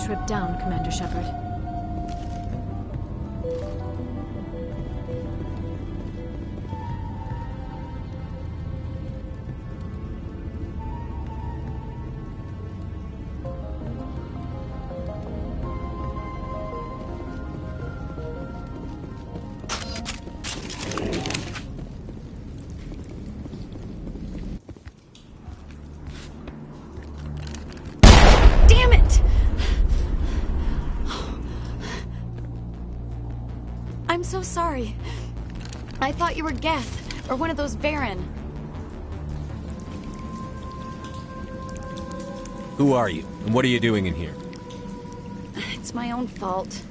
trip down, Commander Shepard. I'm so sorry. I thought you were Geth, or one of those Varen. Who are you, and what are you doing in here? It's my own fault.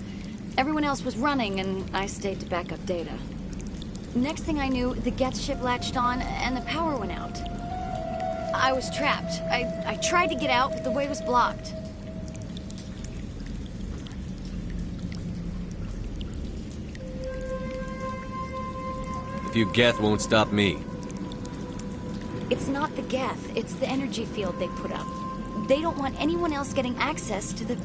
Everyone else was running, and I stayed to back up data. Next thing I knew, the Geth ship latched on, and the power went out. I was trapped. I tried to get out, but the way was blocked. If you Geth won't stop me. It's not the Geth, it's the energy field they put up. They don't want anyone else getting access to the...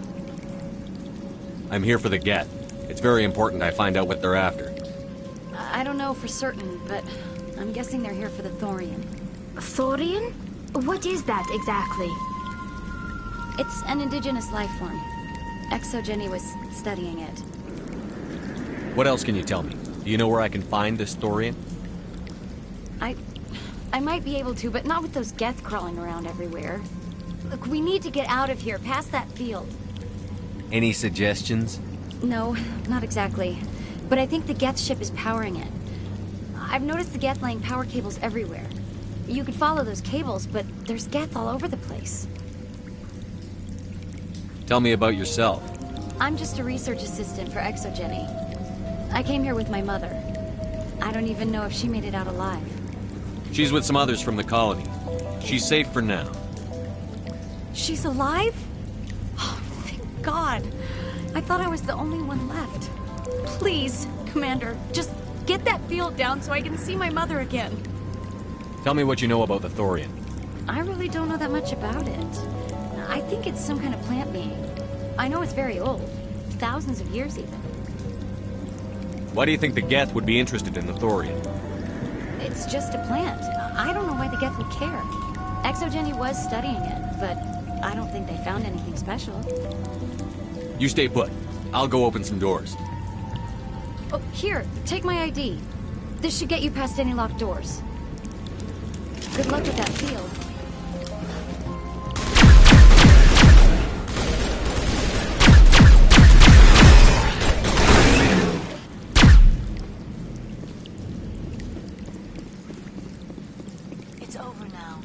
I'm here for the Geth. It's very important I find out what they're after. I don't know for certain, but I'm guessing they're here for the Thorian. Thorian? What is that exactly? It's an indigenous life form. Exogeny was studying it. What else can you tell me? Do you know where I can find this Thorian? I might be able to, but not with those Geth crawling around everywhere. Look, we need to get out of here, past that field. Any suggestions? No, not exactly. But I think the Geth ship is powering it. I've noticed the Geth laying power cables everywhere. You could follow those cables, but there's Geth all over the place. Tell me about yourself. I'm just a research assistant for Exogeny. I came here with my mother. I don't even know if she made it out alive. She's with some others from the colony. She's safe for now. She's alive? Oh, thank God. I thought I was the only one left. Please, Commander, just get that field down so I can see my mother again. Tell me what you know about the Thorian. I really don't know that much about it. I think it's some kind of plant being. I know it's very old. Thousands of years even. Why do you think the Geth would be interested in the Thorian? It's just a plant. I don't know why the Geth would care. Exogeny was studying it, but I don't think they found anything special. You stay put. I'll go open some doors. Oh, here, take my ID. This should get you past any locked doors. Good luck with that field. It's over now.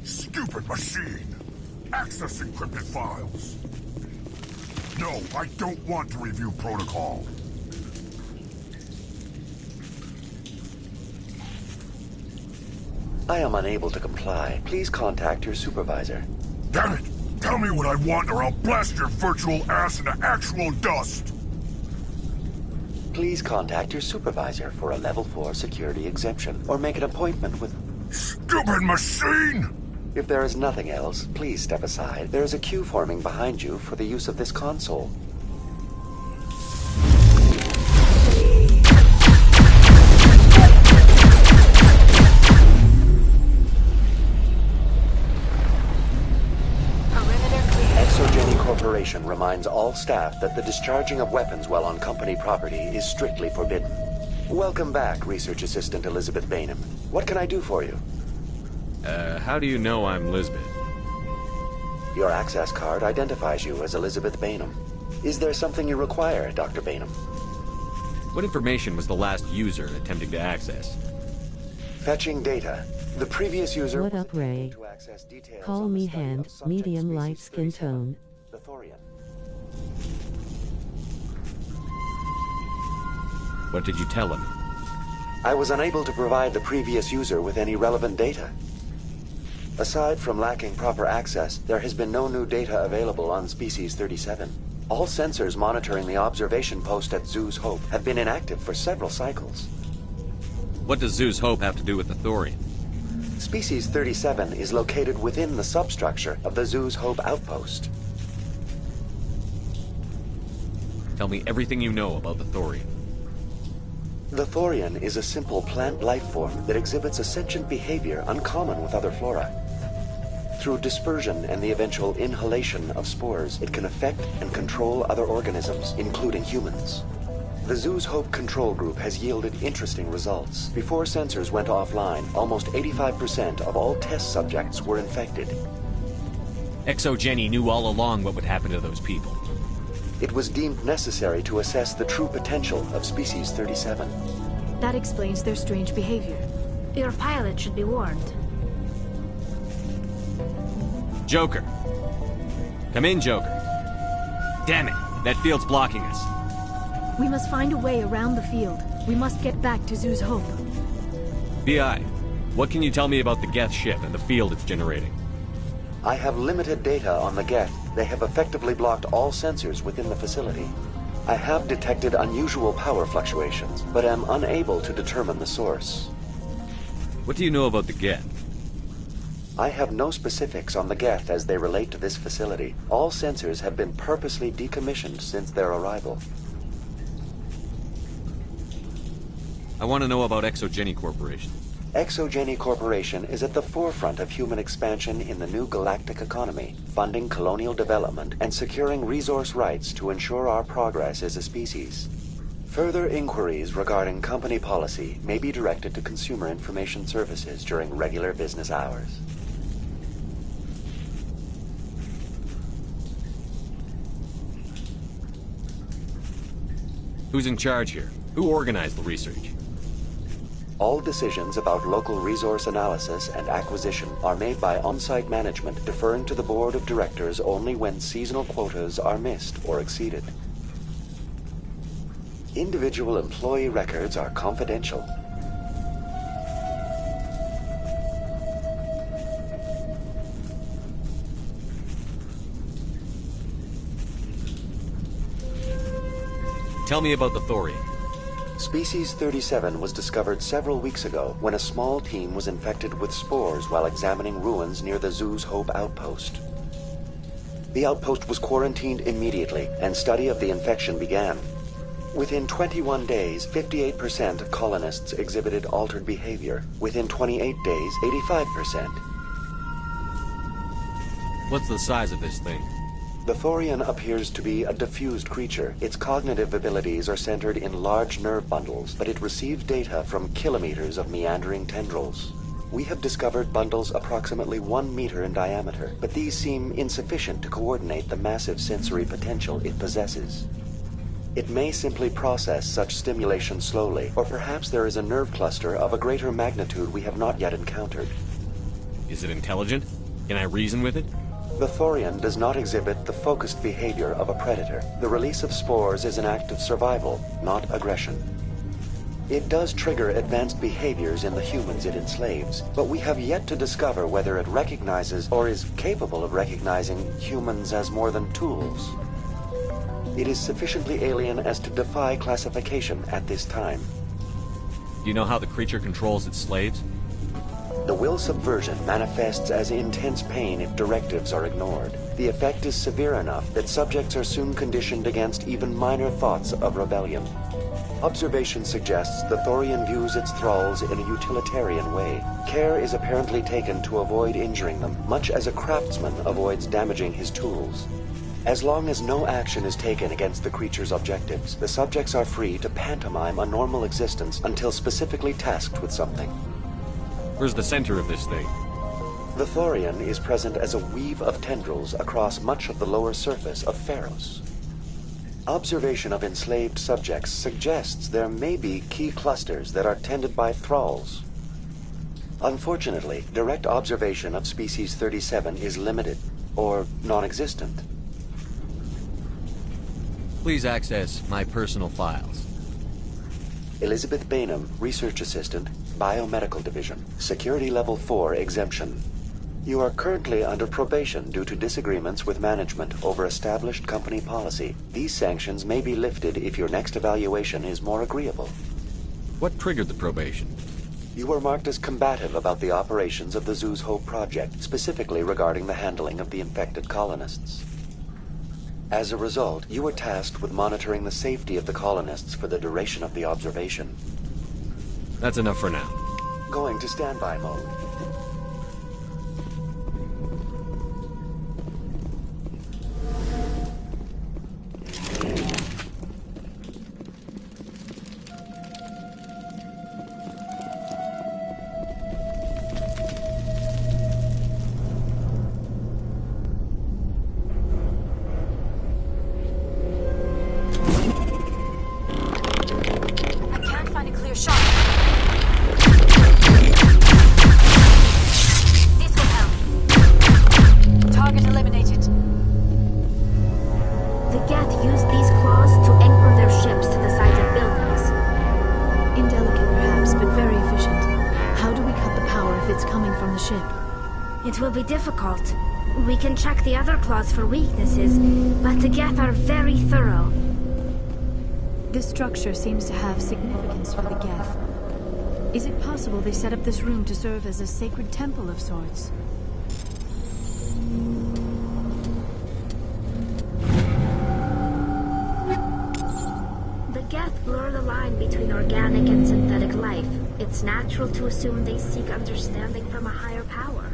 Stupid machine! Access encrypted files! No, I don't want to review protocol. I am unable to comply. Please contact your supervisor. Damn it! Tell me what I want or I'll blast your virtual ass into actual dust! Please contact your supervisor for a Level 4 security exemption, or make an appointment with... Stupid machine! If there is nothing else, please step aside. There is a queue forming behind you for the use of this console. Exogeny Corporation reminds all staff that the discharging of weapons while on company property is strictly forbidden. Welcome back, Research Assistant Elizabeth Bainham. What can I do for you? How do you know I'm Lisbeth? Your access card identifies you as Elizabeth Bainham. Is there something you require, Dr. Bainham? What information was the last user attempting to access? Fetching data. The previous user... What up, Ray? ...to access details Call on the me study Hand, of subject medium species light skin 37, tone. the Thorian. What did you tell him? I was unable to provide the previous user with any relevant data. Aside from lacking proper access, there has been no new data available on Species 37. All sensors monitoring the observation post at Zhu's Hope have been inactive for several cycles. What does Zhu's Hope have to do with the Thorian? Species 37 is located within the substructure of the Zhu's Hope outpost. Tell me everything you know about the Thorian. The Thorian is a simple plant life form that exhibits a sentient behavior uncommon with other flora. Through dispersion and the eventual inhalation of spores, it can affect and control other organisms, including humans. The Zhu's Hope control group has yielded interesting results. Before sensors went offline, almost 85% of all test subjects were infected. ExoGeni knew all along what would happen to those people. It was deemed necessary to assess the true potential of Species 37. That explains their strange behavior. Your pilot should be warned. Joker. Come in, Joker. Damn it, that field's blocking us. We must find a way around the field. We must get back to Zhu's Hope. BI, what can you tell me about the Geth ship and the field it's generating? I have limited data on the Geth. They have effectively blocked all sensors within the facility. I have detected unusual power fluctuations, but am unable to determine the source. What do you know about the Geth? I have no specifics on the Geth as they relate to this facility. All sensors have been purposely decommissioned since their arrival. I want to know about ExoGeni Corporation. ExoGeni Corporation is at the forefront of human expansion in the new galactic economy, funding colonial development and securing resource rights to ensure our progress as a species. Further inquiries regarding company policy may be directed to Consumer Information Services during regular business hours. Who's in charge here? Who organized the research? All decisions about local resource analysis and acquisition are made by on-site management, deferring to the board of directors only when seasonal quotas are missed or exceeded. Individual employee records are confidential. Tell me about the Thorian. Species 37 was discovered several weeks ago when a small team was infected with spores while examining ruins near the Zhu's Hope outpost. The outpost was quarantined immediately, and study of the infection began. Within 21 days, 58% of colonists exhibited altered behavior. Within 28 days, 85%. What's the size of this thing? The Thorian appears to be a diffused creature. Its cognitive abilities are centered in large nerve bundles, but it receives data from kilometers of meandering tendrils. We have discovered bundles approximately 1 meter in diameter, but these seem insufficient to coordinate the massive sensory potential it possesses. It may simply process such stimulation slowly, or perhaps there is a nerve cluster of a greater magnitude we have not yet encountered. Is it intelligent? Can I reason with it? The Thorian does not exhibit the focused behavior of a predator. The release of spores is an act of survival, not aggression. It does trigger advanced behaviors in the humans it enslaves, but we have yet to discover whether it recognizes or is capable of recognizing humans as more than tools. It is sufficiently alien as to defy classification at this time. Do you know how the creature controls its slaves? The will subversion manifests as intense pain if directives are ignored. The effect is severe enough that subjects are soon conditioned against even minor thoughts of rebellion. Observation suggests the Thorian views its thralls in a utilitarian way. Care is apparently taken to avoid injuring them, much as a craftsman avoids damaging his tools. As long as no action is taken against the creature's objectives, the subjects are free to pantomime a normal existence until specifically tasked with something. Where's the center of this thing? The Thorian is present as a weave of tendrils across much of the lower surface of Pharos. Observation of enslaved subjects suggests there may be key clusters that are tended by thralls. Unfortunately, direct observation of Species 37 is limited, or non-existent. Please access my personal files. Elizabeth Bainham, Research Assistant, Biomedical Division, Security Level 4 exemption. You are currently under probation due to disagreements with management over established company policy. These sanctions may be lifted if your next evaluation is more agreeable. What triggered the probation? You were marked as combative about the operations of the Zoo's Hope project, specifically regarding the handling of the infected colonists. As a result, you were tasked with monitoring the safety of the colonists for the duration of the observation. That's enough for now. Going to standby mode. It will be difficult. We can check the other claws for weaknesses, but the Geth are very thorough. This structure seems to have significance for the Geth. Is it possible they set up this room to serve as a sacred temple of sorts? The Geth blur the line between organic and synthetic life. It's natural to assume they seek understanding from a higher power.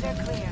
They're clear.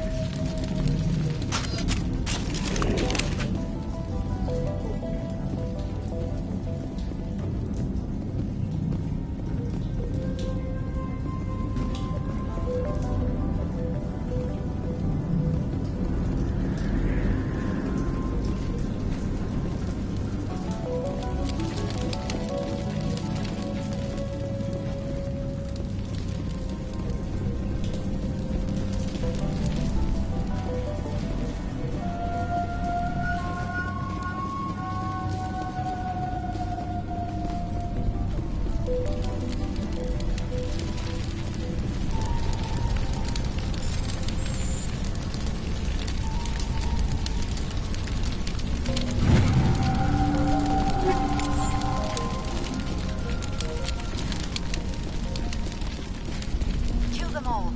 Kill them all.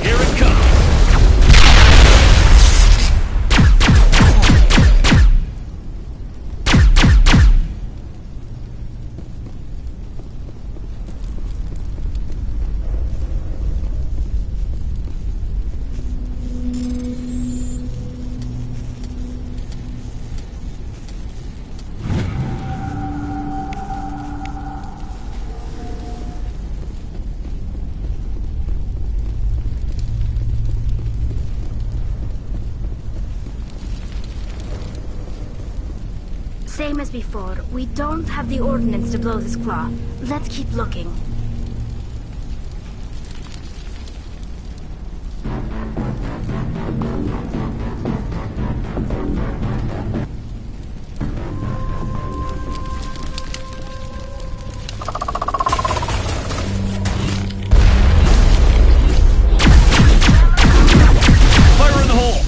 Here it comes! Same as before, we don't have the ordnance to blow this claw. Let's keep looking. Fire in the hole!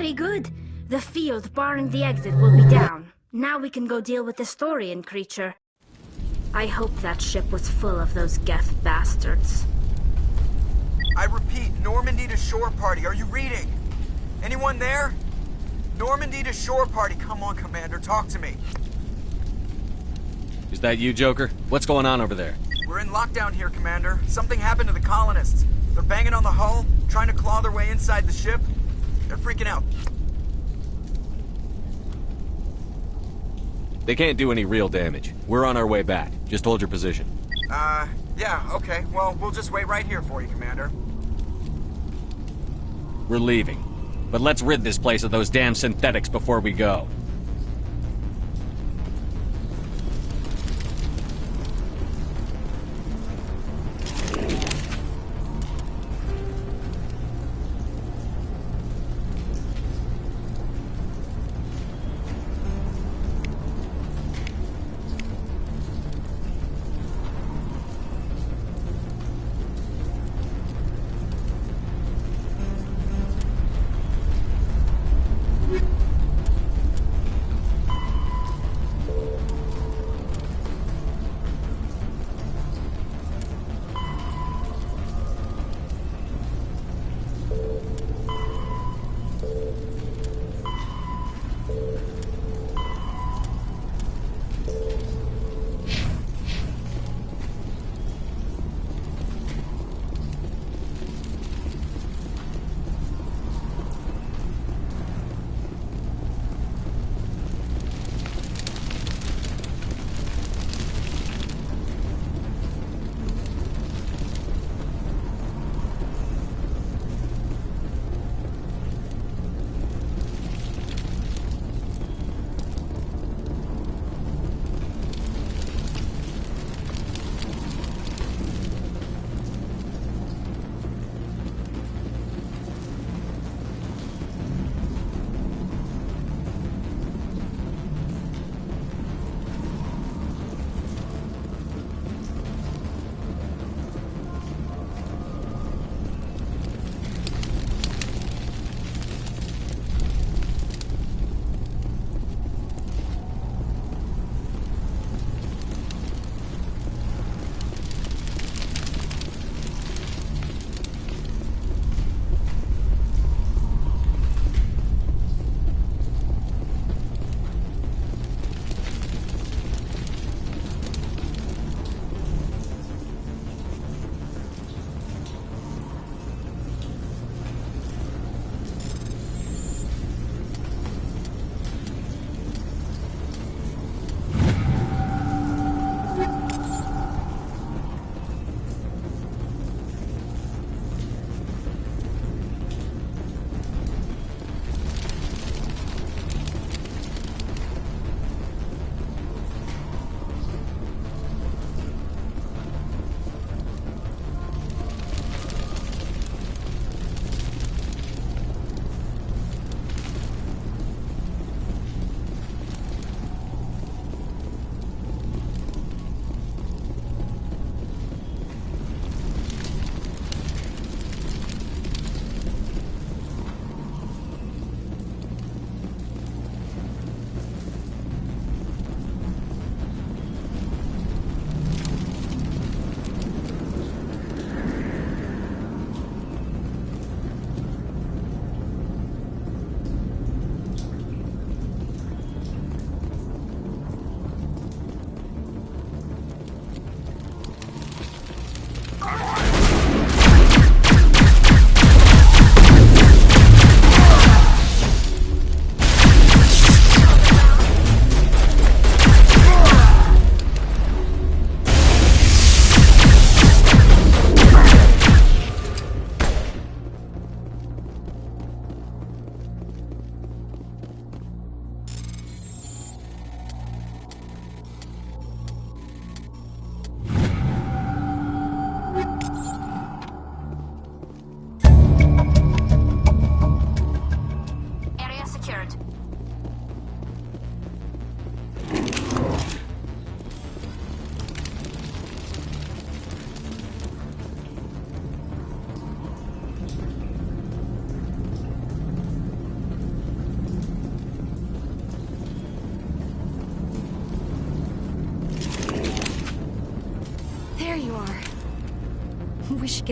Very good. The field barring the exit will be down. Now we can go deal with the Storian creature. I hope that ship was full of those Geth bastards. I repeat, Normandy to shore party. Are you reading? Anyone there? Normandy to shore party. Come on, Commander, talk to me. Is that you, Joker? What's going on over there? We're in lockdown here, Commander. Something happened to the colonists. They're banging on the hull, trying to claw their way inside the ship. They're freaking out. They can't do any real damage. We're on our way back. Just hold your position. Yeah, okay. Well, we'll just wait right here for you, Commander. We're leaving. But let's rid this place of those damn synthetics before we go.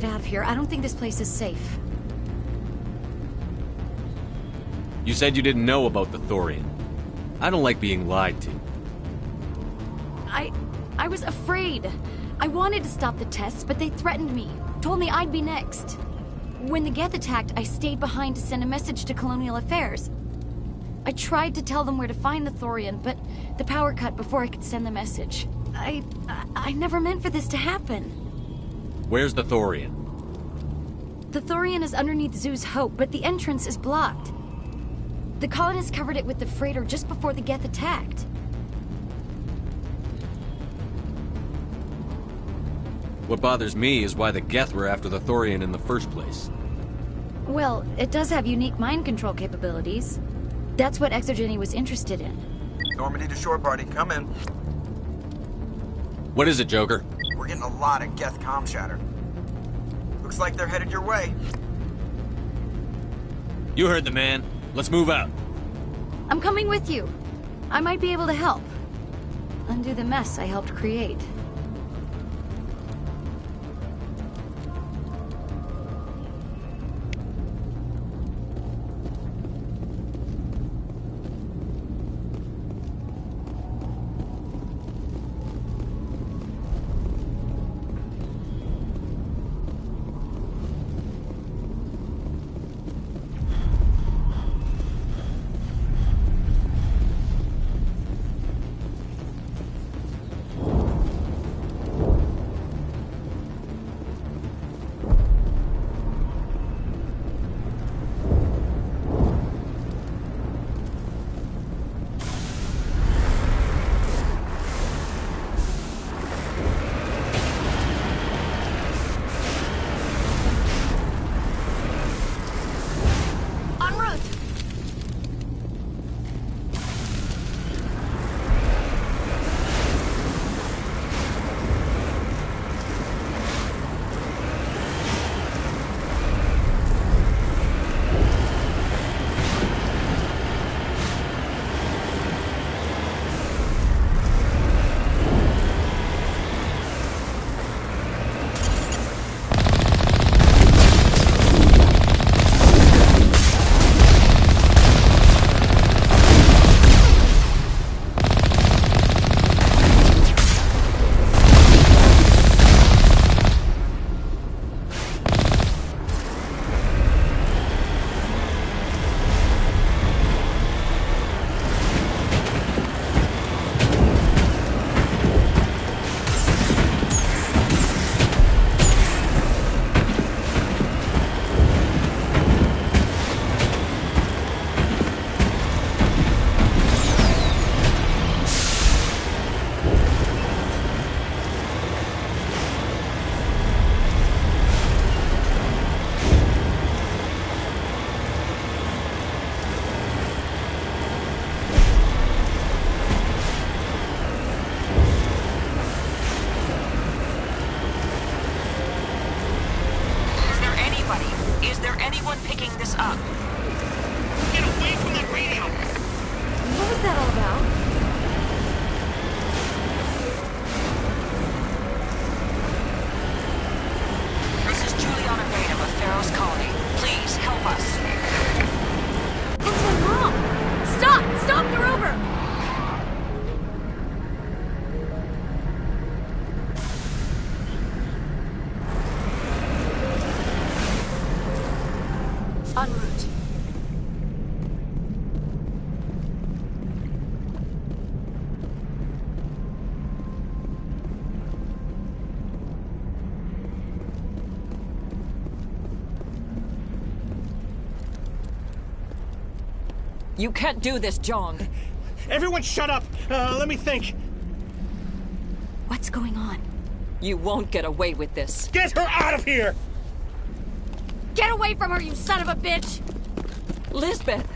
get out of here. I don't think this place is safe. You said you didn't know about the Thorian. I don't like being lied to. I was afraid. I wanted to stop the tests, but they threatened me. Told me I'd be next. When the Geth attacked, I stayed behind to send a message to Colonial Affairs. I tried to tell them where to find the Thorian, but the power cut before I could send the message. I never meant for this to happen. Where's the Thorian? The Thorian is underneath Zoo's Hope, but the entrance is blocked. The colonists covered it with the freighter just before the Geth attacked. What bothers me is why the Geth were after the Thorian in the first place. Well, it does have unique mind control capabilities. That's what Exogeny was interested in. Normandy to shore party, come in. What is it, Joker? We're getting a lot of Geth comm chatter. Looks like they're headed your way. You heard the man. Let's move out. I'm coming with you. I might be able to help. Undo the mess I helped create. En route. You can't do this, John. Everyone shut up! Let me think. What's going on? You won't get away with this. Get her out of here! Get away from her, you son of a bitch! Lisbeth!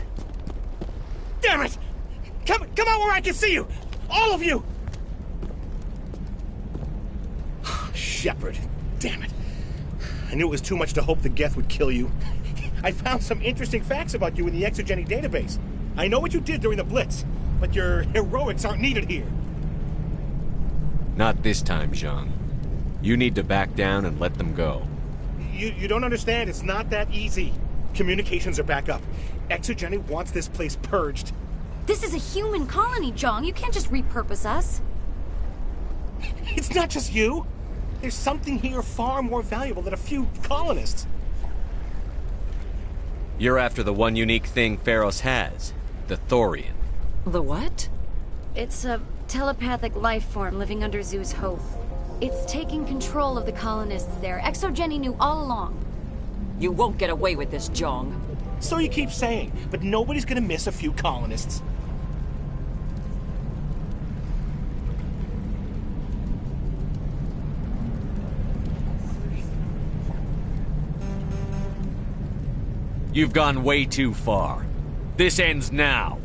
Damn it! Come out where I can see you! All of you! Shepard, damn it. I knew it was too much to hope the Geth would kill you. I found some interesting facts about you in the Exogeny database. I know what you did during the Blitz, but your heroics aren't needed here. Not this time, Jean. You need to back down and let them go. You don't understand. It's not that easy. Communications are back up. Exogeny wants this place purged. This is a human colony, Jong. You can't just repurpose us. It's not just you. There's something here far more valuable than a few colonists. You're after the one unique thing Pharos has, the Thorian. The what? It's a telepathic life form living under Zoo's hope. It's taking control of the colonists there. Exogeny knew all along. You won't get away with this, Jong. So you keep saying, but nobody's gonna miss a few colonists. You've gone way too far. This ends now.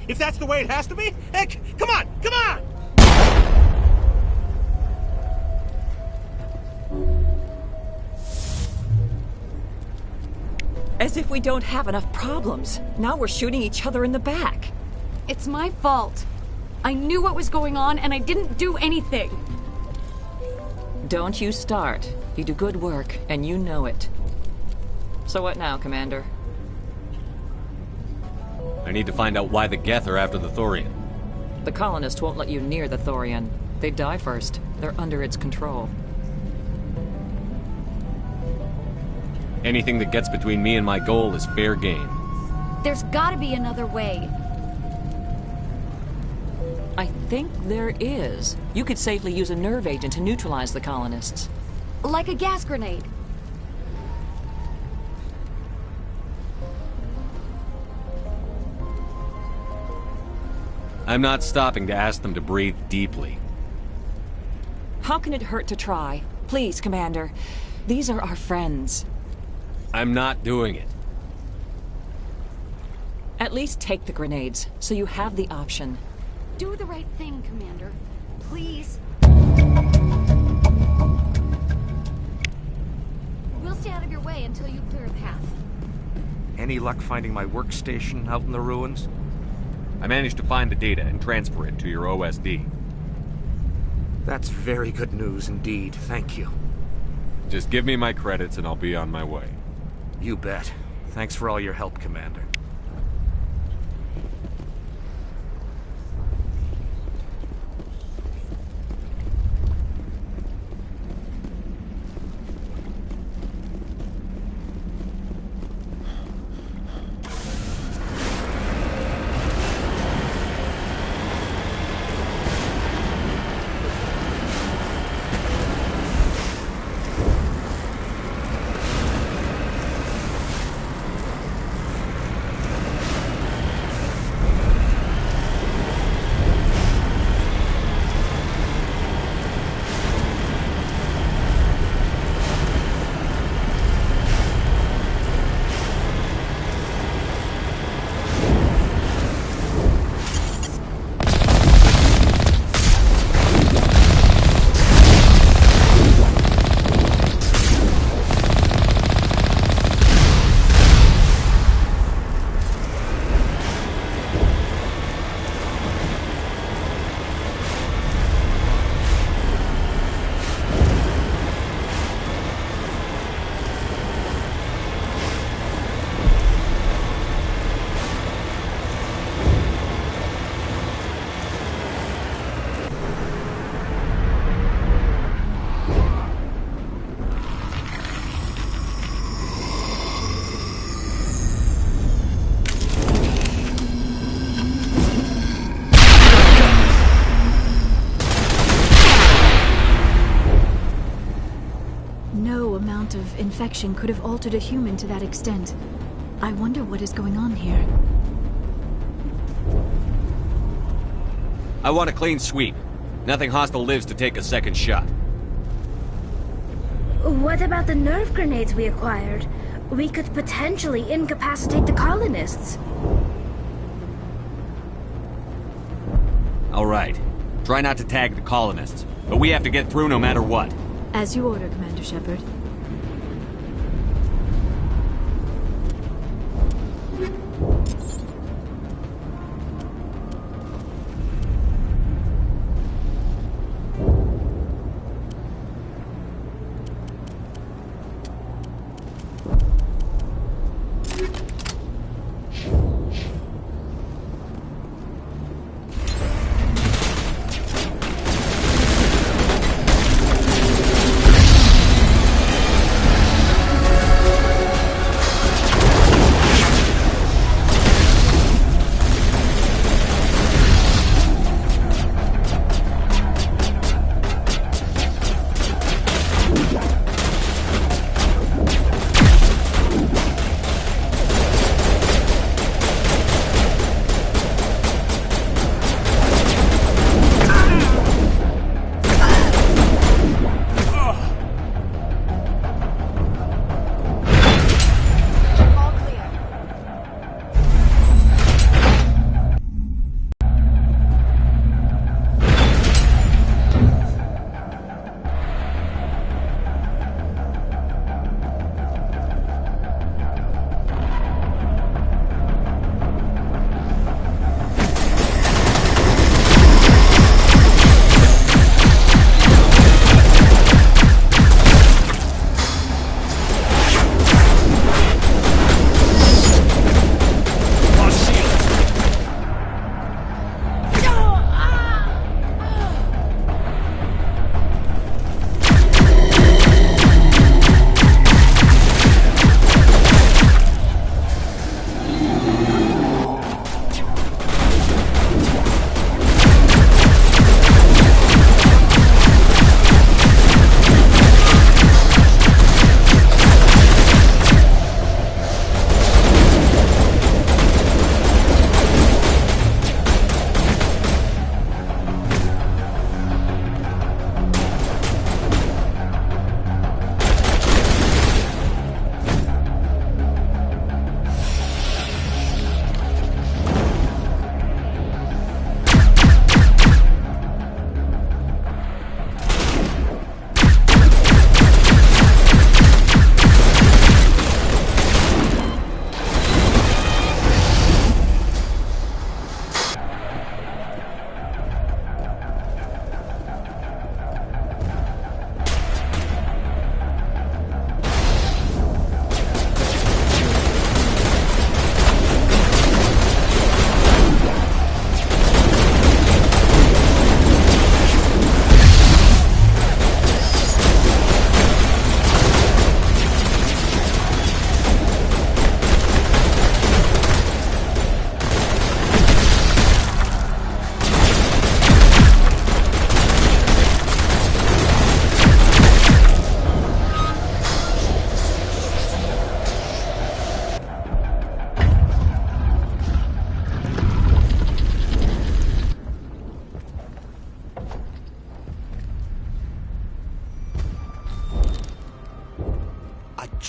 If that's the way it has to be, heck, come on, come on! As if we don't have enough problems. Now we're shooting each other in the back. It's my fault. I knew what was going on, and I didn't do anything. Don't you start. You do good work, and you know it. So what now, Commander? I need to find out why the Geth are after the Thorian. The colonists won't let you near the Thorian. They die first. They're under its control. Anything that gets between me and my goal is fair game. There's gotta be another way. I think there is. You could safely use a nerve agent to neutralize the colonists. Like a gas grenade. I'm not stopping to ask them to breathe deeply. How can it hurt to try? Please, Commander. These are our friends. I'm not doing it. At least take the grenades, so you have the option. Do the right thing, Commander. Please. We'll stay out of your way until you clear a path. Any luck finding my workstation out in the ruins? I managed to find the data and transfer it to your OSD. That's very good news indeed, thank you. Just give me my credits and I'll be on my way. You bet. Thanks for all your help, Commander. Of infection could have altered a human to that extent. I wonder what is going on here. I want a clean sweep. Nothing hostile lives to take a second shot. What about the nerve grenades we acquired? We could potentially incapacitate the colonists. All right. Try not to tag the colonists, but we have to get through no matter what. As you order, Commander Shepard.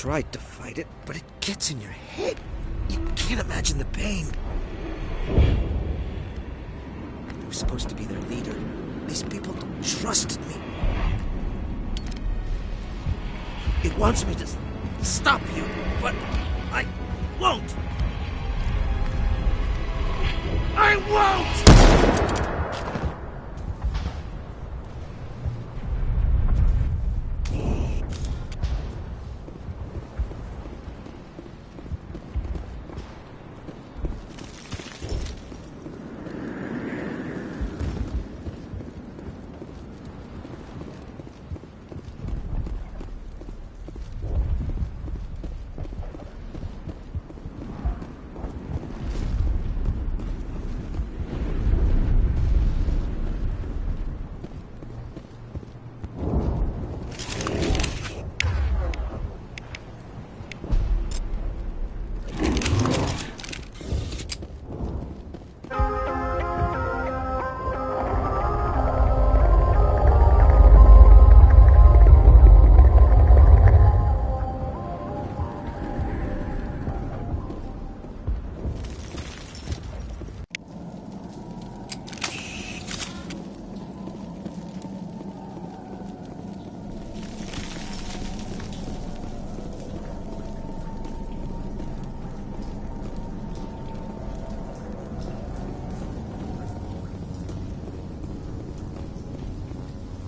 tried to fight it, but it gets in your head. You can't imagine the pain. I was supposed to be their leader. These people trusted me. It wants me to stop you, but I won't. I won't!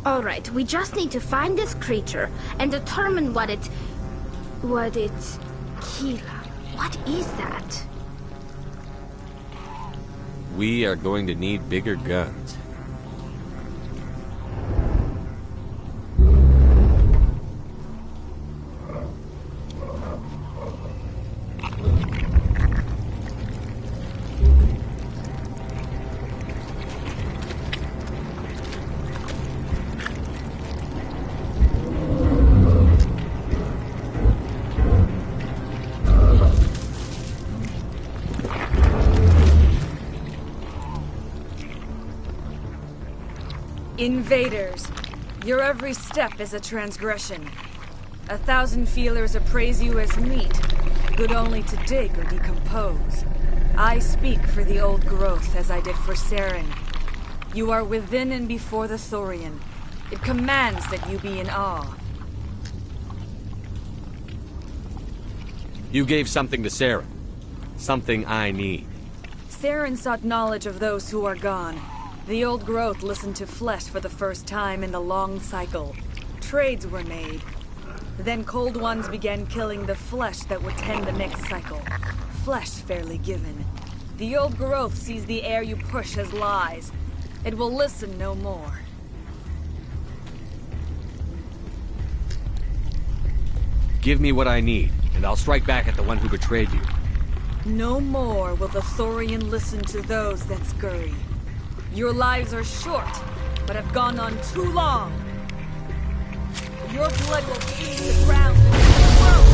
Alright, we just need to find this creature and determine what it... Keela, what is that? We are going to need bigger guns. Invaders, your every step is a transgression. 1,000 feelers appraise you as meat, good only to dig or decompose. I speak for the old growth as I did for Saren. You are within and before the Thorian. It commands that you be in awe. You gave something to Sarah. Something I need. Saren sought knowledge of those who are gone. The old growth listened to flesh for the first time in the long cycle. Trades were made. Then cold ones began killing the flesh that would tend the next cycle. Flesh fairly given. The old growth sees the air you push as lies. It will listen no more. Give me what I need, and I'll strike back at the one who betrayed you. No more will the Thorian listen to those that scurry. Your lives are short, but have gone on too long. Your blood will freeze the ground and explode.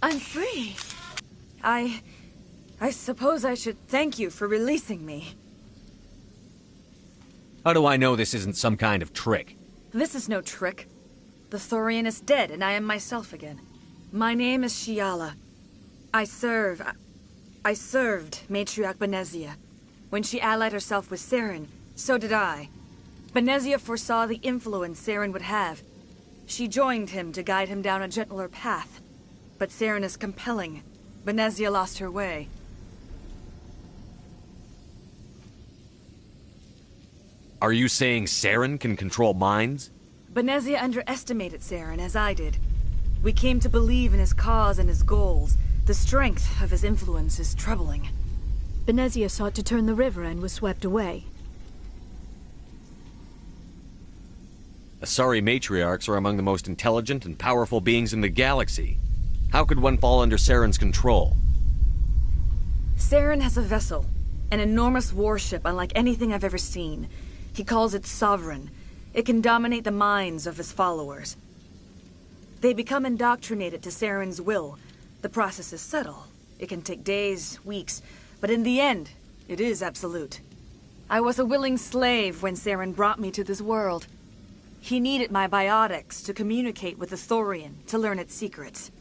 I'm free. I suppose I should thank you for releasing me. How do I know this isn't some kind of trick? This is no trick. The Thorian is dead, and I am myself again. My name is Shiala. I served Matriarch Benezia. When she allied herself with Saren, so did I. Benezia foresaw the influence Saren would have. She joined him to guide him down a gentler path. But Saren is compelling. Benezia lost her way. Are you saying Saren can control minds? Benezia underestimated Saren, as I did. We came to believe in his cause and his goals. The strength of his influence is troubling. Benezia sought to turn the river and was swept away. Asari matriarchs are among the most intelligent and powerful beings in the galaxy. How could one fall under Saren's control? Saren has a vessel, an enormous warship unlike anything I've ever seen. He calls it Sovereign. It can dominate the minds of his followers. They become indoctrinated to Saren's will. The process is subtle. It can take days, weeks, but in the end, it is absolute. I was a willing slave when Saren brought me to this world. He needed my biotics to communicate with the Thorian, to learn its secrets.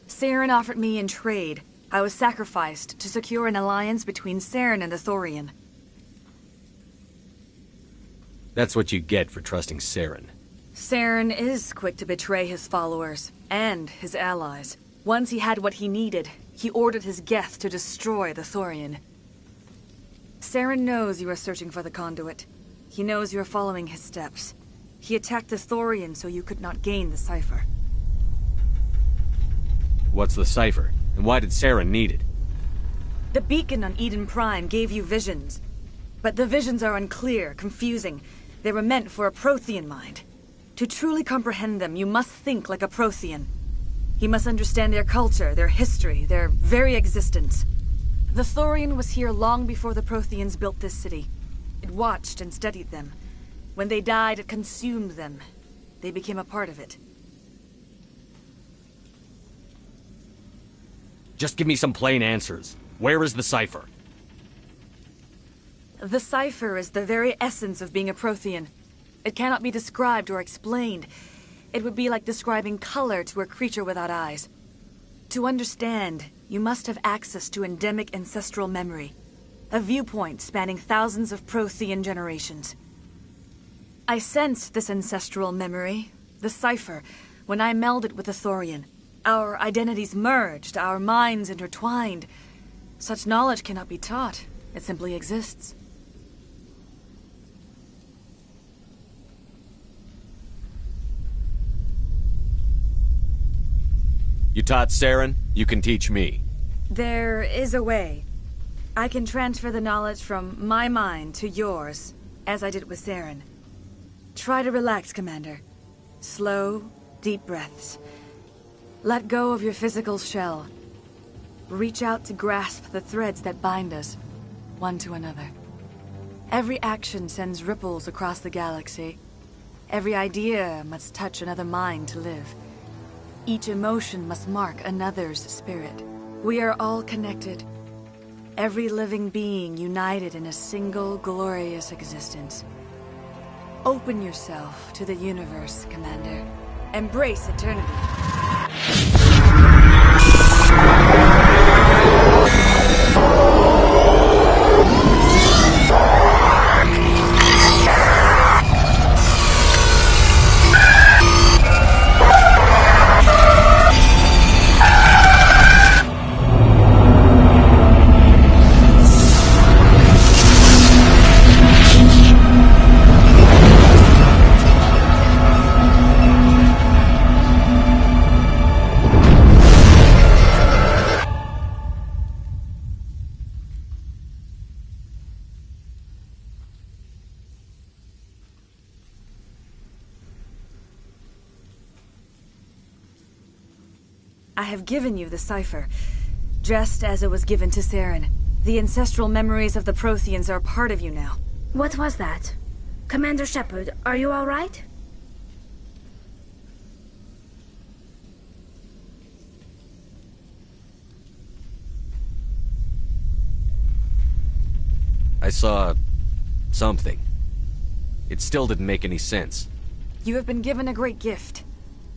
Saren offered me in trade. I was sacrificed to secure an alliance between Saren and the Thorian. That's what you get for trusting Saren. Saren is quick to betray his followers, and his allies. Once he had what he needed, he ordered his Geth to destroy the Thorian. Saren knows you are searching for the conduit. He knows you are following his steps. He attacked the Thorian so you could not gain the cipher. What's the cipher? And why did Saren need it? The beacon on Eden Prime gave you visions. But the visions are unclear, confusing. They were meant for a Prothean mind. To truly comprehend them, you must think like a Prothean. You must understand their culture, their history, their very existence. The Thorian was here long before the Protheans built this city. It watched and studied them. When they died, it consumed them. They became a part of it. Just give me some plain answers. Where is the cipher? The cipher is the very essence of being a Prothean. It cannot be described or explained. It would be like describing color to a creature without eyes. To understand, you must have access to endemic ancestral memory. A viewpoint spanning thousands of Prothean generations. I sensed this ancestral memory, the cipher, when I melded with the Thorian. Our identities merged, our minds intertwined. Such knowledge cannot be taught. It simply exists. You taught Saren, you can teach me. There is a way. I can transfer the knowledge from my mind to yours, as I did with Saren. Try to relax, Commander. Slow, deep breaths. Let go of your physical shell. Reach out to grasp the threads that bind us, one to another. Every action sends ripples across the galaxy. Every idea must touch another mind to live. Each emotion must mark another's spirit. We are all connected. Every living being united in a single glorious existence. Open yourself to the universe, Commander. Embrace eternity. I have given you the cipher, just as it was given to Saren. The ancestral memories of the Protheans are a part of you now. What was that? Commander Shepard, are you all right? I saw... something. It still didn't make any sense. You have been given a great gift.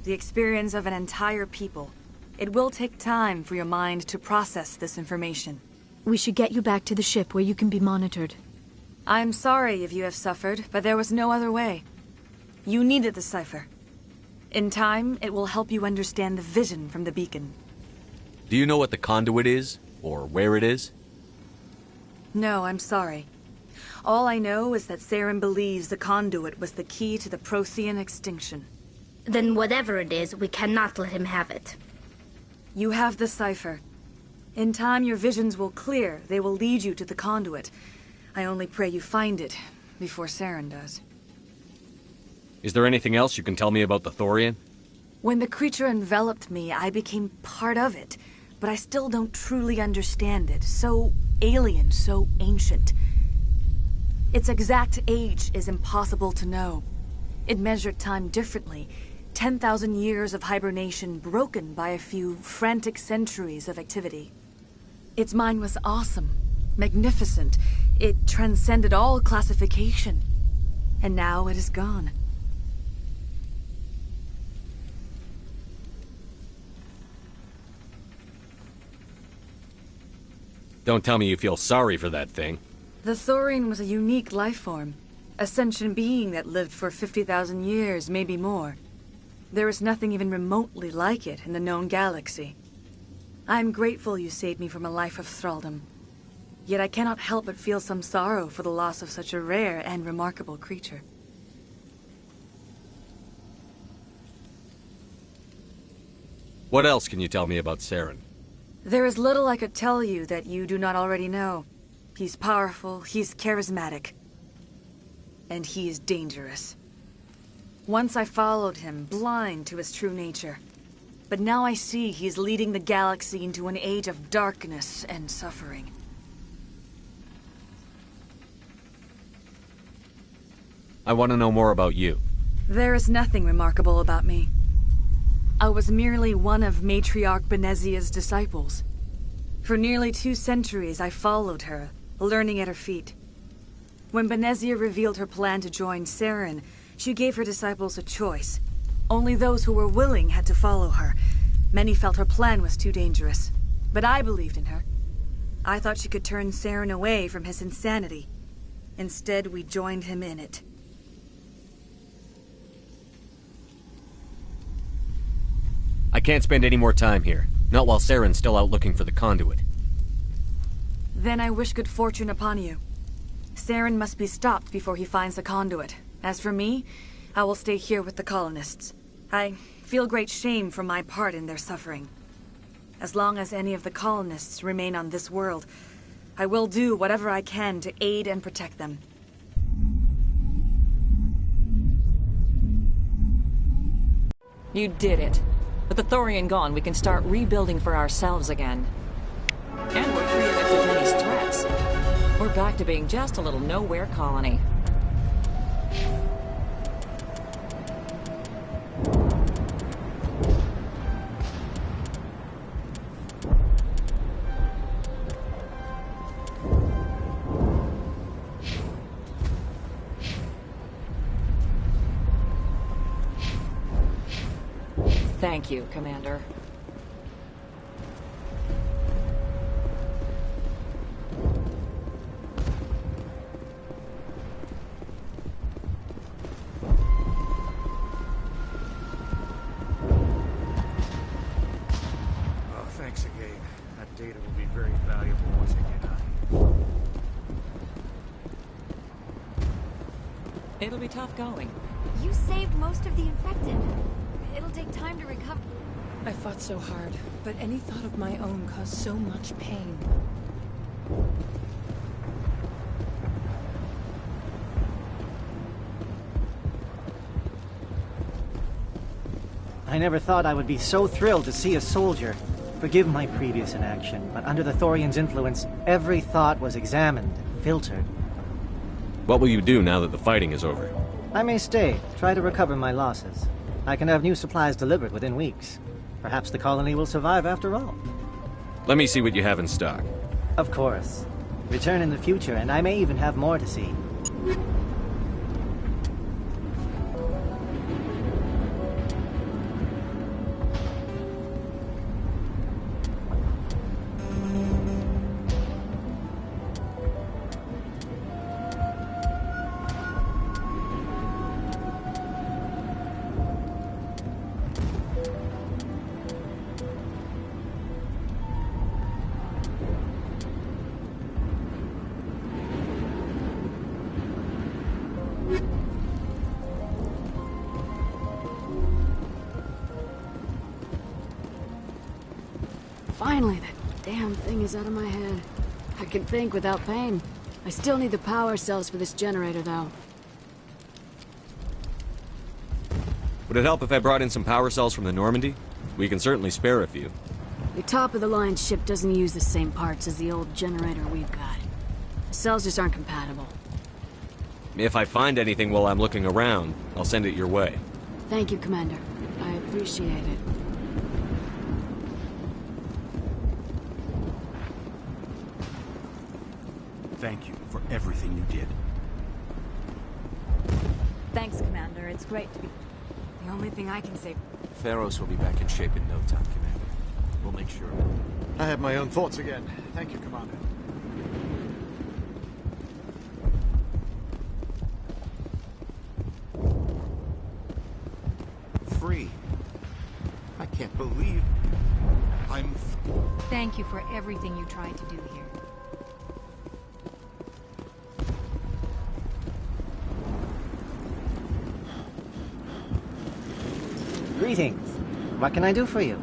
The experience of an entire people. It will take time for your mind to process this information. We should get you back to the ship where you can be monitored. I'm sorry if you have suffered, but there was no other way. You needed the cipher. In time, it will help you understand the vision from the beacon. Do you know what the conduit is? Or where it is? No, I'm sorry. All I know is that Saren believes the conduit was the key to the Prothean extinction. Then whatever it is, we cannot let him have it. You have the cipher. In time, your visions will clear. They will lead you to the conduit. I only pray you find it before Saren does. Is there anything else you can tell me about the Thorian? When the creature enveloped me, I became part of it. But I still don't truly understand it. So alien, so ancient. Its exact age is impossible to know. It measured time differently. 10,000 years of hibernation broken by a few frantic centuries of activity. Its mind was awesome, magnificent. It transcended all classification. And now it is gone. Don't tell me you feel sorry for that thing. The Thorian was a unique life form. A sentient being that lived for 50,000 years, maybe more. There is nothing even remotely like it in the known galaxy. I'm grateful you saved me from a life of thraldom. Yet I cannot help but feel some sorrow for the loss of such a rare and remarkable creature. What else can you tell me about Saren? There is little I could tell you that you do not already know. He's powerful, he's charismatic. And he is dangerous. Once I followed him, blind to his true nature. But now I see he's leading the galaxy into an age of darkness and suffering. I want to know more about you. There is nothing remarkable about me. I was merely one of Matriarch Benezia's disciples. For nearly 2 centuries I followed her, learning at her feet. When Benezia revealed her plan to join Saren, she gave her disciples a choice. Only those who were willing had to follow her. Many felt her plan was too dangerous, but I believed in her. I thought she could turn Saren away from his insanity. Instead, we joined him in it. I can't spend any more time here. Not while Saren's still out looking for the conduit. Then I wish good fortune upon you. Saren must be stopped before he finds the conduit. As for me, I will stay here with the colonists. I feel great shame for my part in their suffering. As long as any of the colonists remain on this world, I will do whatever I can to aid and protect them. You did it. With the Thorian gone, we can start rebuilding for ourselves again. And we're free of Exogeni's threats. We're back to being just a little nowhere colony. Thank you, Commander. Oh, thanks again. That data will be very valuable once I get out. It'll be tough going. You saved most of the infected. It'll take time to recover. I fought so hard, but any thought of my own caused so much pain. I never thought I would be so thrilled to see a soldier. Forgive my previous inaction, but under the Thorian's influence, every thought was examined and filtered. What will you do now that the fighting is over? I may stay, try to recover my losses. I can have new supplies delivered within weeks. Perhaps the colony will survive after all. Let me see what you have in stock. Of course. Return in the future, and I may even have more to see. Finally, that damn thing is out of my head. I can think without pain. I still need the power cells for this generator, though. Would it help if I brought in some power cells from the Normandy? We can certainly spare a few. The top-of-the-line ship doesn't use the same parts as the old generator we've got. The cells just aren't compatible. If I find anything while I'm looking around, I'll send it your way. Thank you, Commander. I appreciate it. Thank you for everything you did. Thanks, Commander. It's great to be... The only thing I can say... Pharos will be back in shape in no time, Commander. We'll make sure of it. I have my own thoughts again. Thank you, Commander. Free. I can't believe... I'm... Thank you for everything you tried to do here. Greetings. What can I do for you?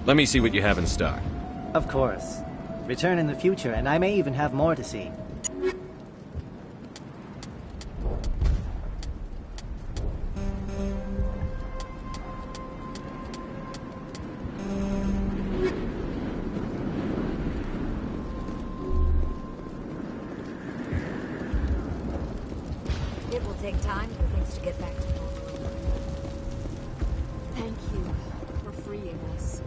Let me see what you have in stock. Of course. Return in the future, and I may even have more to see. It will take time for things to get back to normal. Thank you for freeing us.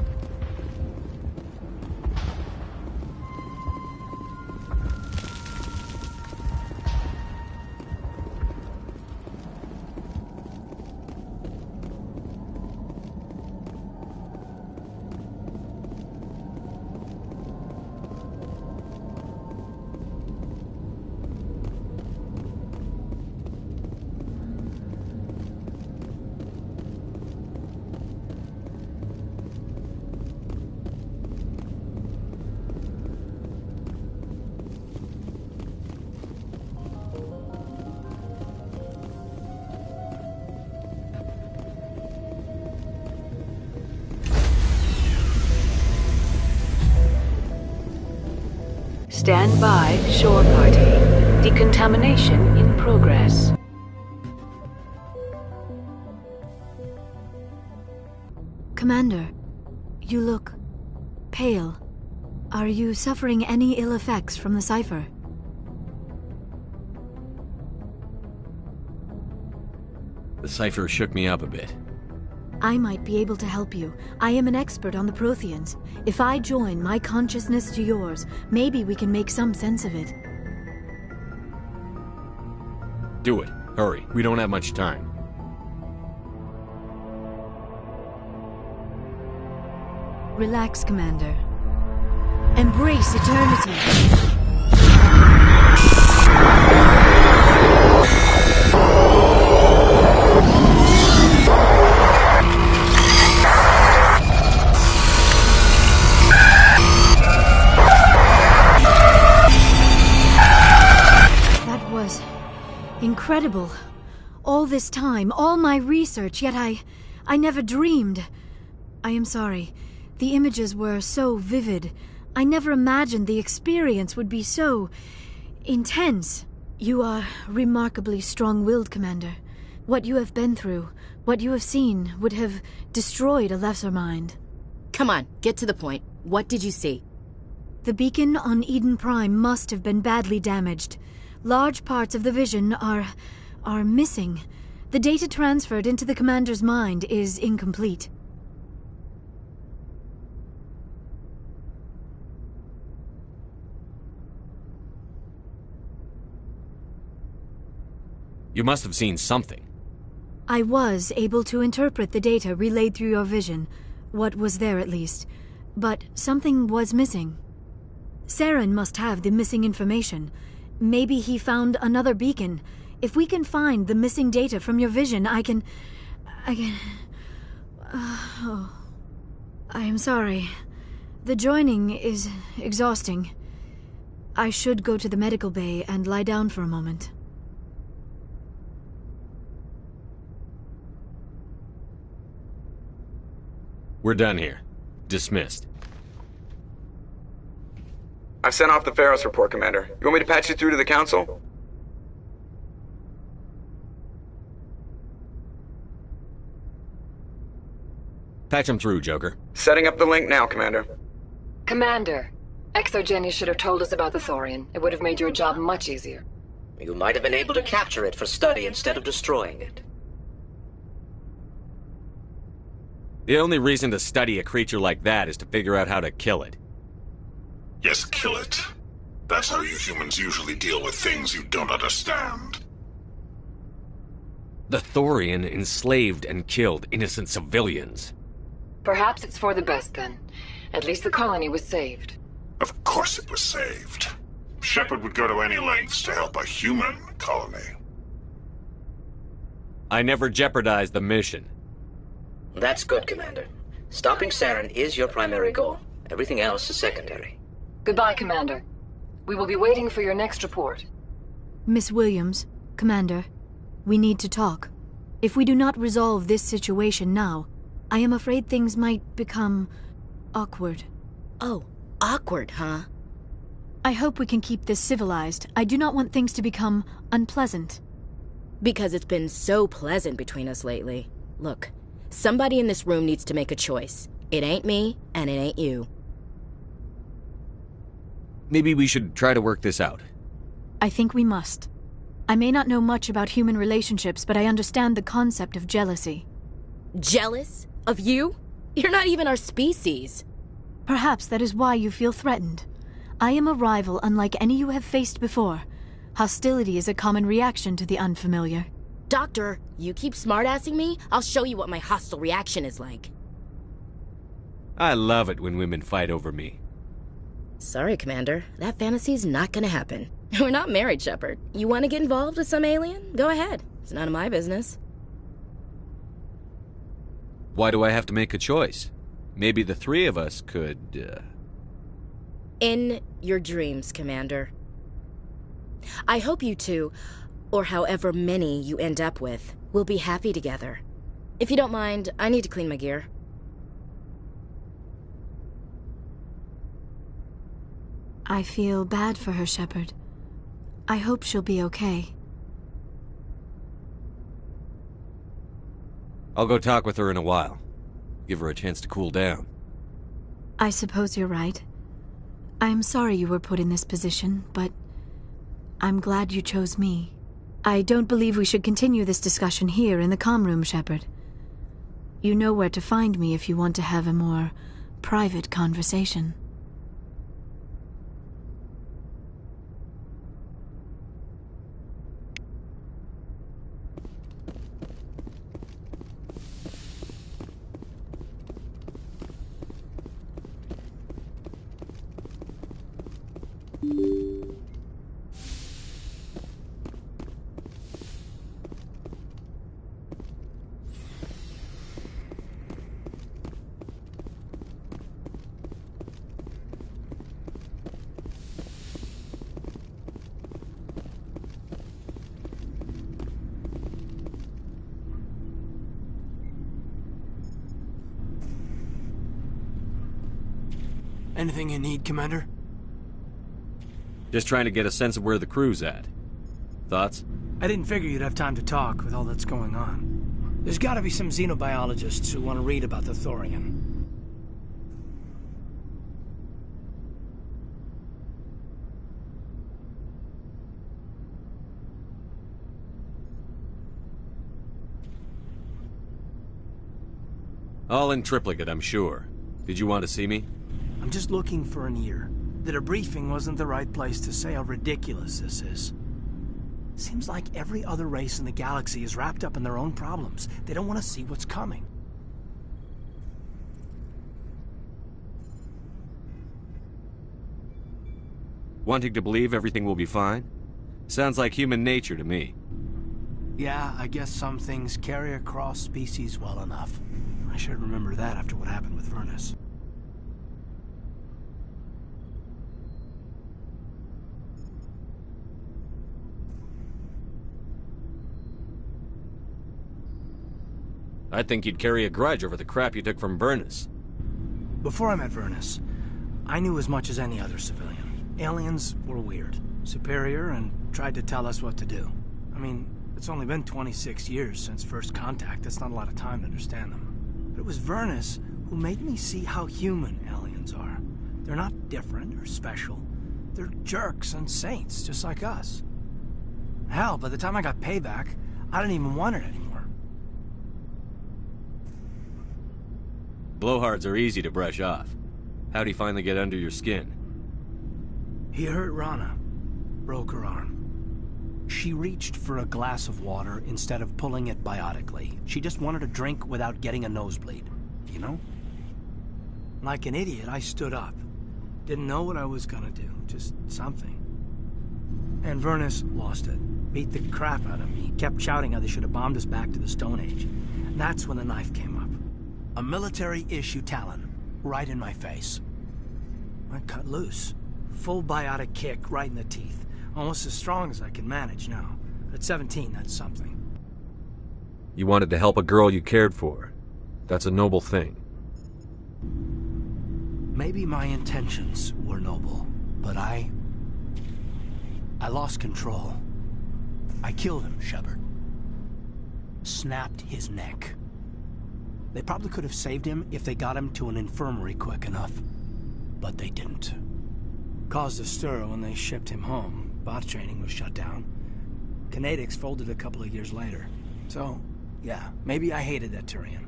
Stand by, shore party. Decontamination in progress. Commander, you look pale. Are you suffering any ill effects from the cipher? The cipher shook me up a bit. I might be able to help you. I am an expert on the Protheans. If I join my consciousness to yours, maybe we can make some sense of it. Do it. Hurry. We don't have much time. Relax, Commander. Embrace eternity. Incredible. All this time, all my research, yet I never dreamed. I am sorry. The images were so vivid. I never imagined the experience would be so intense. You are remarkably strong-willed, Commander. What you have been through, what you have seen, would have destroyed a lesser mind. Come on, get to the point. What did you see? The beacon on Eden Prime must have been badly damaged. Large parts of the vision are missing. The data transferred into the commander's mind is incomplete. You must have seen something. I was able to interpret the data relayed through your vision, what was there at least, but something was missing. Saren must have the missing information. Maybe he found another beacon. If we can find the missing data from your vision, I can... I am sorry. The joining is exhausting. I should go to the medical bay and lie down for a moment. We're done here. Dismissed. I've sent off the Pharos report, Commander. You want me to patch you through to the Council? Patch him through, Joker. Setting up the link now, Commander. Commander, Exogeny should have told us about the Thorian. It would have made your job much easier. You might have been able to capture it for study instead of destroying it. The only reason to study a creature like that is to figure out how to kill it. Yes, kill it. That's how you humans usually deal with things you don't understand. The Thorian enslaved and killed innocent civilians. Perhaps it's for the best then. At least the colony was saved. Of course it was saved. Shepard would go to any lengths to help a human colony. I never jeopardized the mission. That's good, Commander. Stopping Saren is your primary goal. Everything else is secondary. Goodbye, Commander. We will be waiting for your next report. Miss Williams, Commander, we need to talk. If we do not resolve this situation now, I am afraid things might become awkward. Oh, awkward, huh? I hope we can keep this civilized. I do not want things to become unpleasant. Because it's been so pleasant between us lately. Look, somebody in this room needs to make a choice. It ain't me, and it ain't you. Maybe we should try to work this out. I think we must. I may not know much about human relationships, but I understand the concept of jealousy. Jealous? Of you? You're not even our species. Perhaps that is why you feel threatened. I am a rival unlike any you have faced before. Hostility is a common reaction to the unfamiliar. Doctor, you keep smartassing me, I'll show you what my hostile reaction is like. I love it when women fight over me. Sorry, Commander. That fantasy's not gonna happen. We're not married, Shepard. You want to get involved with some alien? Go ahead. It's none of my business. Why do I have to make a choice? Maybe the three of us could, In your dreams, Commander. I hope you two, or however many you end up with, will be happy together. If you don't mind, I need to clean my gear. I feel bad for her, Shepard. I hope she'll be okay. I'll go talk with her in a while. Give her a chance to cool down. I suppose you're right. I'm sorry you were put in this position, but I'm glad you chose me. I don't believe we should continue this discussion here in the comm room, Shepard. You know where to find me if you want to have a more private conversation. Anything you need, Commander? Just trying to get a sense of where the crew's at. Thoughts? I didn't figure you'd have time to talk with all that's going on. There's gotta be some xenobiologists who want to read about the Thorian. All in triplicate, I'm sure. Did you want to see me? I'm just looking for an ear. The debriefing wasn't the right place to say how ridiculous this is. Seems like every other race in the galaxy is wrapped up in their own problems. They don't want to see what's coming. Wanting to believe everything will be fine? Sounds like human nature to me. Yeah, I guess some things carry across species well enough. I should remember that after what happened with Vernus. I think you'd carry a grudge over the crap you took from Vernus. Before I met Vernus, I knew as much as any other civilian. Aliens were weird, superior, and tried to tell us what to do. I mean, it's only been 26 years since first contact. That's not a lot of time to understand them. But it was Vernus who made me see how human aliens are. They're not different or special. They're jerks and saints, just like us. Hell, by the time I got payback, I didn't even want it anymore. Blowhards are easy to brush off. How'd he finally get under your skin? He hurt Rana. Broke her arm. She reached for a glass of water instead of pulling it biotically. She just wanted a drink without getting a nosebleed, you know? Like an idiot, I stood up. Didn't know what I was gonna do, just something. And Vernus lost it. Beat the crap out of me. Kept shouting how they should have bombed us back to the Stone Age. And that's when the knife came up. A military-issue Talon, right in my face. I cut loose. Full biotic kick right in the teeth. Almost as strong as I can manage now. At 17, that's something. You wanted to help a girl you cared for. That's a noble thing. Maybe my intentions were noble, but I lost control. I killed him, Shepard. Snapped his neck. They probably could have saved him if they got him to an infirmary quick enough. But they didn't. Caused a stir when they shipped him home. Bot training was shut down. Kinetics folded a couple of years later. So, yeah, maybe I hated that Turian.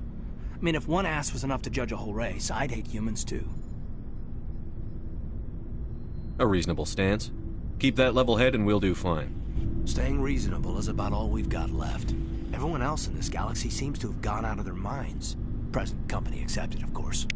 I mean, if one ass was enough to judge a whole race, I'd hate humans too. A reasonable stance. Keep that level head and we'll do fine. Staying reasonable is about all we've got left. Everyone else in this galaxy seems to have gone out of their minds. Present company accepted, of course.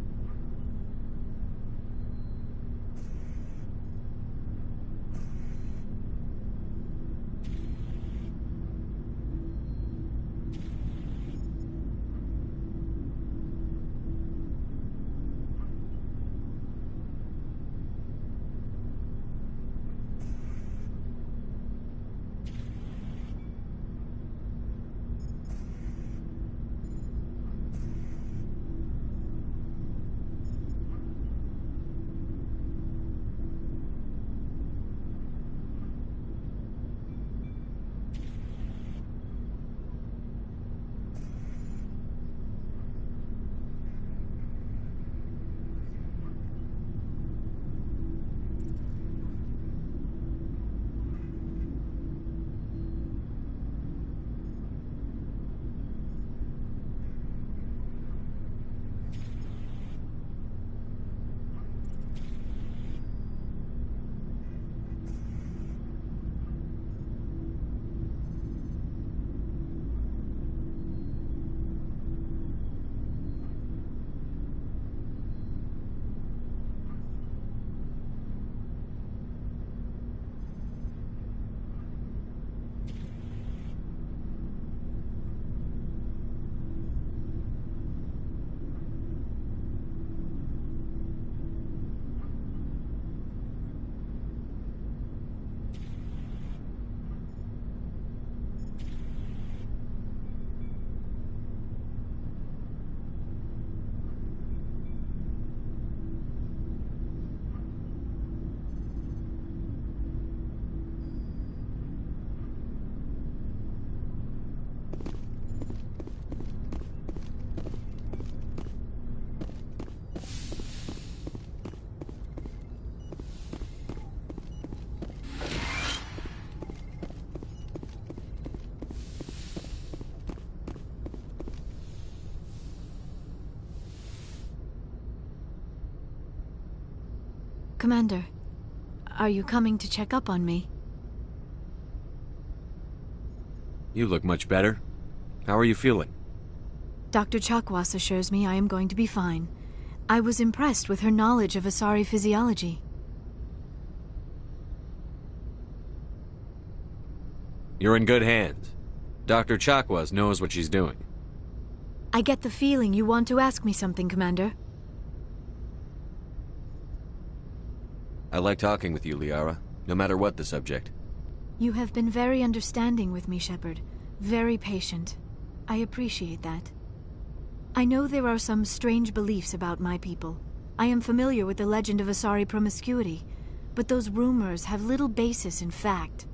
Commander, are you coming to check up on me? You look much better. How are you feeling? Dr. Chakwas assures me I am going to be fine. I was impressed with her knowledge of Asari physiology. You're in good hands. Dr. Chakwas knows what she's doing. I get the feeling you want to ask me something, Commander. I like talking with you, Liara, no matter what the subject. You have been very understanding with me, Shepard. Very patient. I appreciate that. I know there are some strange beliefs about my people. I am familiar with the legend of Asari promiscuity, but those rumors have little basis in fact.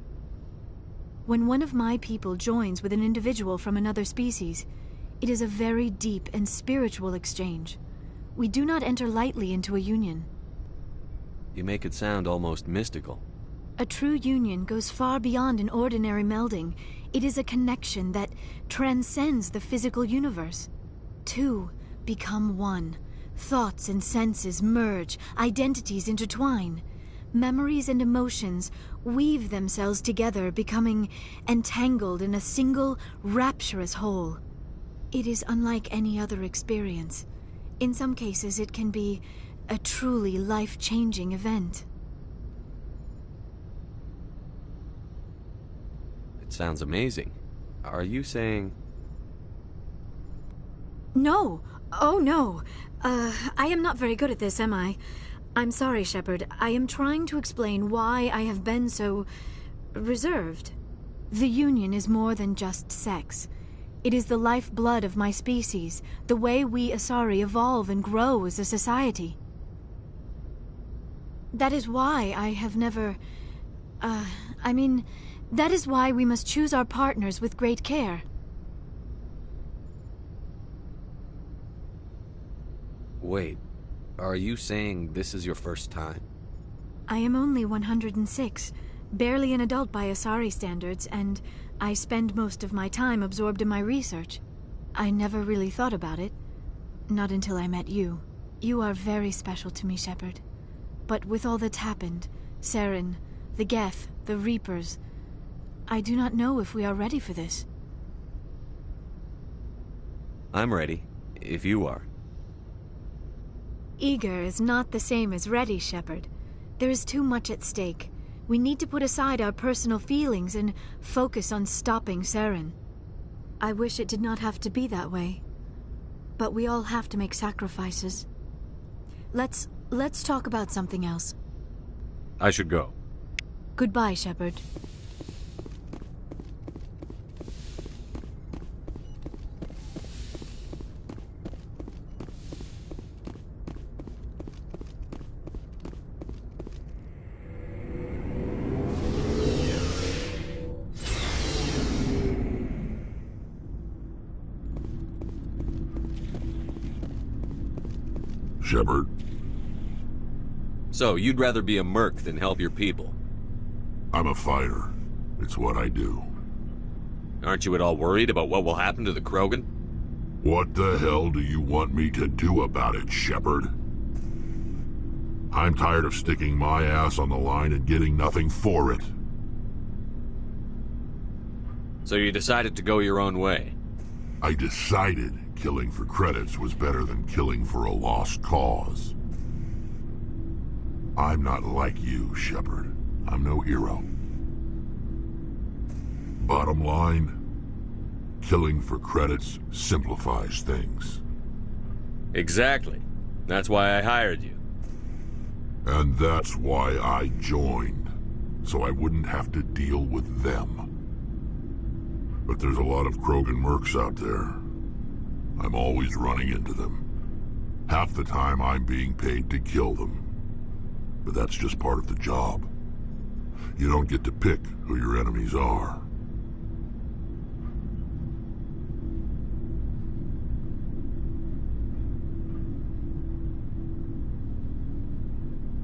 When one of my people joins with an individual from another species, it is a very deep and spiritual exchange. We do not enter lightly into a union. You make it sound almost mystical. A true union goes far beyond an ordinary melding. It is a connection that transcends the physical universe. Two become one. Thoughts and senses merge, identities intertwine. Memories and emotions weave themselves together, becoming entangled in a single, rapturous whole. It is unlike any other experience. In some cases, it can be a truly life-changing event. It sounds amazing. Are you saying... No. Oh, no. I am not very good at this, am I? I'm sorry, Shepard. I am trying to explain why I have been so... reserved. The Union is more than just sex. It is the lifeblood of my species, the way we Asari evolve and grow as a society. That is why I have never... that is why we must choose our partners with great care. Wait, are you saying this is your first time? I am only 106, barely an adult by Asari standards, and I spend most of my time absorbed in my research. I never really thought about it. Not until I met you. You are very special to me, Shepard. But with all that's happened, Saren, the Geth, the Reapers, I do not know if we are ready for this. I'm ready, if you are. Eager is not the same as ready, Shepard. There is too much at stake. We need to put aside our personal feelings and focus on stopping Saren. I wish it did not have to be that way. But we all have to make sacrifices. Let's talk about something else. I should go. Goodbye, Shepard. Shepard. So, you'd rather be a merc than help your people? I'm a fighter. It's what I do. Aren't you at all worried about what will happen to the Krogan? What the hell do you want me to do about it, Shepard? I'm tired of sticking my ass on the line and getting nothing for it. So you decided to go your own way? I decided killing for credits was better than killing for a lost cause. I'm not like you, Shepard. I'm no hero. Bottom line, killing for credits simplifies things. Exactly. That's why I hired you. And that's why I joined, so I wouldn't have to deal with them. But there's a lot of Krogan mercs out there. I'm always running into them. Half the time I'm being paid to kill them. But that's just part of the job. You don't get to pick who your enemies are.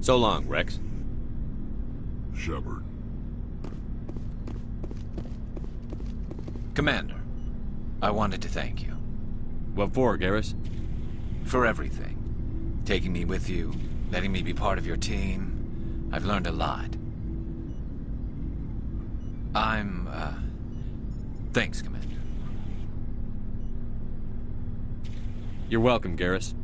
So long, Rex. Shepard. Commander, I wanted to thank you. What for, Garrus? For everything. Taking me with you, letting me be part of your team. I've learned a lot. I'm Thanks, Commander. You're welcome, Garrus.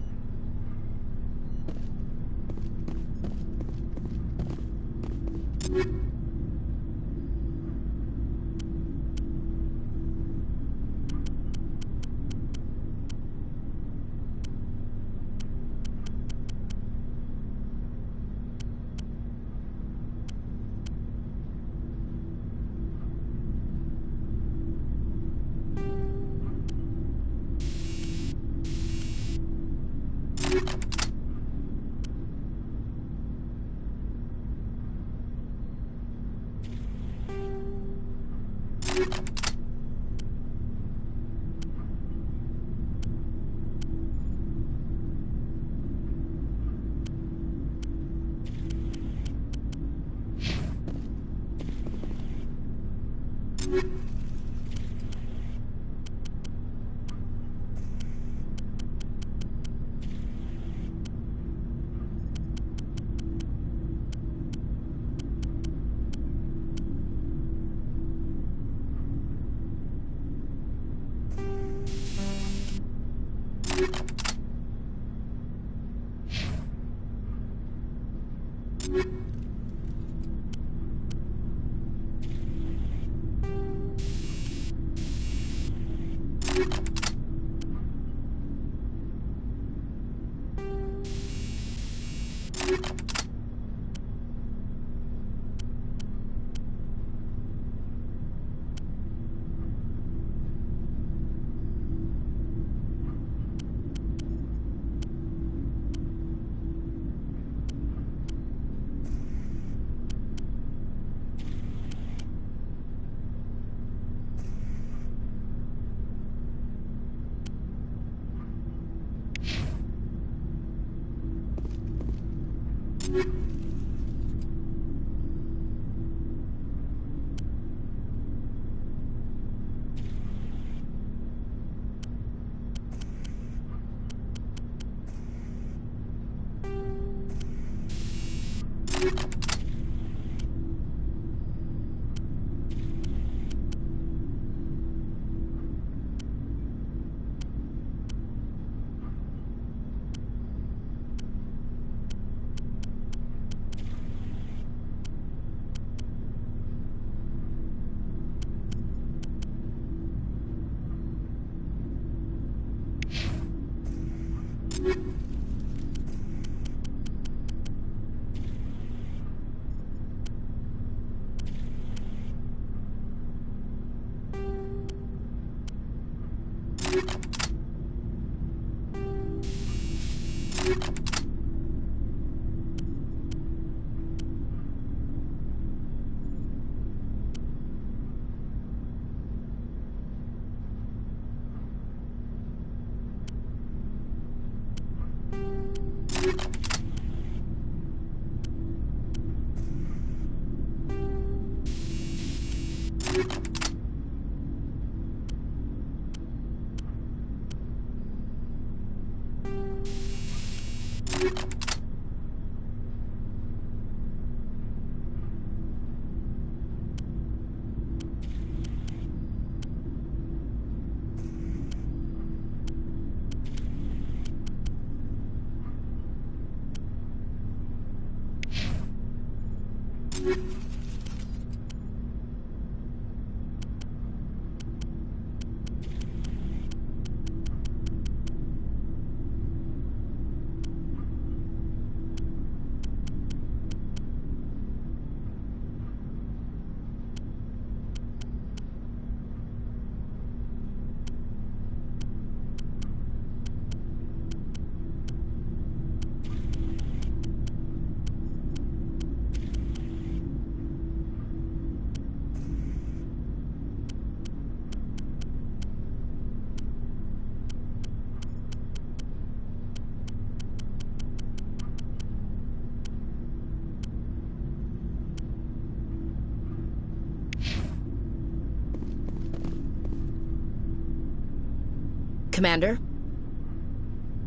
Commander?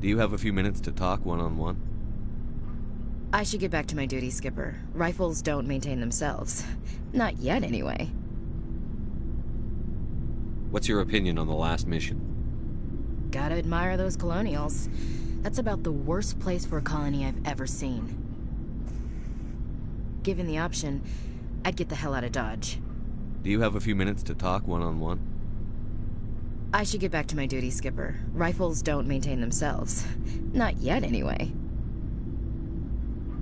Do you have a few minutes to talk one-on-one? I should get back to my duty, Skipper. Rifles don't maintain themselves. Not yet, anyway. What's your opinion on the last mission? Gotta admire those colonials. That's about the worst place for a colony I've ever seen. Given the option, I'd get the hell out of Dodge. Do you have a few minutes to talk one-on-one? I should get back to my duty, Skipper. Rifles don't maintain themselves. Not yet, anyway.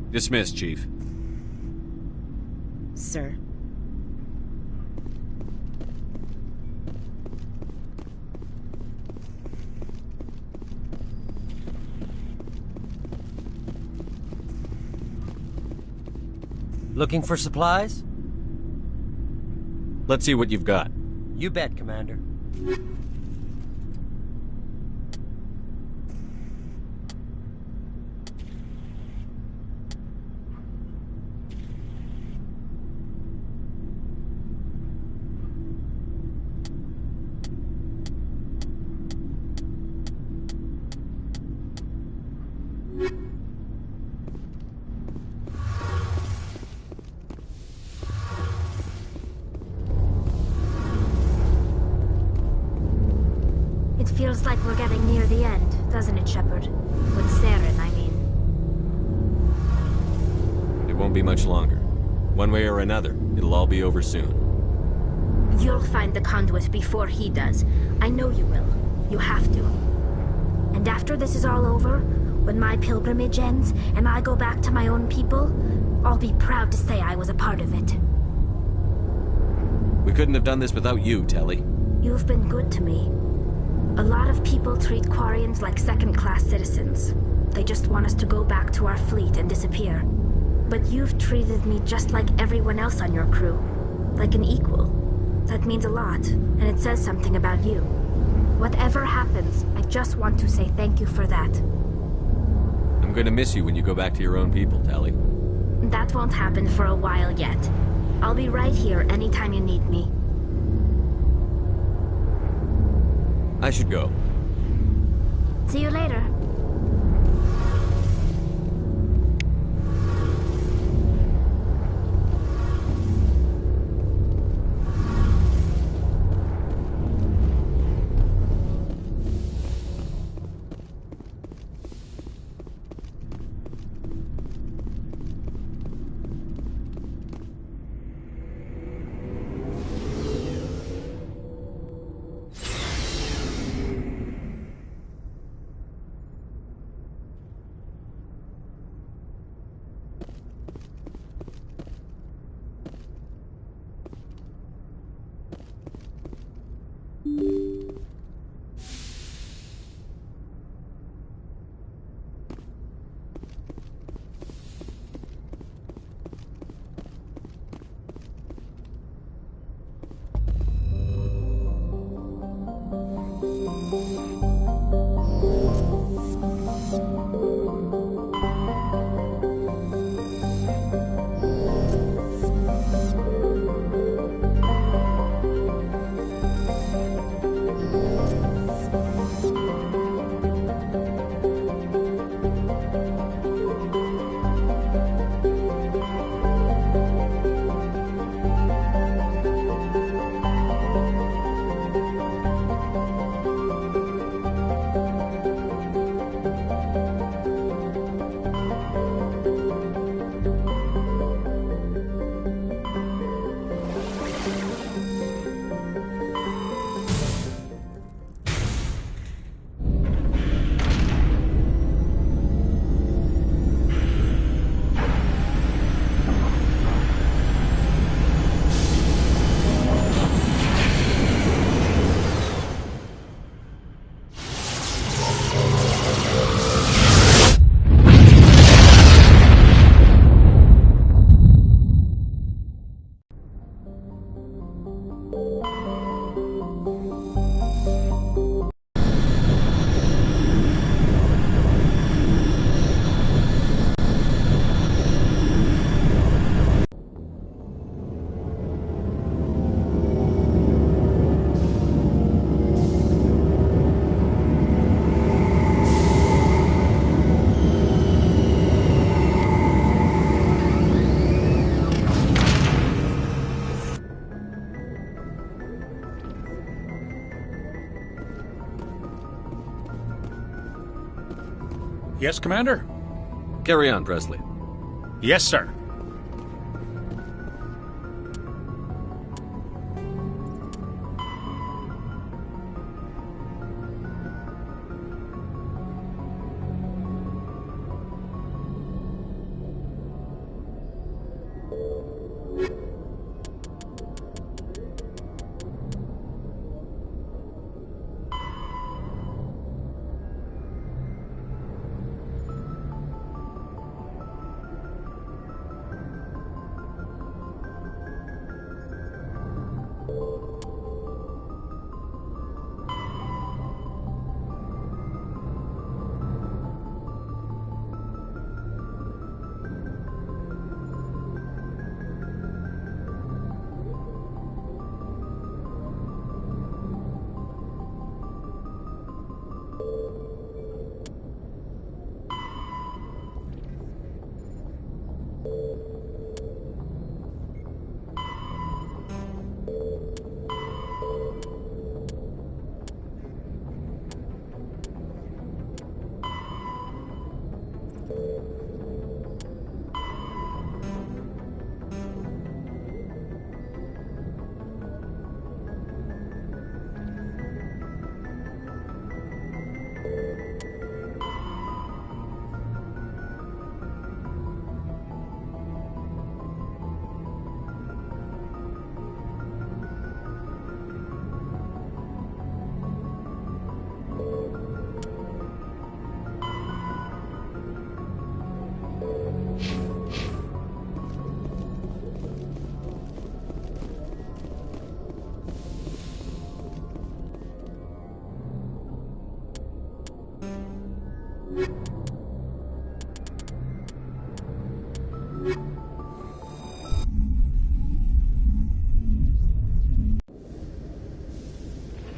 Dismissed, Chief. Sir. Looking for supplies? Let's see what you've got. You bet, Commander. Feels like we're getting near the end, doesn't it, Shepard? With Saren, I mean. It won't be much longer. One way or another, it'll all be over soon. You'll find the conduit before he does. I know you will. You have to. And after this is all over, when my pilgrimage ends and I go back to my own people, I'll be proud to say I was a part of it. We couldn't have done this without you, Telly. You've been good to me. A lot of people treat Quarians like second-class citizens. They just want us to go back to our fleet and disappear. But you've treated me just like everyone else on your crew. Like an equal. That means a lot, and it says something about you. Whatever happens, I just want to say thank you for that. I'm gonna miss you when you go back to your own people, Telly. That won't happen for a while yet. I'll be right here anytime you need me. I should go. See you later. Yes, Commander? Carry on, Presley. Yes, sir.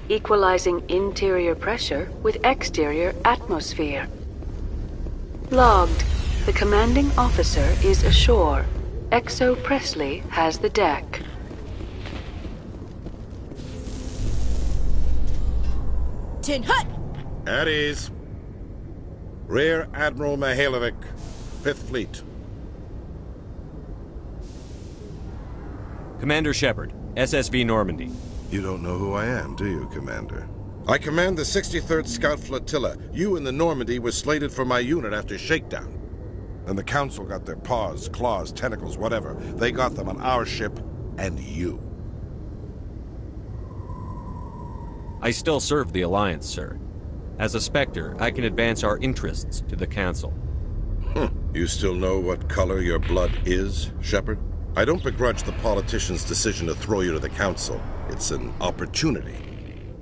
Equalizing interior pressure with exterior atmosphere. Logged. The commanding officer is ashore. XO Presley has the deck. Tin Hut! At ease. Rear Admiral Mihailovic, 5th Fleet. Commander Shepard, SSV Normandy. You don't know who I am, do you, Commander? I command the 63rd Scout Flotilla. You and the Normandy were slated for my unit after shakedown. And the Council got their paws, claws, tentacles, whatever. They got them on our ship, and you. I still serve the Alliance, sir. As a Spectre, I can advance our interests to the Council. You still know what color your blood is, Shepard? I don't begrudge the politician's decision to throw you to the Council. It's an opportunity.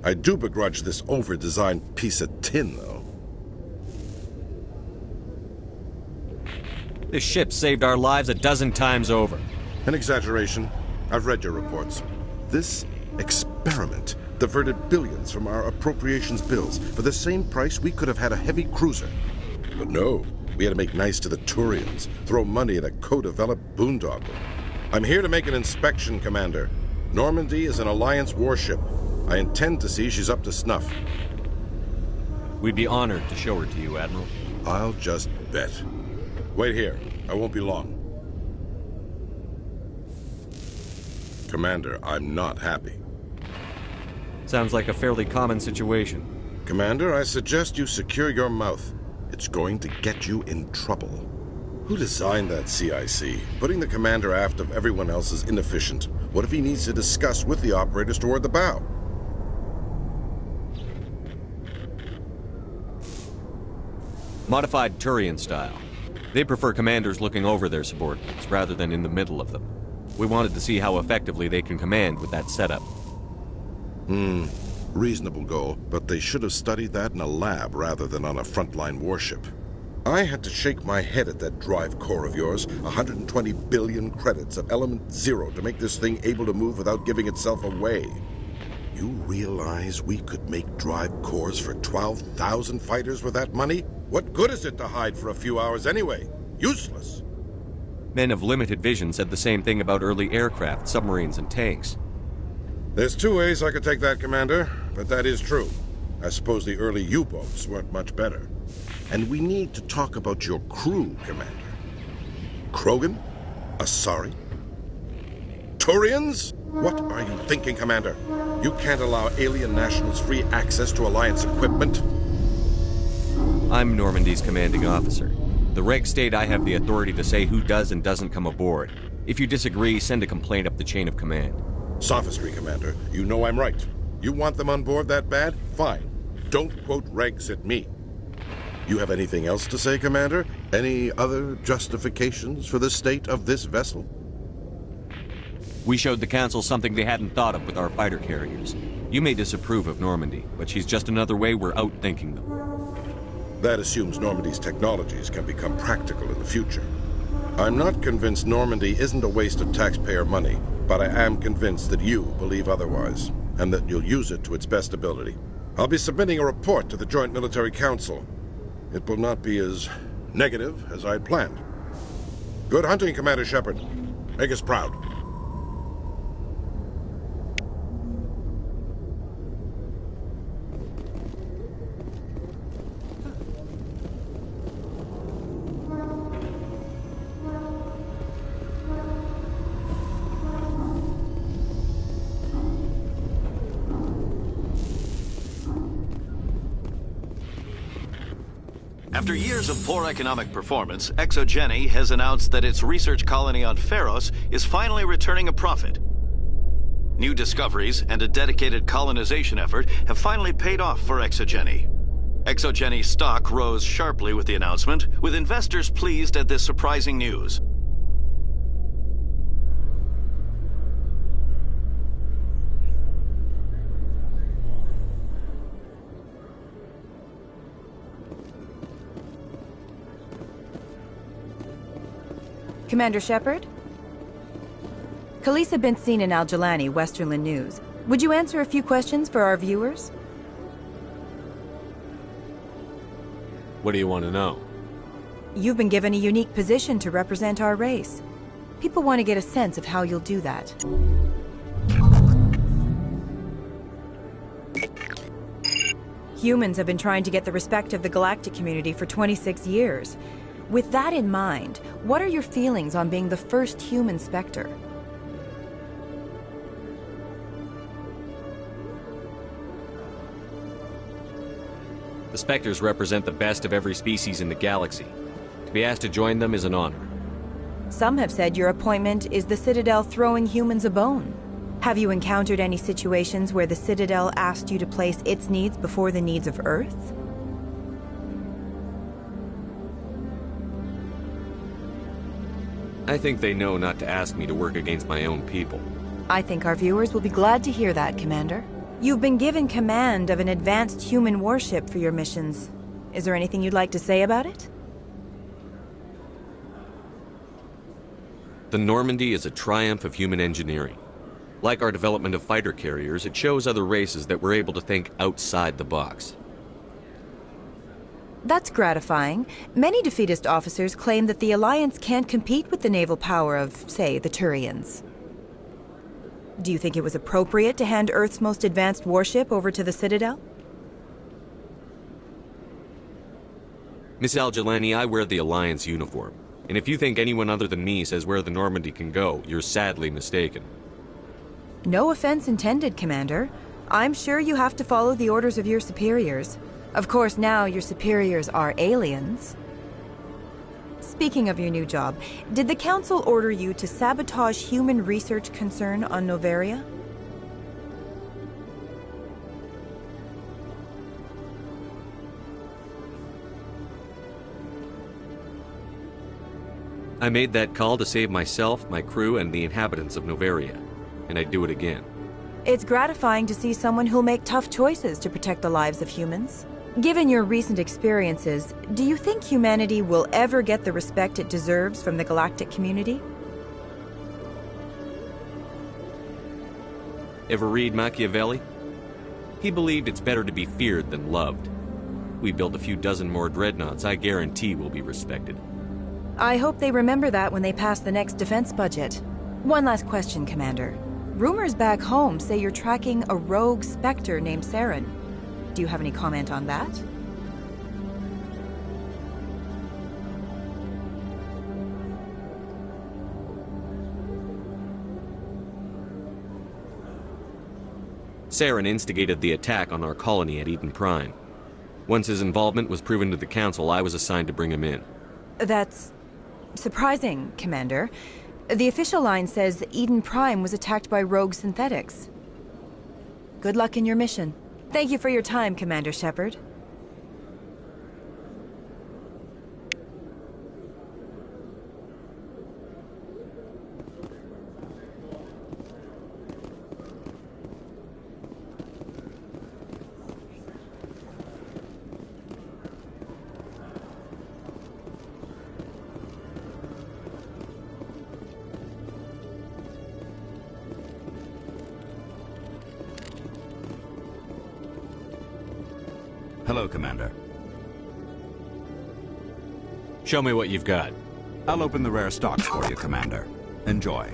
I do begrudge this over-designed piece of tin, though. This ship saved our lives a dozen times over. An exaggeration. I've read your reports. This experiment diverted billions from our appropriations bills. For the same price, we could have had a heavy cruiser. But no, we had to make nice to the Turians, throw money at a co-developed boondoggle. I'm here to make an inspection, Commander. Normandy is an Alliance warship. I intend to see she's up to snuff. We'd be honored to show her to you, Admiral. I'll just bet. Wait here. I won't be long. Commander, I'm not happy. Sounds like a fairly common situation. Commander, I suggest you secure your mouth. It's going to get you in trouble. Who designed that CIC? Putting the commander aft of everyone else is inefficient. What if he needs to discuss with the operators toward the bow? Modified Turian style. They prefer commanders looking over their subordinates rather than in the middle of them. We wanted to see how effectively they can command with that setup. Reasonable goal, but they should have studied that in a lab rather than on a frontline warship. I had to shake my head at that drive core of yours. 120 billion credits of element 0 to make this thing able to move without giving itself away. You realize we could make drive cores for 12,000 fighters with that money? What good is it to hide for a few hours anyway? Useless. Men of limited vision said the same thing about early aircraft, submarines, and tanks. There's two ways I could take that, Commander, but that is true. I suppose the early U-boats weren't much better. And we need to talk about your crew, Commander. Krogan? Asari? Turians? What are you thinking, Commander? You can't allow alien nationals free access to Alliance equipment. I'm Normandy's commanding officer. The regs state I have the authority to say who does and doesn't come aboard. If you disagree, send a complaint up the chain of command. Sophistry, Commander. You know I'm right. You want them on board that bad? Fine. Don't quote regs at me. You have anything else to say, Commander? Any other justifications for the state of this vessel? We showed the Council something they hadn't thought of with our fighter carriers. You may disapprove of Normandy, but she's just another way we're outthinking them. That assumes Normandy's technologies can become practical in the future. I'm not convinced Normandy isn't a waste of taxpayer money, but I am convinced that you believe otherwise, and that you'll use it to its best ability. I'll be submitting a report to the Joint Military Council. It will not be as negative as I'd planned. Good hunting, Commander Shepard. Make us proud. After years of poor economic performance, ExoGeni has announced that its research colony on Feros is finally returning a profit. New discoveries and a dedicated colonization effort have finally paid off for ExoGeni. ExoGeni's stock rose sharply with the announcement, with investors pleased at this surprising news. Commander Shepard? Khalisah bint Sinan Al-Jilani, Westerland News. Would you answer a few questions for our viewers? What do you want to know? You've been given a unique position to represent our race. People want to get a sense of how you'll do that. Humans have been trying to get the respect of the galactic community for 26 years. With that in mind, what are your feelings on being the first human Spectre? The Spectres represent the best of every species in the galaxy. To be asked to join them is an honor. Some have said your appointment is the Citadel throwing humans a bone. Have you encountered any situations where the Citadel asked you to place its needs before the needs of Earth? I think they know not to ask me to work against my own people. I think our viewers will be glad to hear that, Commander. You've been given command of an advanced human warship for your missions. Is there anything you'd like to say about it? The Normandy is a triumph of human engineering. Like our development of fighter carriers, it shows other races that we're able to think outside the box. That's gratifying. Many defeatist officers claim that the Alliance can't compete with the naval power of, say, the Turians. Do you think it was appropriate to hand Earth's most advanced warship over to the Citadel? Miss Al-Jilani, I wear the Alliance uniform. And if you think anyone other than me says where the Normandy can go, you're sadly mistaken. No offense intended, Commander. I'm sure you have to follow the orders of your superiors. Of course, now your superiors are aliens. Speaking of your new job, did the Council order you to sabotage human research concern on Noveria? I made that call to save myself, my crew, and the inhabitants of Noveria. And I'd do it again. It's gratifying to see someone who'll make tough choices to protect the lives of humans. Given your recent experiences, do you think humanity will ever get the respect it deserves from the galactic community? Ever read Machiavelli? He believed it's better to be feared than loved. We build a few dozen more dreadnoughts, I guarantee we'll be respected. I hope they remember that when they pass the next defense budget. One last question, Commander. Rumors back home say you're tracking a rogue Spectre named Saren. Do you have any comment on that? Saren instigated the attack on our colony at Eden Prime. Once his involvement was proven to the Council, I was assigned to bring him in. That's surprising, Commander. The official line says that Eden Prime was attacked by rogue synthetics. Good luck in your mission. Thank you for your time, Commander Shepard. Hello, Commander. Show me what you've got. I'll open the rare stocks for you, Commander. Enjoy.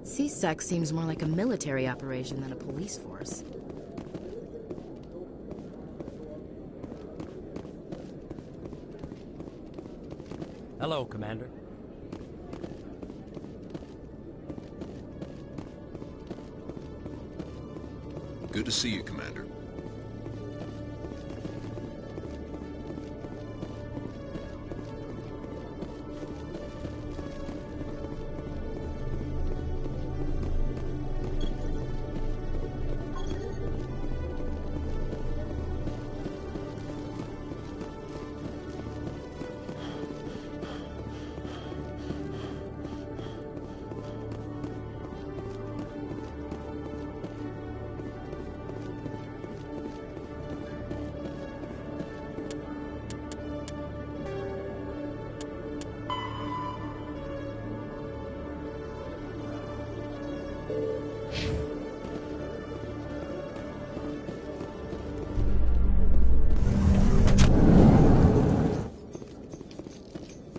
C-Sec seems more like a military operation than a police force. Hello, Commander. Good to see you, Commander.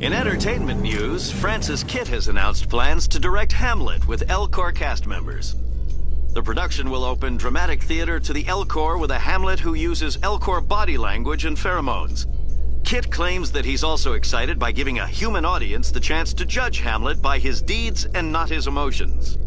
In entertainment news, Francis Kitt has announced plans to direct Hamlet with Elcor cast members. The production will open dramatic theater to the Elcor with a Hamlet who uses Elcor body language and pheromones. Kitt claims that he's also excited by giving a human audience the chance to judge Hamlet by his deeds and not his emotions.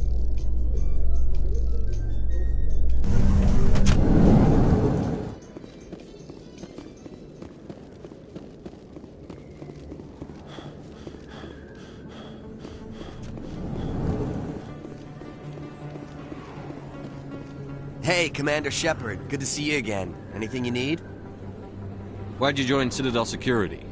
Hey, Commander Shepard. Good to see you again. Anything you need? Why'd you join Citadel Security?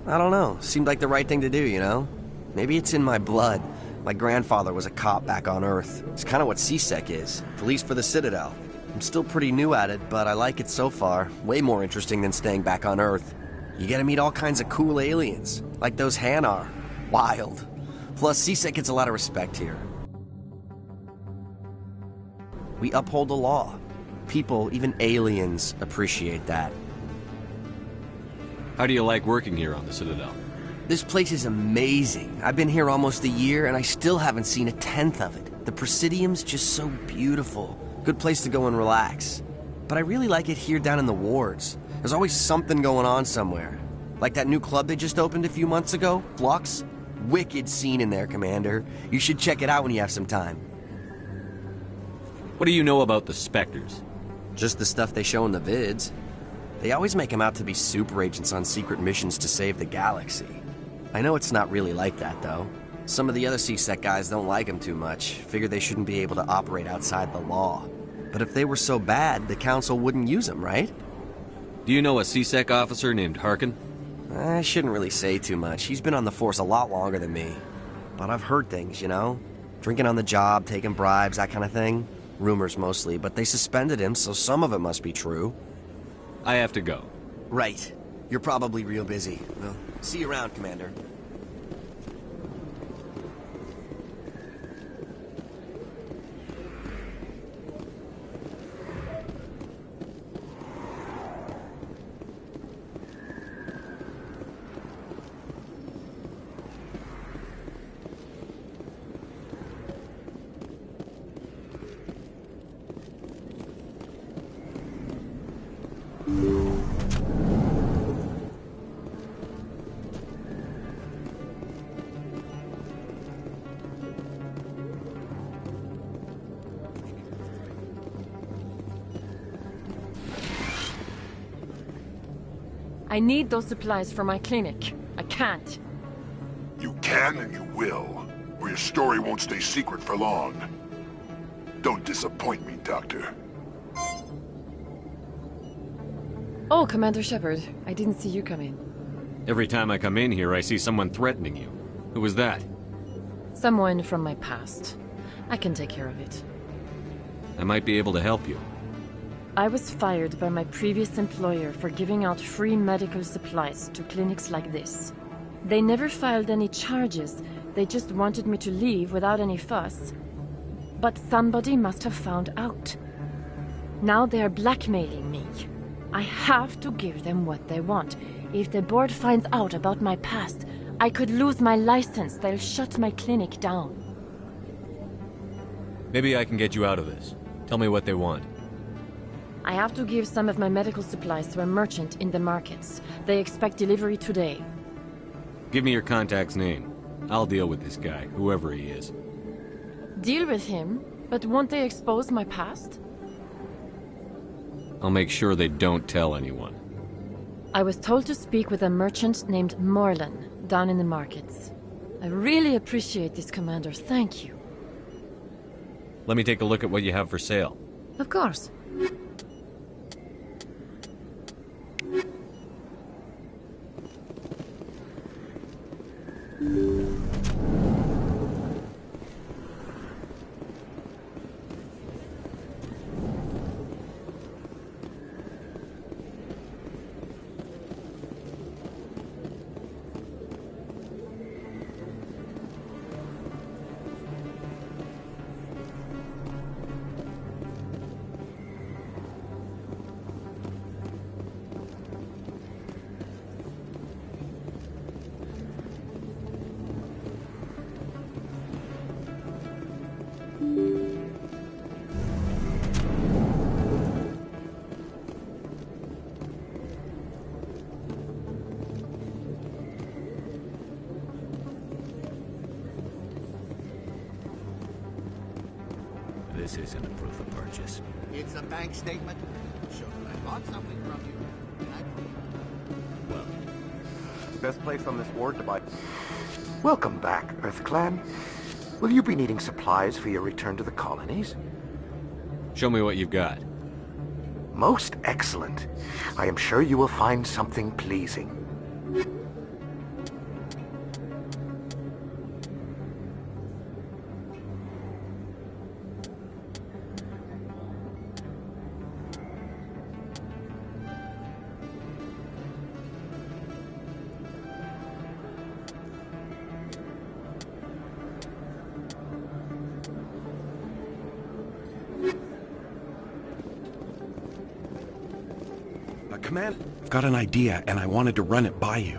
I don't know. Seemed like the right thing to do, you know? Maybe it's in my blood. My grandfather was a cop back on Earth. It's kind of what C-Sec is. Police for the Citadel. I'm still pretty new at it, but I like it so far. Way more interesting than staying back on Earth. You get to meet all kinds of cool aliens, like those Hanar. Wild. Plus, C-Sec gets a lot of respect here. We uphold the law. People, even aliens, appreciate that. How do you like working here on the Citadel? This place is amazing. I've been here almost a year, and I still haven't seen a tenth of it. The Presidium's just so beautiful. Good place to go and relax. But I really like it here down in the wards. There's always something going on somewhere. Like that new club they just opened a few months ago, Flux. Wicked scene in there, Commander. You should check it out when you have some time. What do you know about the Spectres? Just the stuff they show in the vids. They always make them out to be super agents on secret missions to save the galaxy. I know it's not really like that, though. Some of the other C-Sec guys don't like them too much, figure they shouldn't be able to operate outside the law. But if they were so bad, the Council wouldn't use them, right? Do you know a C-Sec officer named Harkin? I shouldn't really say too much. He's been on the force a lot longer than me. But I've heard things, you know? Drinking on the job, taking bribes, that kind of thing. Rumors mostly, but they suspended him, so some of it must be true. I have to go. Right. You're probably real busy. Well, see you around, Commander. I need those supplies for my clinic. I can't. You can and you will, or your story won't stay secret for long. Don't disappoint me, Doctor. Oh, Commander Shepard. I didn't see you come in. Every time I come in here, I see someone threatening you. Who was that? Someone from my past. I can take care of it. I might be able to help you. I was fired by my previous employer for giving out free medical supplies to clinics like this. They never filed any charges. They just wanted me to leave without any fuss. But somebody must have found out. Now they are blackmailing me. I have to give them what they want. If the board finds out about my past, I could lose my license. They'll shut my clinic down. Maybe I can get you out of this. Tell me what they want. I have to give some of my medical supplies to a merchant in the markets. They expect delivery today. Give me your contact's name. I'll deal with this guy, whoever he is. Deal with him? But won't they expose my past? I'll make sure they don't tell anyone. I was told to speak with a merchant named Morlan, down in the markets. I really appreciate this, Commander. Thank you. Let me take a look at what you have for sale. Of course. This isn't a proof of purchase. It's a bank statement. Show that I bought something from you. Well, best place on this board to buy. Welcome back, EarthClan. Will you be needing supplies for your return to the colonies? Show me what you've got. Most excellent. I am sure you will find something pleasing. Command, I've got an idea, and I wanted to run it by you.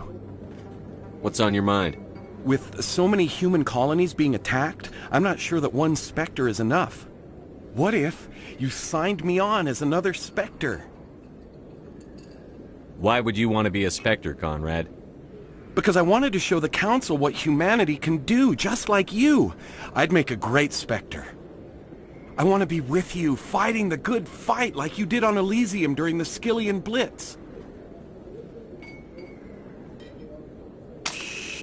What's on your mind? With so many human colonies being attacked, I'm not sure that one Spectre is enough. What if you signed me on as another Spectre? Why would you want to be a Spectre, Conrad? Because I wanted to show the Council what humanity can do, just like you. I'd make a great Spectre. I want to be with you, fighting the good fight like you did on Elysium during the Skyllian Blitz.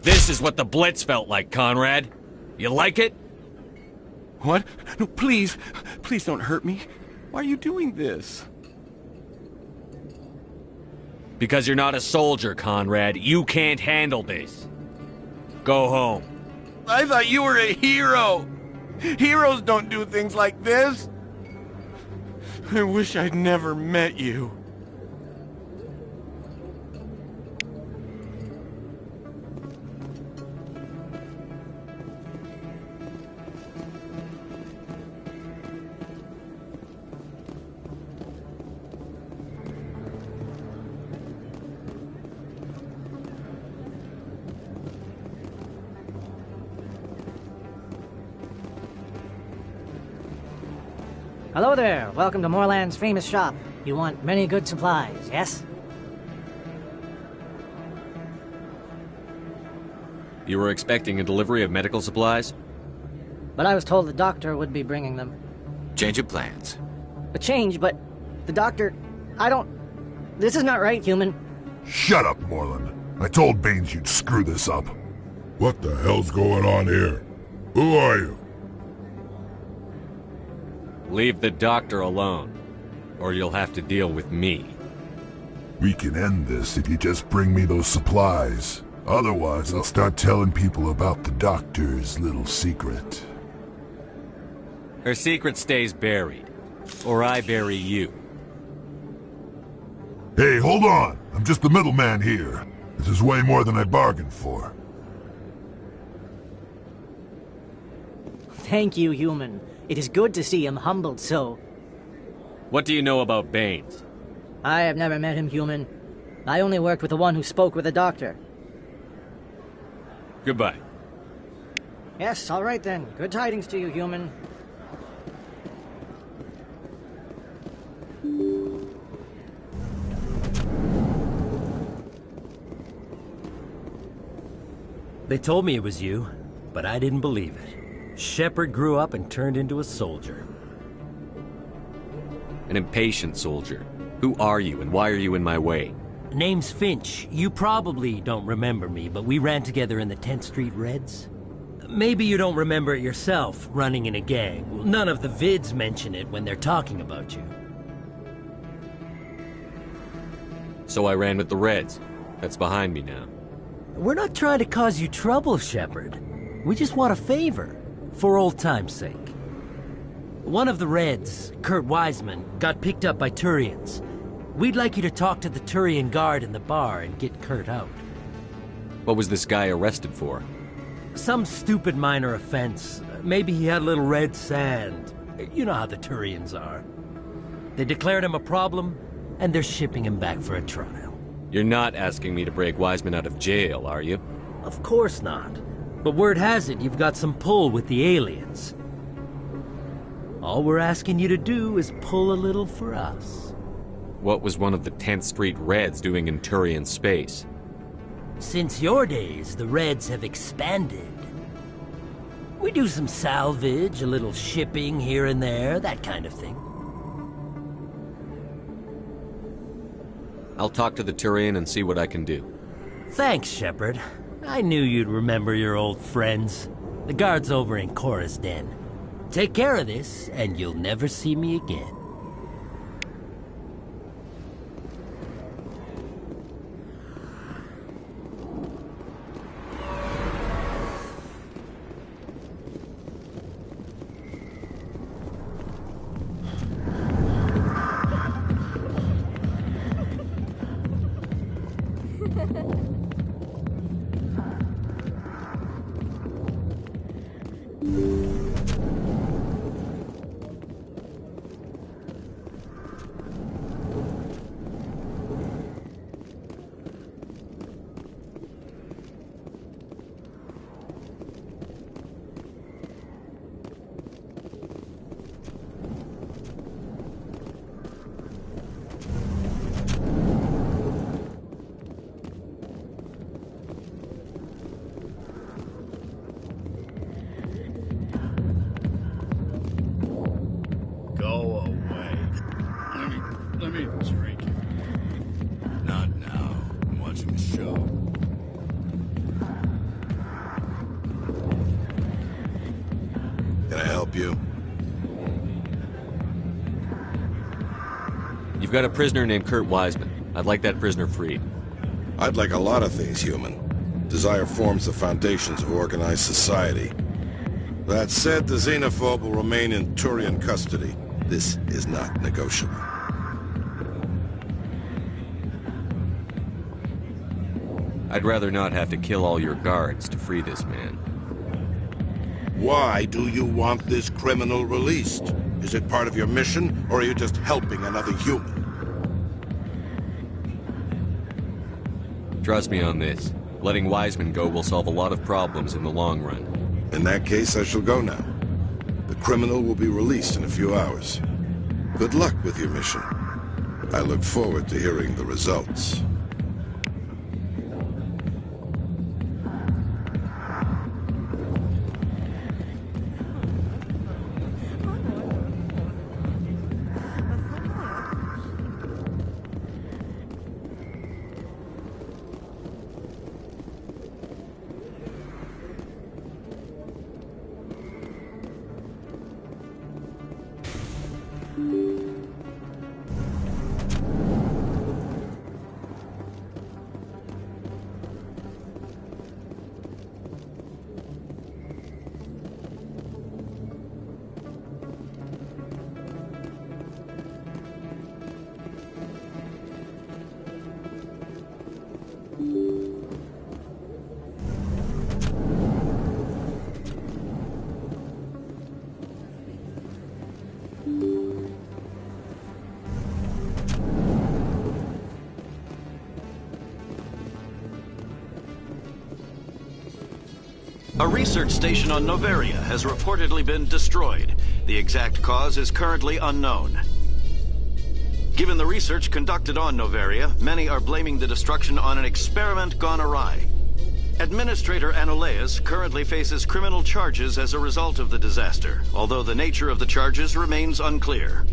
This is what the Blitz felt like, Conrad. You like it? What? No, please. Please don't hurt me. Why are you doing this? Because you're not a soldier, Conrad. You can't handle this. Go home. I thought you were a hero. Heroes don't do things like this. I wish I'd never met you. Hello there. Welcome to Moorland's famous shop. You want many good supplies, yes? You were expecting a delivery of medical supplies? But I was told the doctor would be bringing them. Change of plans. A change, but the doctor... This is not right, human. Shut up, Moorland. I told Baines you'd screw this up. What the hell's going on here? Who are you? Leave the doctor alone, or you'll have to deal with me. We can end this if you just bring me those supplies. Otherwise, I'll start telling people about the doctor's little secret. Her secret stays buried, or I bury you. Hey, hold on! I'm just the middleman here. This is way more than I bargained for. Thank you, human. It is good to see him humbled so. What do you know about Baines? I have never met him, human. I only worked with the one who spoke with the doctor. Goodbye. Yes, all right then. Good tidings to you, human. They told me it was you, but I didn't believe it. Shepard grew up and turned into a soldier. An impatient soldier. Who are you, and why are you in my way? Name's Finch. You probably don't remember me, but we ran together in the 10th Street Reds. Maybe you don't remember it yourself, running in a gang. None of the vids mention it when they're talking about you. So I ran with the Reds. That's behind me now. We're not trying to cause you trouble, Shepard. We just want a favor. For old time's sake. One of the Reds, Kurt Wiseman, got picked up by Turians. We'd like you to talk to the Turian guard in the bar and get Kurt out. What was this guy arrested for? Some stupid minor offense. Maybe he had a little red sand. You know how the Turians are. They declared him a problem, and they're shipping him back for a trial. You're not asking me to break Wiseman out of jail, are you? Of course not. But word has it you've got some pull with the aliens. All we're asking you to do is pull a little for us. What was one of the 10th Street Reds doing in Turian space? Since your days, the Reds have expanded. We do some salvage, a little shipping here and there, that kind of thing. I'll talk to the Turian and see what I can do. Thanks, Shepard. I knew you'd remember your old friends. The guard's over in Cora's Den. Take care of this, and you'll never see me again. Let me drink. Not now. I'm watching the show. Can I help you? You've got a prisoner named Kurt Wiseman. I'd like that prisoner freed. I'd like a lot of things, human. Desire forms the foundations of organized society. That said, the xenophobe will remain in Turian custody. This is not negotiable. I'd rather not have to kill all your guards to free this man. Why do you want this criminal released? Is it part of your mission, or are you just helping another human? Trust me on this. Letting Wiseman go will solve a lot of problems in the long run. In that case, I shall go now. The criminal will be released in a few hours. Good luck with your mission. I look forward to hearing the results. A research station on Noveria has reportedly been destroyed. The exact cause is currently unknown. Given the research conducted on Noveria, many are blaming the destruction on an experiment gone awry. Administrator Anoleus currently faces criminal charges as a result of the disaster, although the nature of the charges remains unclear.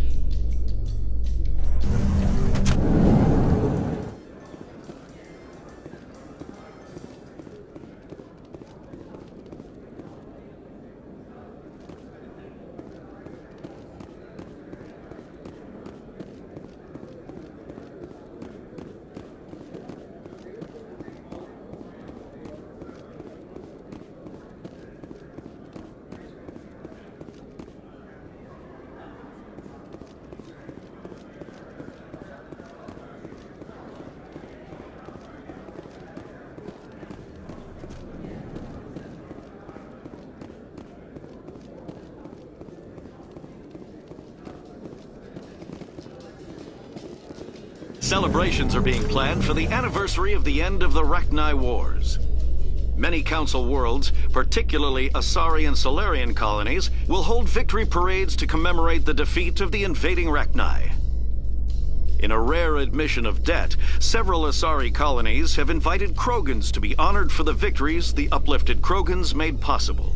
Celebrations are being planned for the anniversary of the end of the Rachni Wars. Many Council worlds, particularly Asari and Solarian colonies, will hold victory parades to commemorate the defeat of the invading Rachni. In a rare admission of debt, several Asari colonies have invited Krogans to be honored for the victories the uplifted Krogans made possible.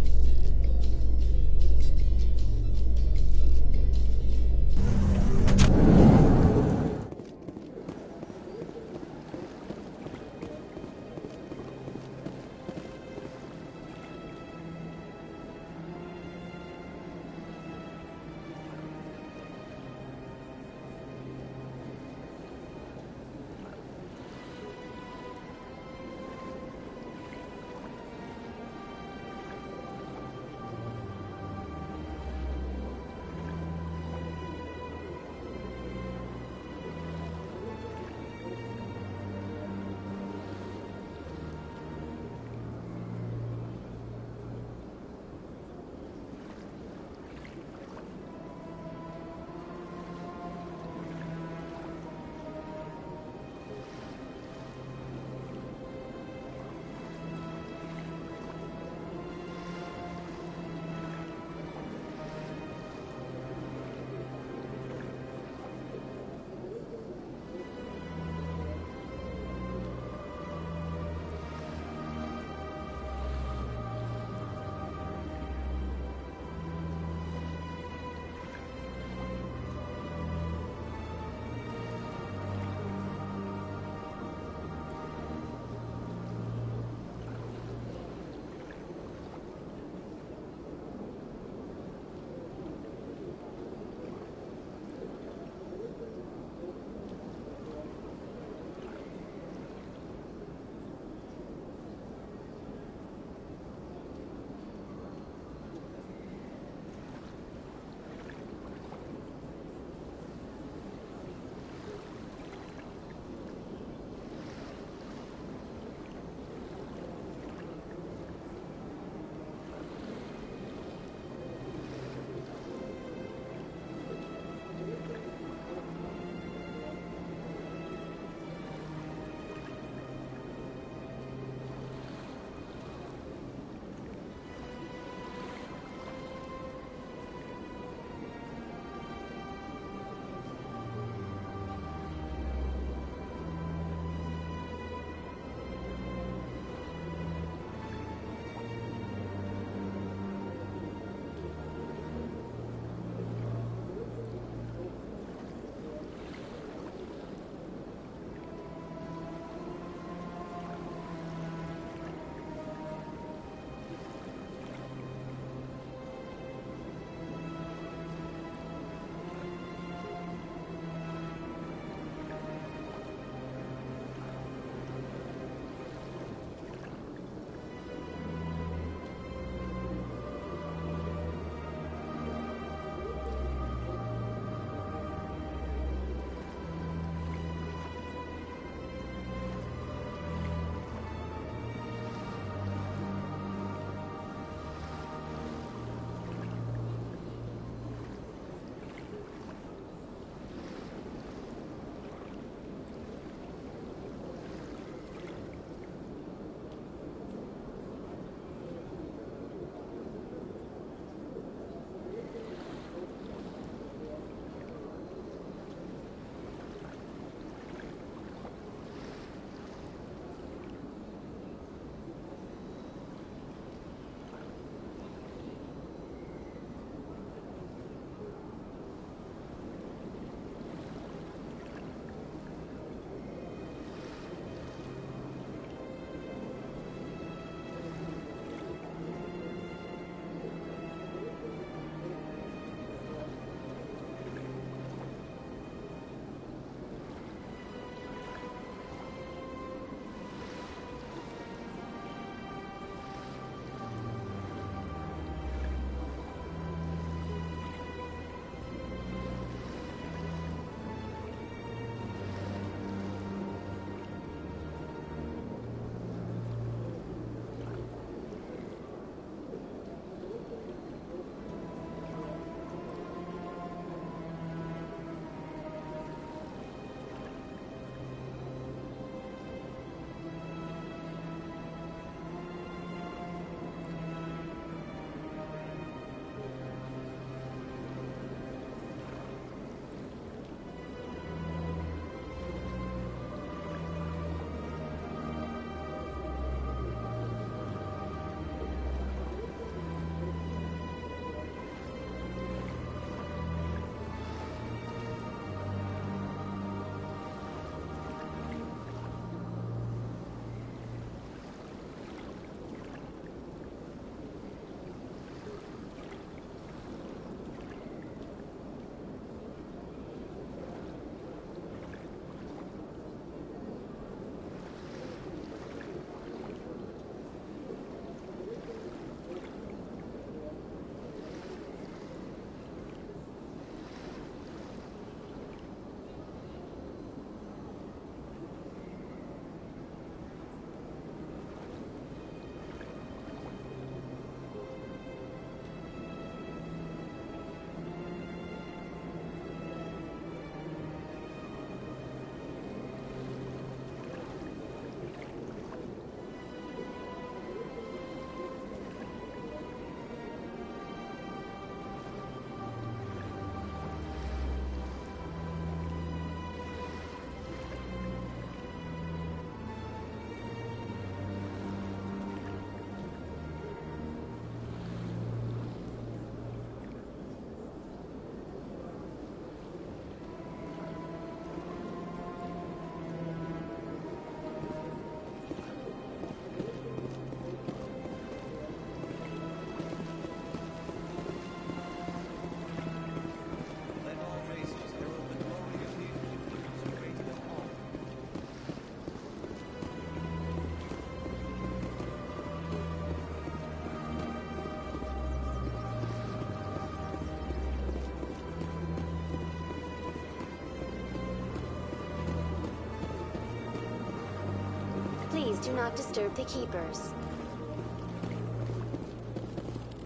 Please do not disturb the Keepers.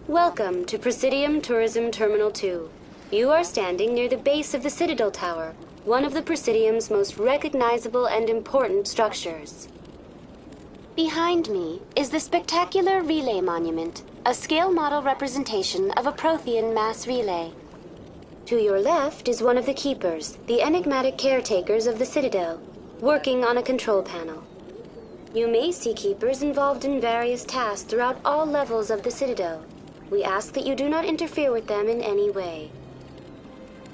Welcome to Presidium Tourism Terminal 2. You are standing near the base of the Citadel Tower, one of the Presidium's most recognizable and important structures. Behind me is the spectacular Relay Monument, a scale model representation of a Prothean mass relay. To your left is one of the Keepers, the enigmatic caretakers of the Citadel, working on a control panel. You may see Keepers involved in various tasks throughout all levels of the Citadel. We ask that you do not interfere with them in any way.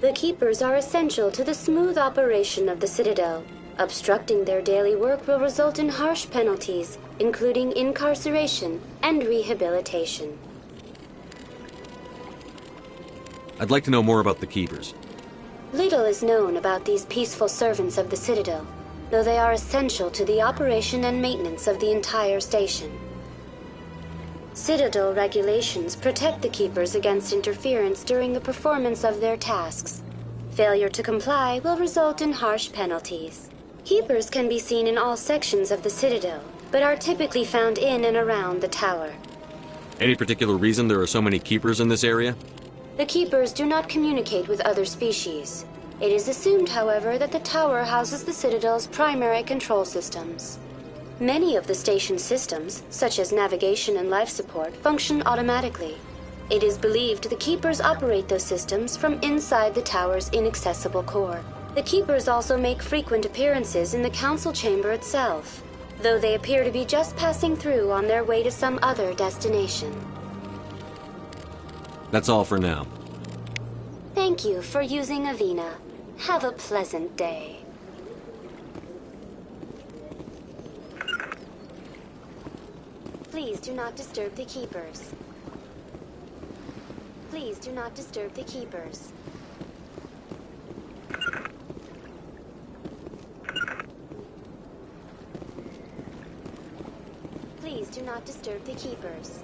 The Keepers are essential to the smooth operation of the Citadel. Obstructing their daily work will result in harsh penalties, including incarceration and rehabilitation. I'd like to know more about the Keepers. Little is known about these peaceful servants of the Citadel, though they are essential to the operation and maintenance of the entire station. Citadel regulations protect the Keepers against interference during the performance of their tasks. Failure to comply will result in harsh penalties. Keepers can be seen in all sections of the Citadel, but are typically found in and around the tower. Any particular reason there are so many Keepers in this area? The Keepers do not communicate with other species. It is assumed, however, that the tower houses the Citadel's primary control systems. Many of the station's systems, such as navigation and life support, function automatically. It is believed the Keepers operate those systems from inside the tower's inaccessible core. The Keepers also make frequent appearances in the council chamber itself, though they appear to be just passing through on their way to some other destination. That's all for now. Thank you for using Avina. Have a pleasant day. Please do not disturb the Keepers. Please do not disturb the Keepers. Please do not disturb the Keepers.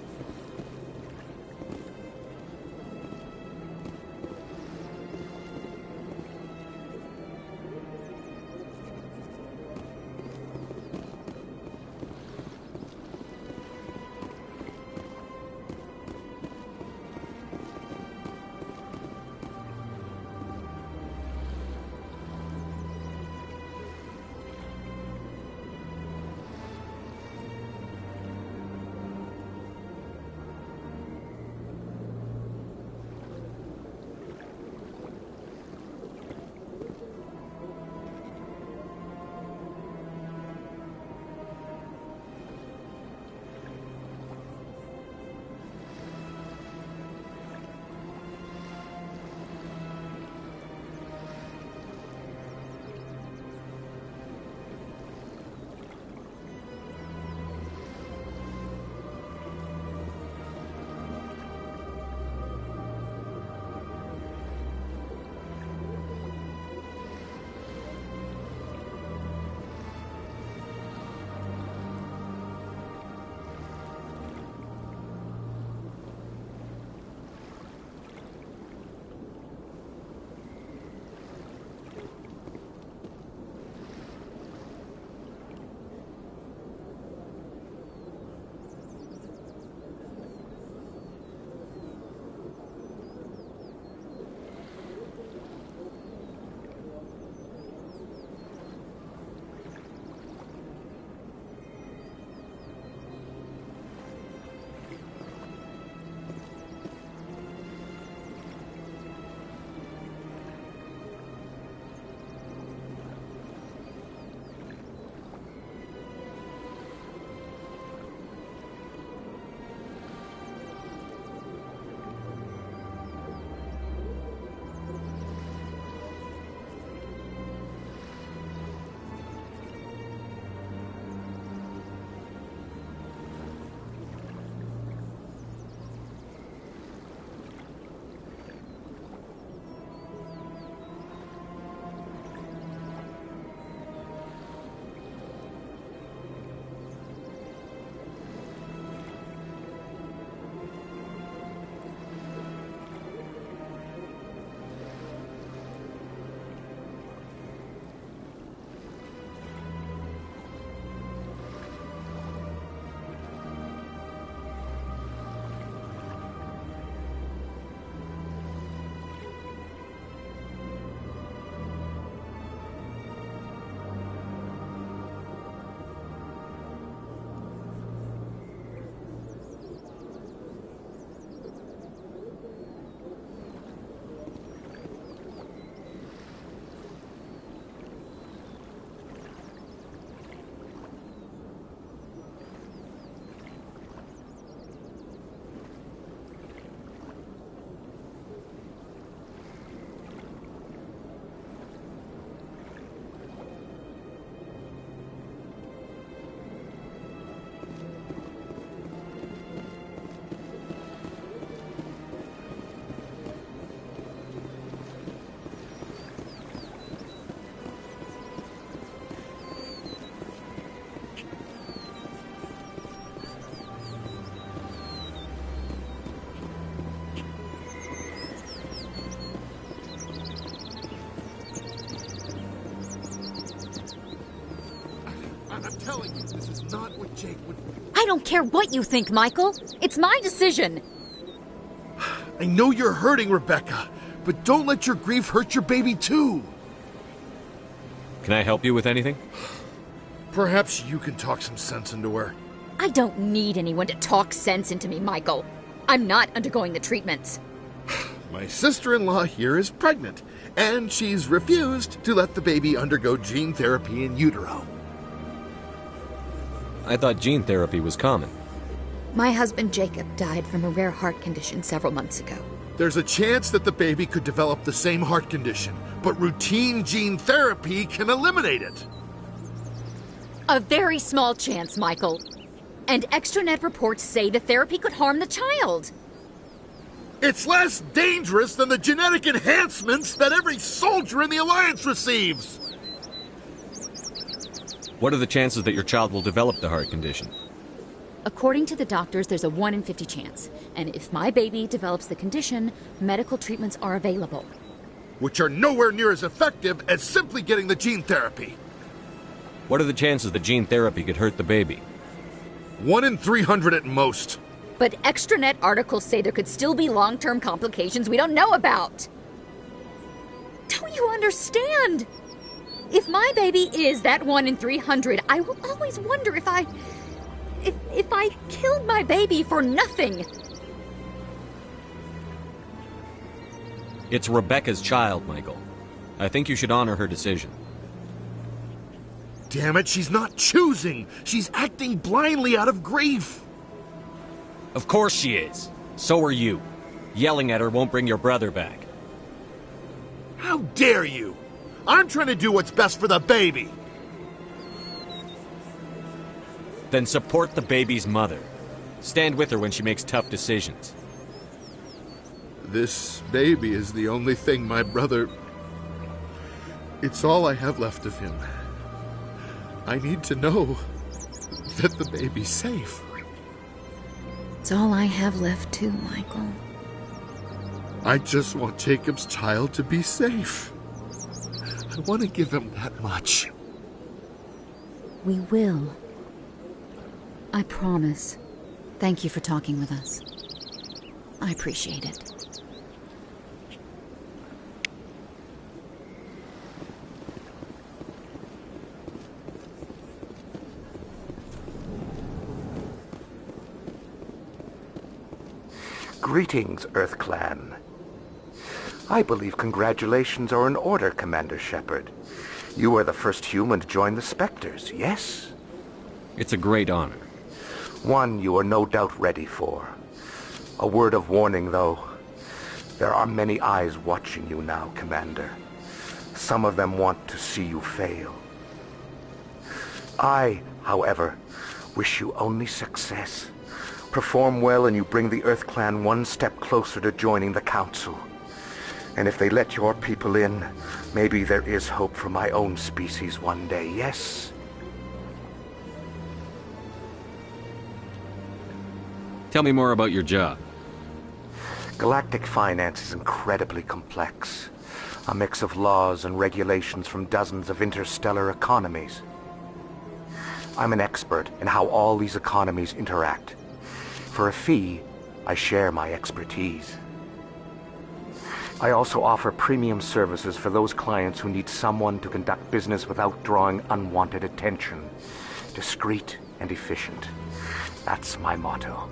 I'm telling you, this is not what Jake would... I don't care what you think, Michael. It's my decision. I know you're hurting, Rebecca, but don't let your grief hurt your baby too. Can I help you with anything? Perhaps you can talk some sense into her. I don't need anyone to talk sense into me, Michael. I'm not undergoing the treatments. My sister-in-law here is pregnant, and she's refused to let the baby undergo gene therapy in utero. I thought gene therapy was common. My husband Jacob died from a rare heart condition several months ago. There's a chance that the baby could develop the same heart condition, but routine gene therapy can eliminate it. A very small chance, Michael. And extranet reports say the therapy could harm the child. It's less dangerous than the genetic enhancements that every soldier in the Alliance receives. What are the chances that your child will develop the heart condition? According to the doctors, there's a 1 in 50 chance. And if my baby develops the condition, medical treatments are available. Which are nowhere near as effective as simply getting the gene therapy. What are the chances that gene therapy could hurt the baby? 1 in 300 at most. But extranet articles say there could still be long-term complications we don't know about. Don't you understand? If my baby is that 1 in 300, I will always wonder if I killed my baby for nothing. It's Rebecca's child, Michael. I think you should honor her decision. Damn it, she's not choosing. She's acting blindly out of grief. Of course she is. So are you. Yelling at her won't bring your brother back. How dare you? I'm trying to do what's best for the baby. Then support the baby's mother. Stand with her when she makes tough decisions. This baby is the only thing my brother... It's all I have left of him. I need to know that the baby's safe. It's all I have left too, Michael. I just want Jacob's child to be safe. I want to give him that much. We will. I promise. Thank you for talking with us. I appreciate it. Greetings, Earth Clan. I believe congratulations are in order, Commander Shepard. You are the first human to join the Spectres, yes? It's a great honor. One you are no doubt ready for. A word of warning, though. There are many eyes watching you now, Commander. Some of them want to see you fail. I, however, wish you only success. Perform well and you bring the Earth Clan one step closer to joining the Council. And if they let your people in, maybe there is hope for my own species one day, yes? Tell me more about your job. Galactic finance is incredibly complex. A mix of laws and regulations from dozens of interstellar economies. I'm an expert in how all these economies interact. For a fee, I share my expertise. I also offer premium services for those clients who need someone to conduct business without drawing unwanted attention. Discreet and efficient. That's my motto.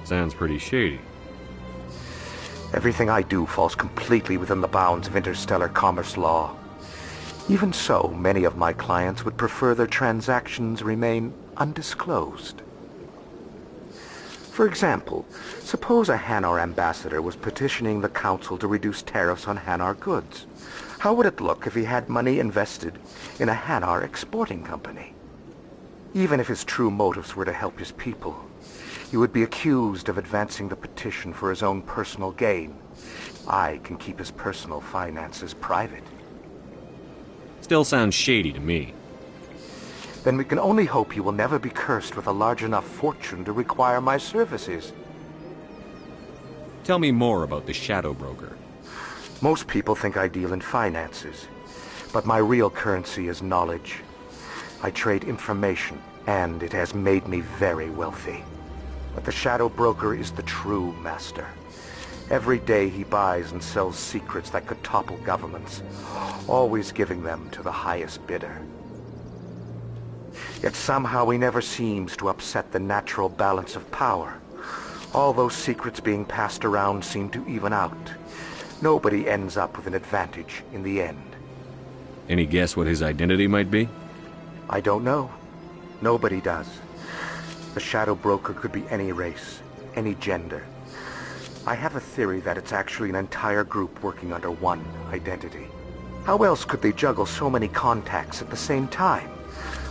Sounds pretty shady. Everything I do falls completely within the bounds of interstellar commerce law. Even so, many of my clients would prefer their transactions remain undisclosed. For example, suppose a Hanar ambassador was petitioning the Council to reduce tariffs on Hanar goods. How would it look if he had money invested in a Hanar exporting company? Even if his true motives were to help his people, he would be accused of advancing the petition for his own personal gain. I can keep his personal finances private. Still sounds shady to me. Then we can only hope he will never be cursed with a large enough fortune to require my services. Tell me more about the Shadow Broker. Most people think I deal in finances, but my real currency is knowledge. I trade information, and it has made me very wealthy. But the Shadow Broker is the true master. Every day he buys and sells secrets that could topple governments, always giving them to the highest bidder. Yet somehow he never seems to upset the natural balance of power. All those secrets being passed around seem to even out. Nobody ends up with an advantage in the end. Any guess what his identity might be? I don't know. Nobody does. The Shadow Broker could be any race, any gender. I have a theory that it's actually an entire group working under one identity. How else could they juggle so many contacts at the same time?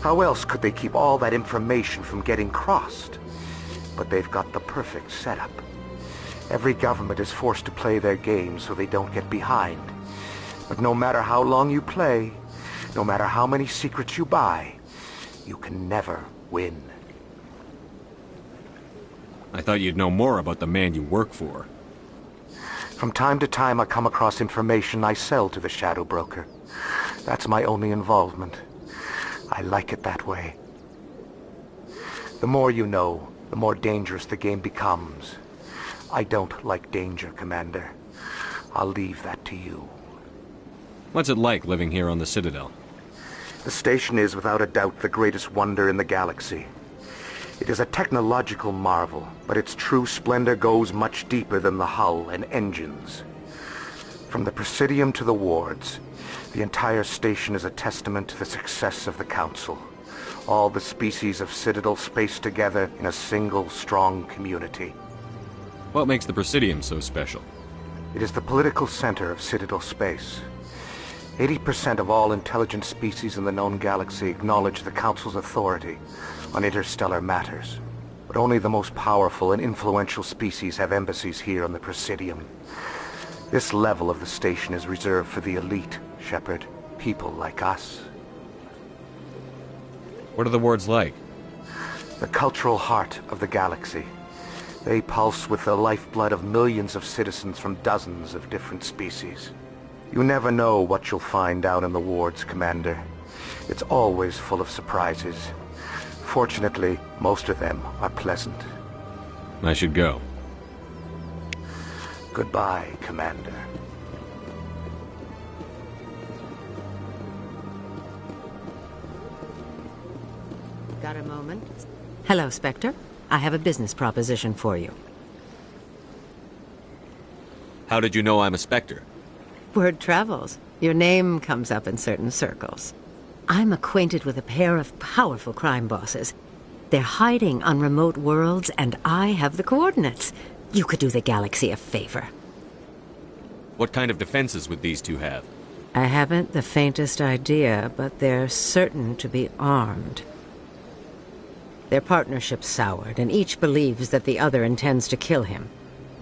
How else could they keep all that information from getting crossed? But they've got the perfect setup. Every government is forced to play their game so they don't get behind. But no matter how long you play, no matter how many secrets you buy, you can never win. I thought you'd know more about the man you work for. From time to time I come across information I sell to the Shadow Broker. That's my only involvement. I like it that way. The more you know, the more dangerous the game becomes. I don't like danger, Commander. I'll leave that to you. What's it like living here on the Citadel? The station is without a doubt the greatest wonder in the galaxy. It is a technological marvel, but its true splendor goes much deeper than the hull and engines. From the Presidium to the wards, the entire station is a testament to the success of the Council. All the species of Citadel spaced together in a single, strong community. What makes the Presidium so special? It is the political center of Citadel space. 80% of all intelligent species in the known galaxy acknowledge the Council's authority on interstellar matters. But only the most powerful and influential species have embassies here on the Presidium. This level of the station is reserved for the elite, Shepard. People like us. What are the wards like? The cultural heart of the galaxy. They pulse with the lifeblood of millions of citizens from dozens of different species. You never know what you'll find down in the wards, Commander. It's always full of surprises. Fortunately, most of them are pleasant. I should go. Goodbye, Commander. Got a moment? Hello, Spectre. I have a business proposition for you. How did you know I'm a Spectre? Word travels. Your name comes up in certain circles. I'm acquainted with a pair of powerful crime bosses. They're hiding on remote worlds, and I have the coordinates. You could do the galaxy a favor. What kind of defenses would these two have? I haven't the faintest idea, but they're certain to be armed. Their partnership's soured, and each believes that the other intends to kill him.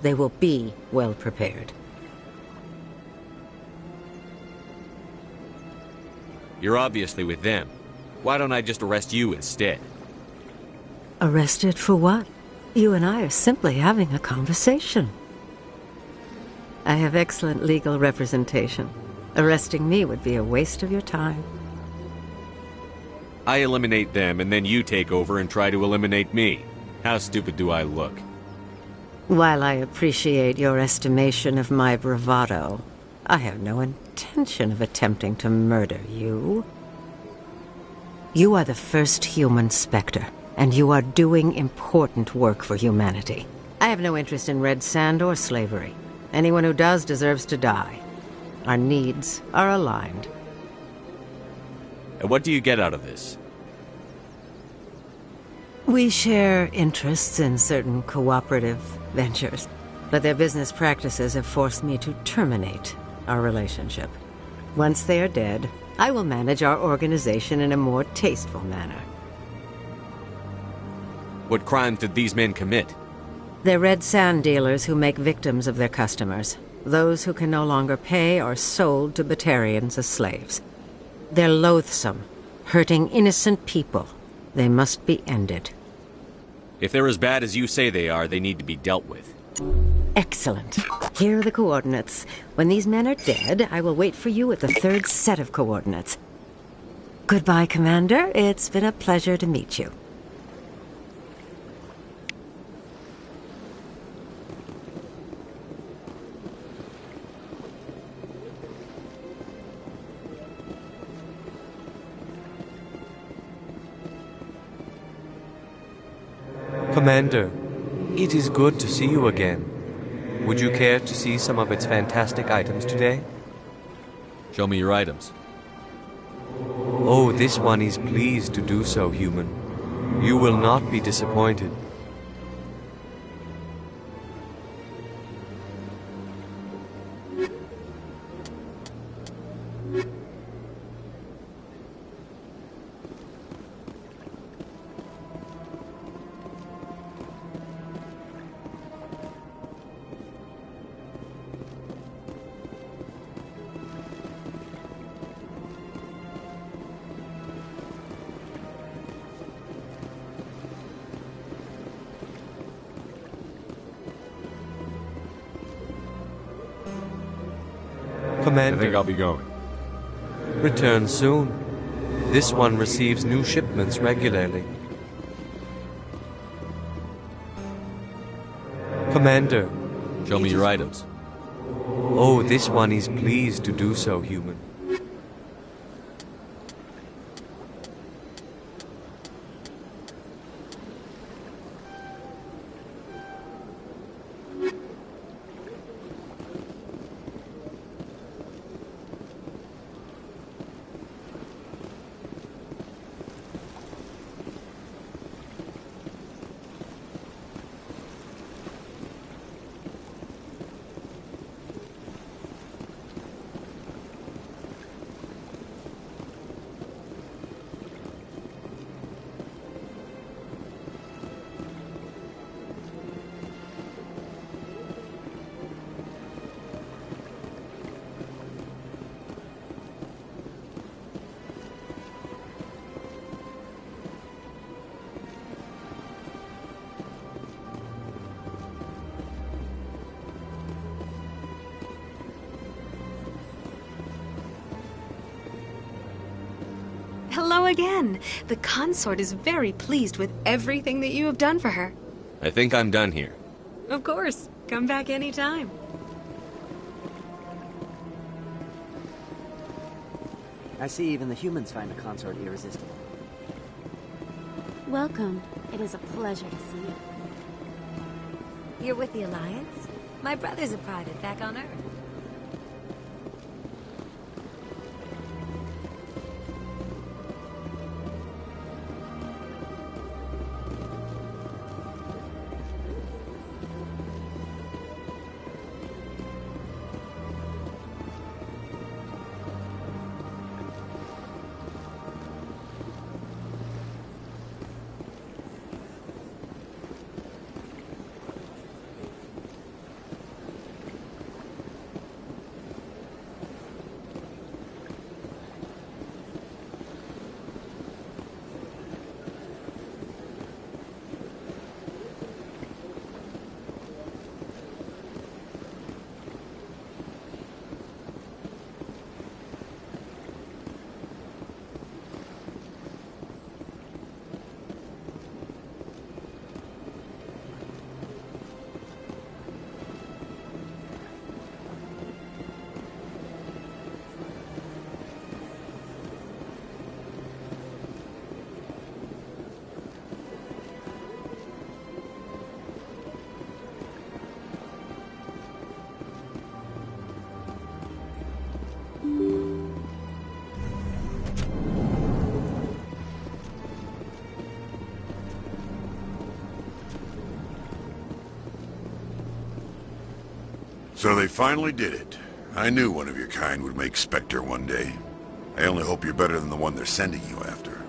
They will be well prepared. You're obviously with them. Why don't I just arrest you instead? Arrested for what? You and I are simply having a conversation. I have excellent legal representation. Arresting me would be a waste of your time. I eliminate them, and then you take over and try to eliminate me. How stupid do I look? While I appreciate your estimation of my bravado, I have no intention of attempting to murder you. You are the first human Spectre, and you are doing important work for humanity. I have no interest in red sand or slavery. Anyone who does deserves to die. Our needs are aligned. And what do you get out of this? We share interests in certain cooperative ventures, but their business practices have forced me to terminate our relationship. Once they are dead, I will manage our organization in a more tasteful manner. What crimes did these men commit? They're red sand dealers who make victims of their customers. Those who can no longer pay are sold to Batarians as slaves. They're loathsome, hurting innocent people. They must be ended. If they're as bad as you say they are, they need to be dealt with. Excellent. Here are the coordinates. When these men are dead, I will wait for you at the third set of coordinates. Goodbye, Commander. It's been a pleasure to meet you. Commander, it is good to see you again. Would you care to see some of its fantastic items today? Show me your items. Oh, this one is pleased to do so, human. You will not be disappointed. Commander, I think I'll be going. Return soon. This one receives new shipments regularly. Commander, show me your items. Oh, this one is pleased to do so, human. Hello again. The consort is very pleased with everything that you have done for her. I think I'm done here. Of course. Come back anytime. I see even the humans find the consort irresistible. Welcome. It is a pleasure to see you. You're with the Alliance? My brother's a private back on Earth. So they finally did it. I knew one of your kind would make Spectre one day. I only hope you're better than the one they're sending you after.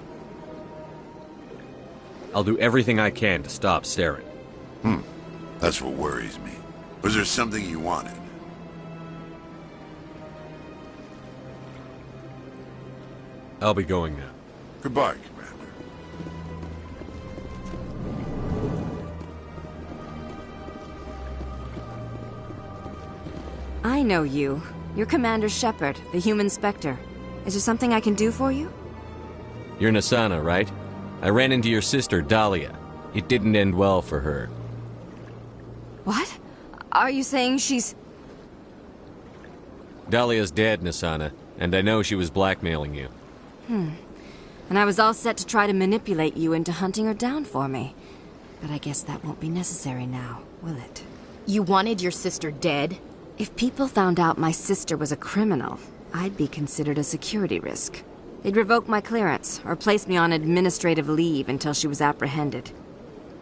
I'll do everything I can to stop Saren. That's what worries me. Was there something you wanted? I'll be going now. Goodbye, Commander. I know you. You're Commander Shepard, the human Spectre. Is there something I can do for you? You're Nassana, right? I ran into your sister, Dahlia. It didn't end well for her. What? Are you saying she's... Dahlia's dead, Nassana, and I know she was blackmailing you. And I was all set to try to manipulate you into hunting her down for me. But I guess that won't be necessary now, will it? You wanted your sister dead? If people found out my sister was a criminal, I'd be considered a security risk. They'd revoke my clearance, or place me on administrative leave until she was apprehended.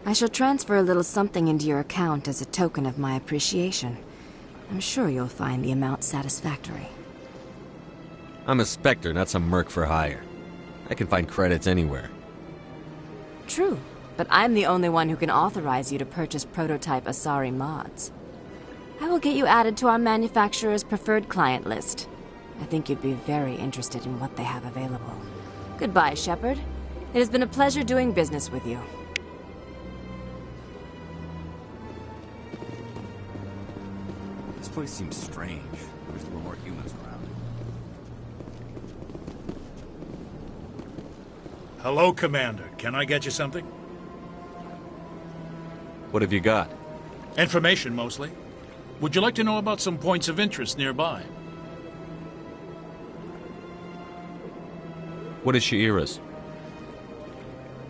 I shall transfer a little something into your account as a token of my appreciation. I'm sure you'll find the amount satisfactory. I'm a Spectre, not some merc for hire. I can find credits anywhere. True, but I'm the only one who can authorize you to purchase prototype Asari mods. I will get you added to our manufacturer's preferred client list. I think you'd be very interested in what they have available. Goodbye, Shepard. It has been a pleasure doing business with you. This place seems strange. There's a little more humans around. Hello, Commander. Can I get you something? What have you got? Information, mostly. Would you like to know about some points of interest nearby? What is Sha'ira's?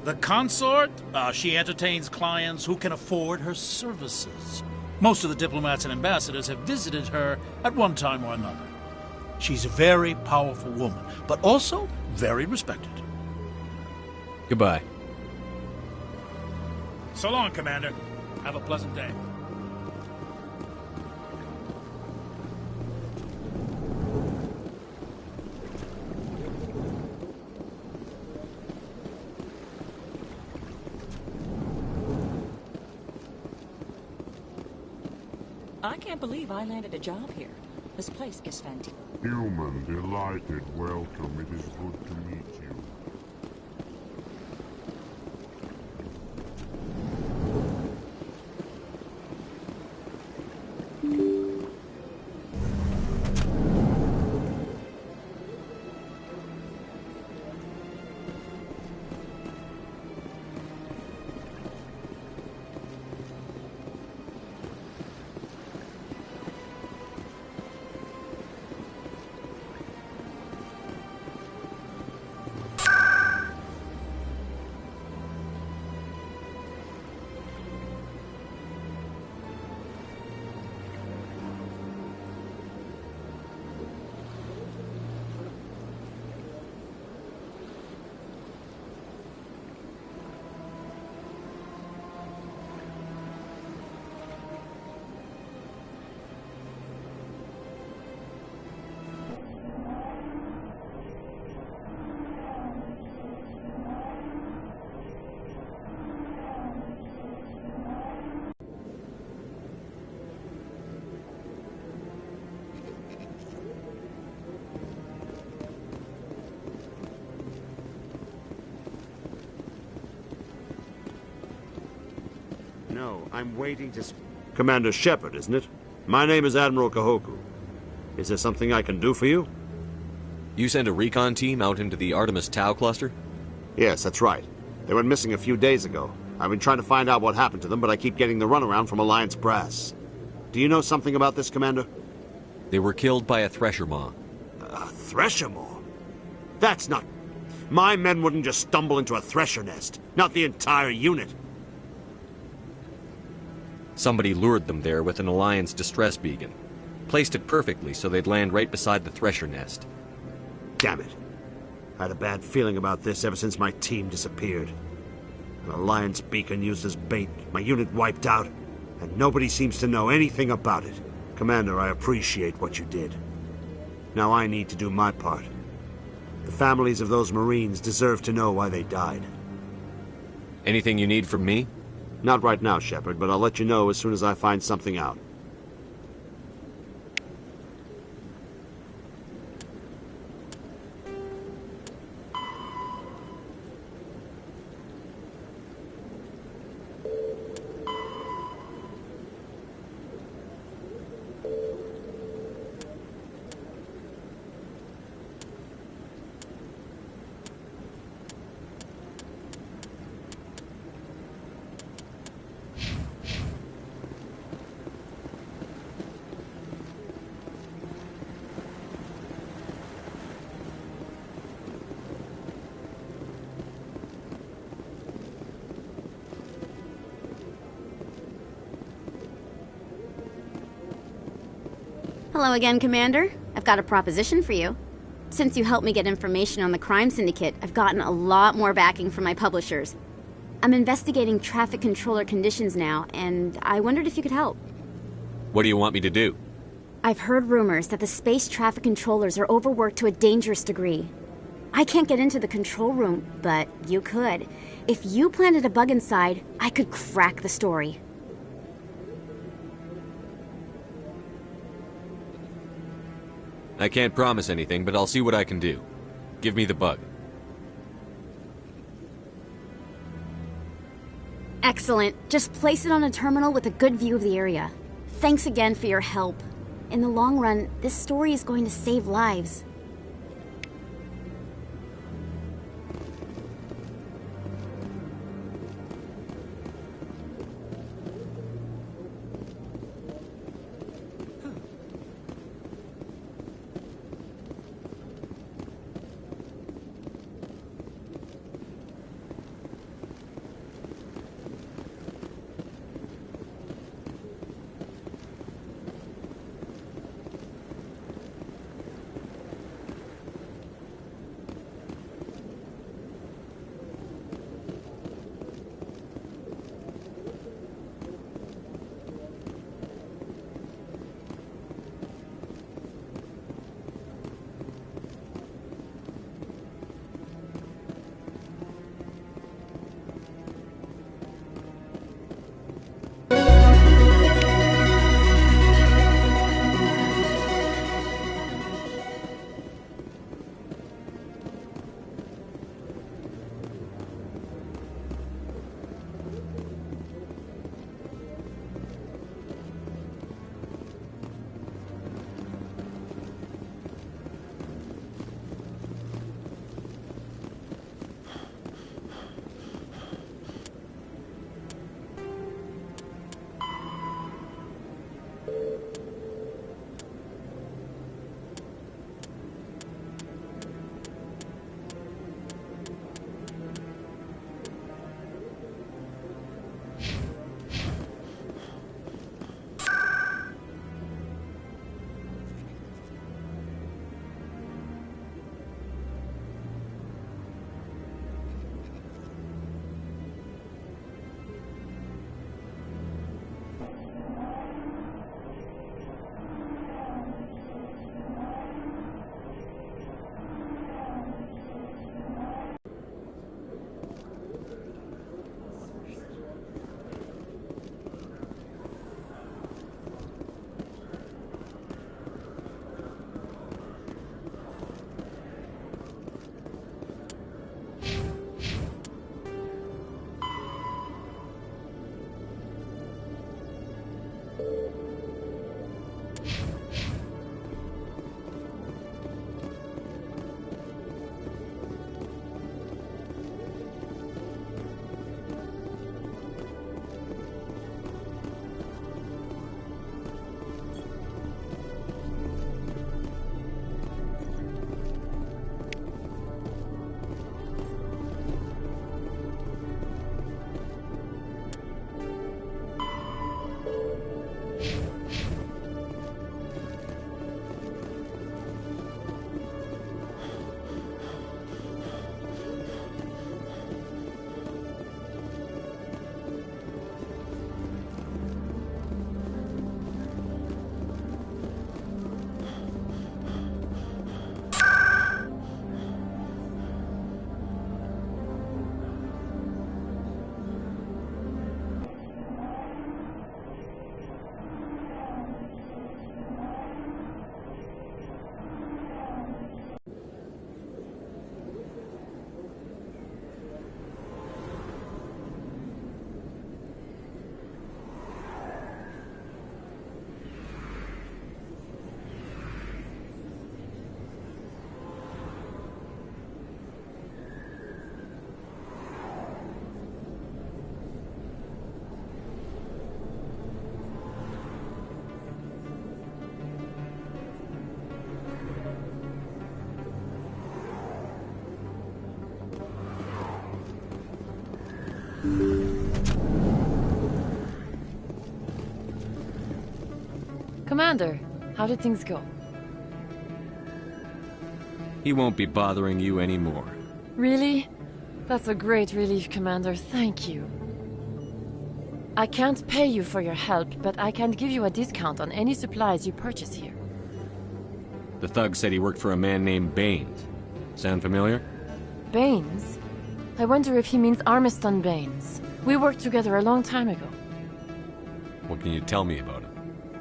The consort? She entertains clients who can afford her services. Most of the diplomats and ambassadors have visited her at one time or another. She's a very powerful woman, but also very respected. Goodbye. So long, Commander. Have a pleasant day. I can't believe I landed a job here. This place is fantastic. Human, delighted, welcome. It is good to meet you. No, I'm waiting to... Commander Shepard, isn't it? My name is Admiral Kahoku. Is there something I can do for you? You sent a recon team out into the Artemis Tau cluster? Yes, that's right. They went missing a few days ago. I've been trying to find out what happened to them, but I keep getting the runaround from Alliance brass. Do you know something about this, Commander? They were killed by a Thresher Maw. A Thresher Maw? That's not... My men wouldn't just stumble into a Thresher nest. Not the entire unit. Somebody lured them there with an Alliance distress beacon. Placed it perfectly so they'd land right beside the Thresher nest. Damn it. I had a bad feeling about this ever since my team disappeared. An Alliance beacon used as bait, my unit wiped out, and nobody seems to know anything about it. Commander, I appreciate what you did. Now I need to do my part. The families of those Marines deserve to know why they died. Anything you need from me? Not right now, Shepard, but I'll let you know as soon as I find something out. Hello again, Commander. I've got a proposition for you. Since you helped me get information on the crime syndicate, I've gotten a lot more backing from my publishers. I'm investigating traffic controller conditions now, and I wondered if you could help. What do you want me to do? I've heard rumors that the space traffic controllers are overworked to a dangerous degree. I can't get into the control room, but you could. If you planted a bug inside, I could crack the story. I can't promise anything, but I'll see what I can do. Give me the bug. Excellent. Just place it on a terminal with a good view of the area. Thanks again for your help. In the long run, this story is going to save lives. Commander, How did things go? He won't be bothering you anymore. Really? That's a great relief, Commander. Thank you. I can't pay you for your help, but I can give you a discount on any supplies you purchase here. The thug said he worked for a man named Baines. Sound familiar? Baines? I wonder if he means Armiston Baines. We worked together a long time ago. What can you tell me about him?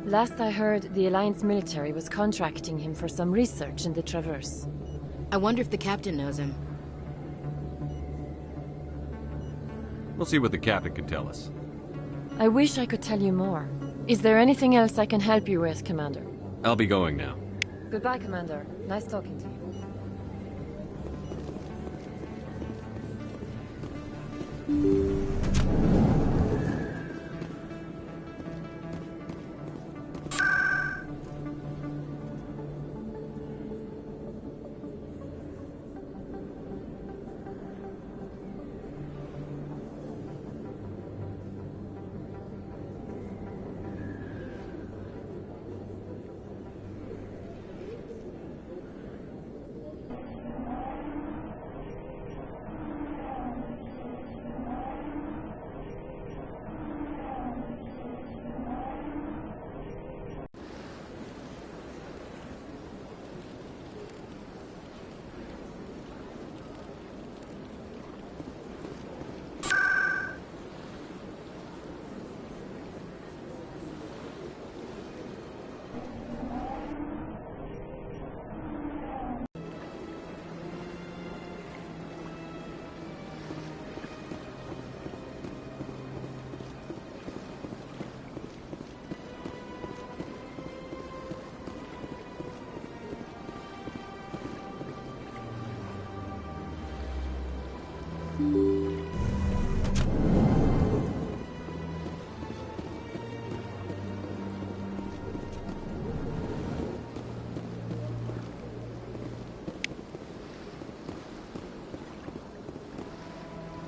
Last I heard, the Alliance military was contracting him for some research in the Traverse. I wonder if the captain knows him. We'll see what the captain can tell us. I wish I could tell you more. Is there anything else I can help you with, Commander? I'll be going now. Goodbye, Commander. Nice talking to you.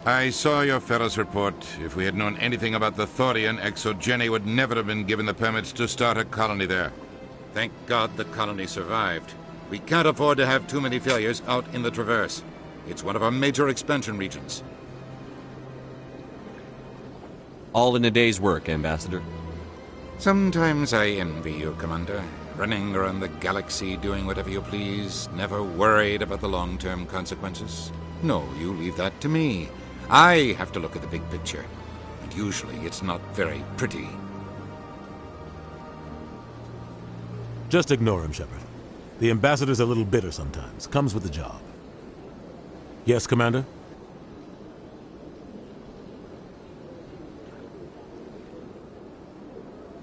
I saw your Ferris report. If we had known anything about the Thorian, ExoGeni would never have been given the permits to start a colony there. Thank God the colony survived. We can't afford to have too many failures out in the Traverse. It's one of our major expansion regions. All in a day's work, Ambassador. Sometimes I envy you, Commander. Running around the galaxy doing whatever you please, never worried about the long-term consequences. No, you leave that to me. I have to look at the big picture, and usually it's not very pretty. Just ignore him, Shepard. The Ambassador's a little bitter sometimes. Comes with the job. Yes, Commander?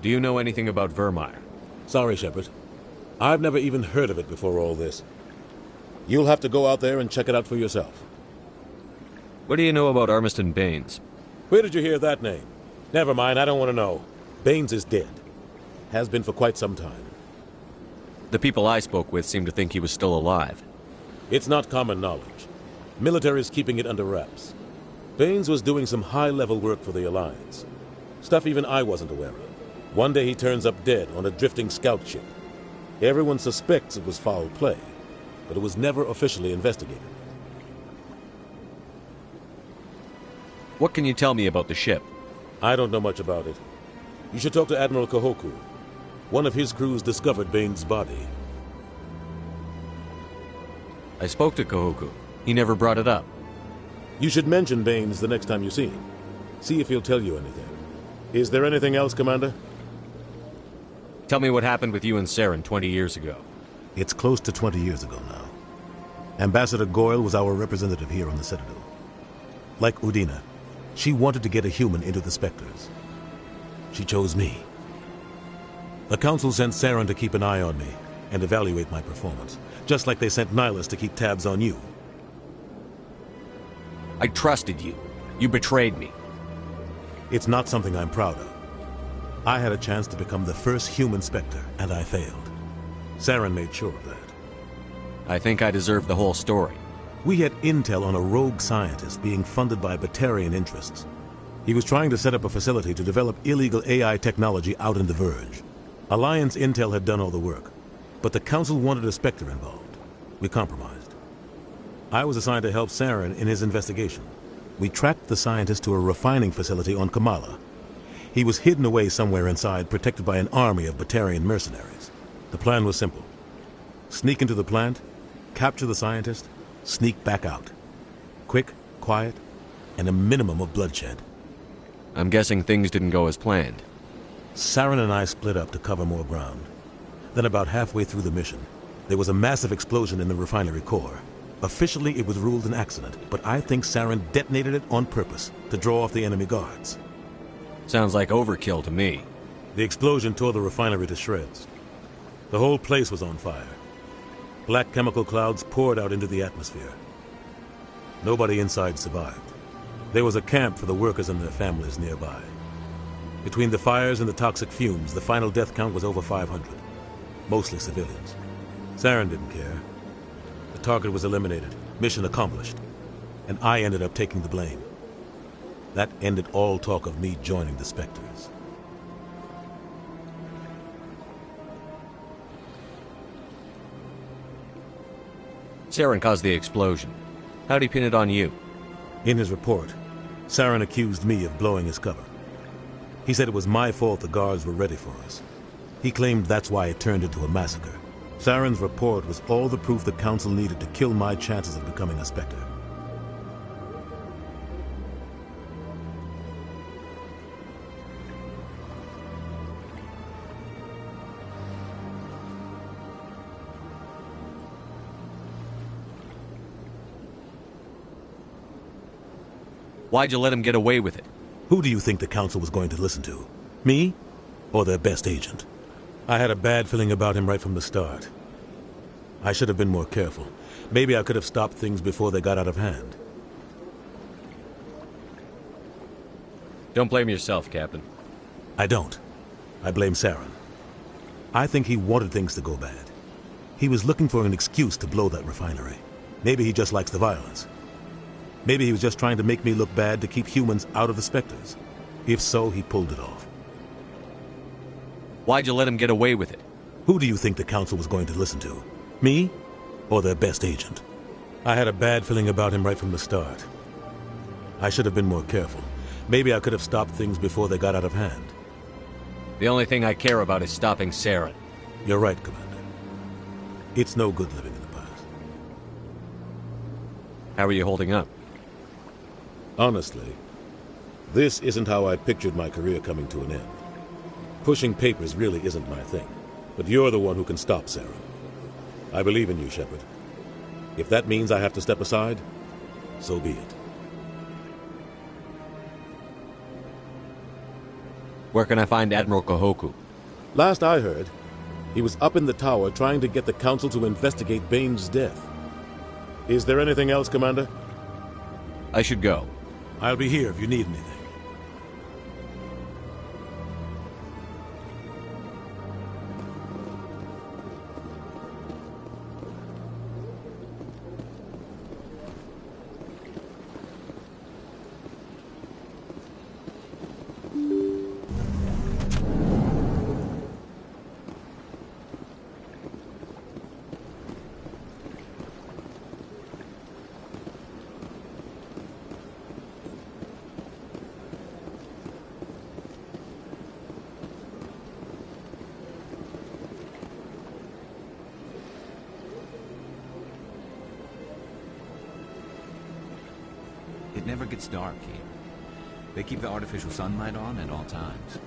Do you know anything about Virmire? Sorry, Shepard. I've never even heard of it before all this. You'll have to go out there and check it out for yourself. What do you know about Armiston Baines? Where did you hear that name? Never mind, I don't want to know. Baines is dead. Has been for quite some time. The people I spoke with seem to think he was still alive. It's not common knowledge. Military's keeping it under wraps. Baines was doing some high-level work for the Alliance. Stuff even I wasn't aware of. One day he turns up dead on a drifting scout ship. Everyone suspects it was foul play, but it was never officially investigated. What can you tell me about the ship? I don't know much about it. You should talk to Admiral Kahoku. One of his crews discovered Baines' body. I spoke to Kahoku. He never brought it up. You should mention Baines the next time you see him. See if he'll tell you anything. Is there anything else, Commander? Tell me what happened with you and Saren 20 years ago. It's close to 20 years ago now. Ambassador Goyle was our representative here on the Citadel. Like Udina, she wanted to get a human into the Spectres. She chose me. The Council sent Saren to keep an eye on me and evaluate my performance, just like they sent Nihilus to keep tabs on you. I trusted you. You betrayed me. It's not something I'm proud of. I had a chance to become the first human Spectre, and I failed. Saren made sure of that. I think I deserve the whole story. We had intel on a rogue scientist being funded by Batarian interests. He was trying to set up a facility to develop illegal AI technology out in the Verge. Alliance intel had done all the work, but the Council wanted a Spectre involved. We compromised. I was assigned to help Saren in his investigation. We tracked the scientist to a refining facility on Kamala. He was hidden away somewhere inside, protected by an army of Batarian mercenaries. The plan was simple. Sneak into the plant, capture the scientist, sneak back out. Quick, quiet, and a minimum of bloodshed. I'm guessing things didn't go as planned. Saren and I split up to cover more ground. Then about halfway through the mission, there was a massive explosion in the refinery core. Officially, it was ruled an accident, but I think Saren detonated it on purpose to draw off the enemy guards. Sounds like overkill to me. The explosion tore the refinery to shreds. The whole place was on fire. Black chemical clouds poured out into the atmosphere. Nobody inside survived. There was a camp for the workers and their families nearby. Between the fires and the toxic fumes, the final death count was over 500. Mostly civilians. Saren didn't care. The target was eliminated, mission accomplished, and I ended up taking the blame. That ended all talk of me joining the Spectres. Saren caused the explosion. How'd he pin it on you? In his report, Saren accused me of blowing his cover. He said it was my fault the guards were ready for us. He claimed that's why it turned into a massacre. Saren's report was all the proof the Council needed to kill my chances of becoming a Spectre. Why'd you let him get away with it? Who do you think the Council was going to listen to? Me? Or their best agent? I had a bad feeling about him right from the start. I should have been more careful. Maybe I could have stopped things before they got out of hand. Don't blame yourself, Captain. I don't. I blame Saren. I think he wanted things to go bad. He was looking for an excuse to blow that refinery. Maybe he just likes the violence. Maybe he was just trying to make me look bad to keep humans out of the Spectres. If so, he pulled it off. Why'd you let him get away with it? Who do you think the Council was going to listen to? Me? Or their best agent? I had a bad feeling about him right from the start. I should have been more careful. Maybe I could have stopped things before they got out of hand. The only thing I care about is stopping Saren. You're right, Commander. It's no good living in the past. How are you holding up? Honestly, this isn't how I pictured my career coming to an end. Pushing papers really isn't my thing, but you're the one who can stop Saren. I believe in you, Shepard. If that means I have to step aside, so be it. Where can I find Admiral Kahoku? Last I heard, he was up in the tower trying to get the Council to investigate Bane's death. Is there anything else, Commander? I should go. I'll be here if you need anything. It never gets dark here. They keep the artificial sunlight on at all times.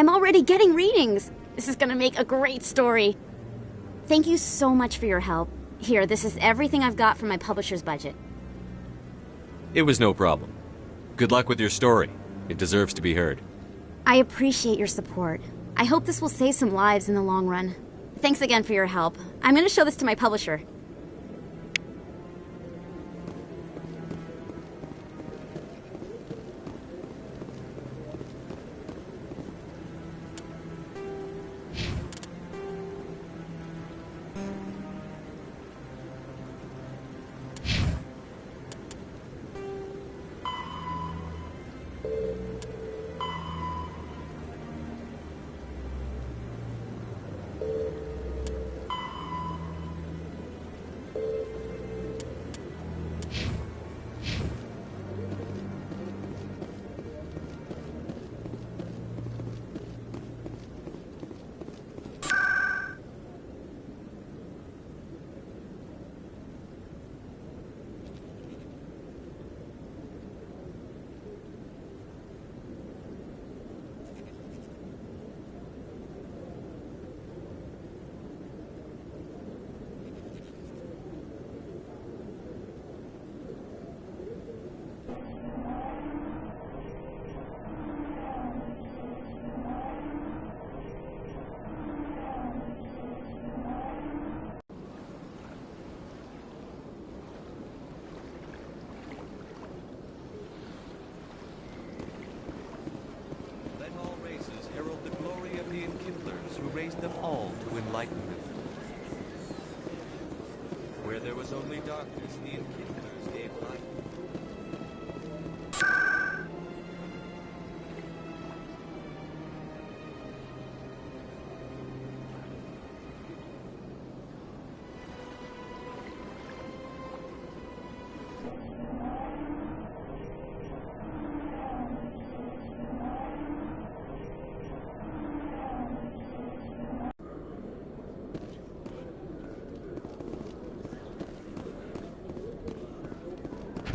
I'm already getting readings. This is gonna make a great story. Thank you so much for your help. Here, this is everything I've got from my publisher's budget. It was no problem. Good luck with your story. It deserves to be heard. I appreciate your support. I hope this will save some lives in the long run. Thanks again for your help. I'm gonna show this to my publisher. Raised them all to enlightenment. Where there was only darkness, the Enkindlers gave light.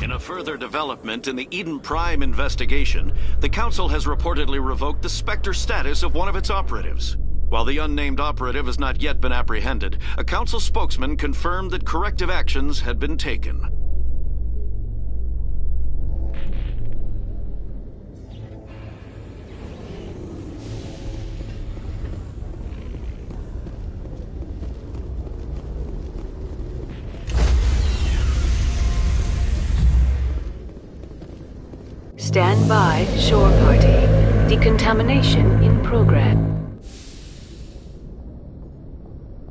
In a further development in the Eden Prime investigation, the Council has reportedly revoked the Spectre status of one of its operatives. While the unnamed operative has not yet been apprehended, a Council spokesman confirmed that corrective actions had been taken. Stand by, shore party. Decontamination in progress.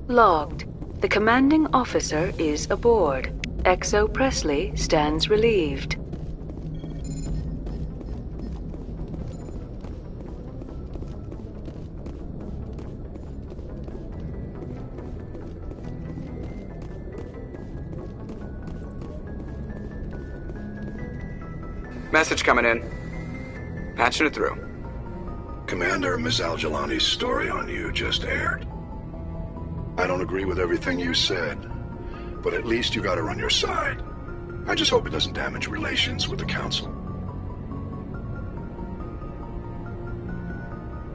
Logged. The commanding officer is aboard. XO Presley stands relieved. Message coming in. Patching it through. Commander, Ms. Al-Jalani's story on you just aired. I don't agree with everything you said, but at least you got her on your side. I just hope it doesn't damage relations with the Council.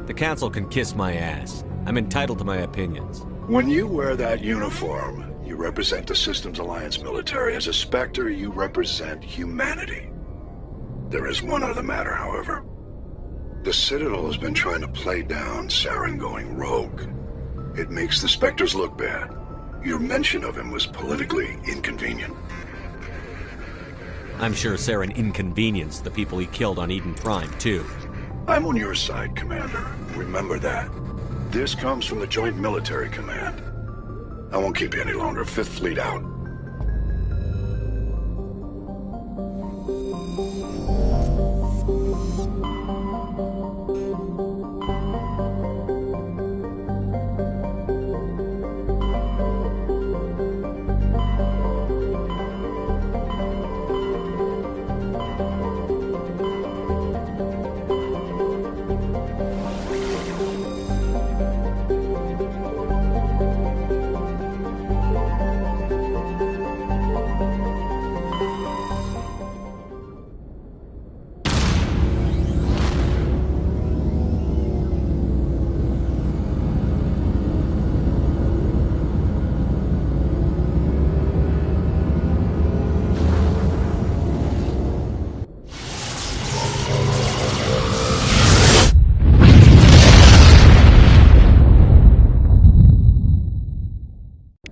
The Council can kiss my ass. I'm entitled to my opinions. When you wear that uniform, you represent the Systems Alliance military. As a Spectre, you represent humanity. There is one other matter, however. The Citadel has been trying to play down Saren going rogue. It makes the Spectres look bad. Your mention of him was politically inconvenient. I'm sure Saren inconvenienced the people he killed on Eden Prime, too. I'm on your side, Commander. Remember that. This comes from the Joint Military Command. I won't keep you any longer. Fifth Fleet out.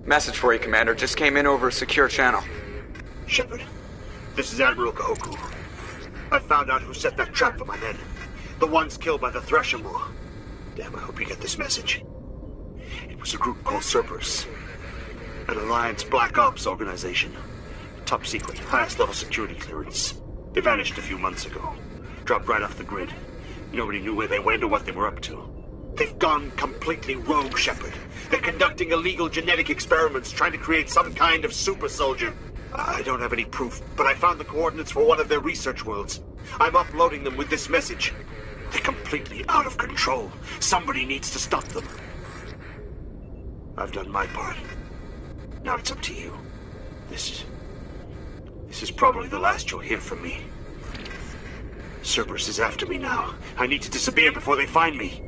Message for you, Commander. Just came in over a secure channel. Shepard, this is Admiral Kahoku. I found out who set that trap for my men. The ones killed by the Thresher Maw. Damn, I hope you get this message. It was a group called Cerberus. An Alliance Black Ops organization. Top secret, highest level security clearance. They vanished a few months ago. Dropped right off the grid. Nobody knew where they went or what they were up to. They've gone completely rogue, Shepard. They're conducting illegal genetic experiments, trying to create some kind of super soldier. I don't have any proof, but I found the coordinates for one of their research worlds. I'm uploading them with this message. They're completely out of control. Somebody needs to stop them. I've done my part. Now it's up to you. This is probably the last you'll hear from me. Cerberus is after me now. I need to disappear before they find me.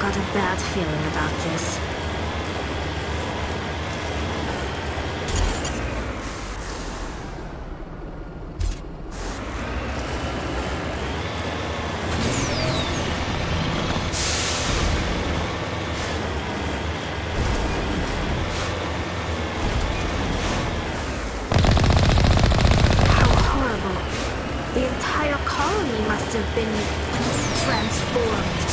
got a bad feeling about this. The entire colony must have been transformed.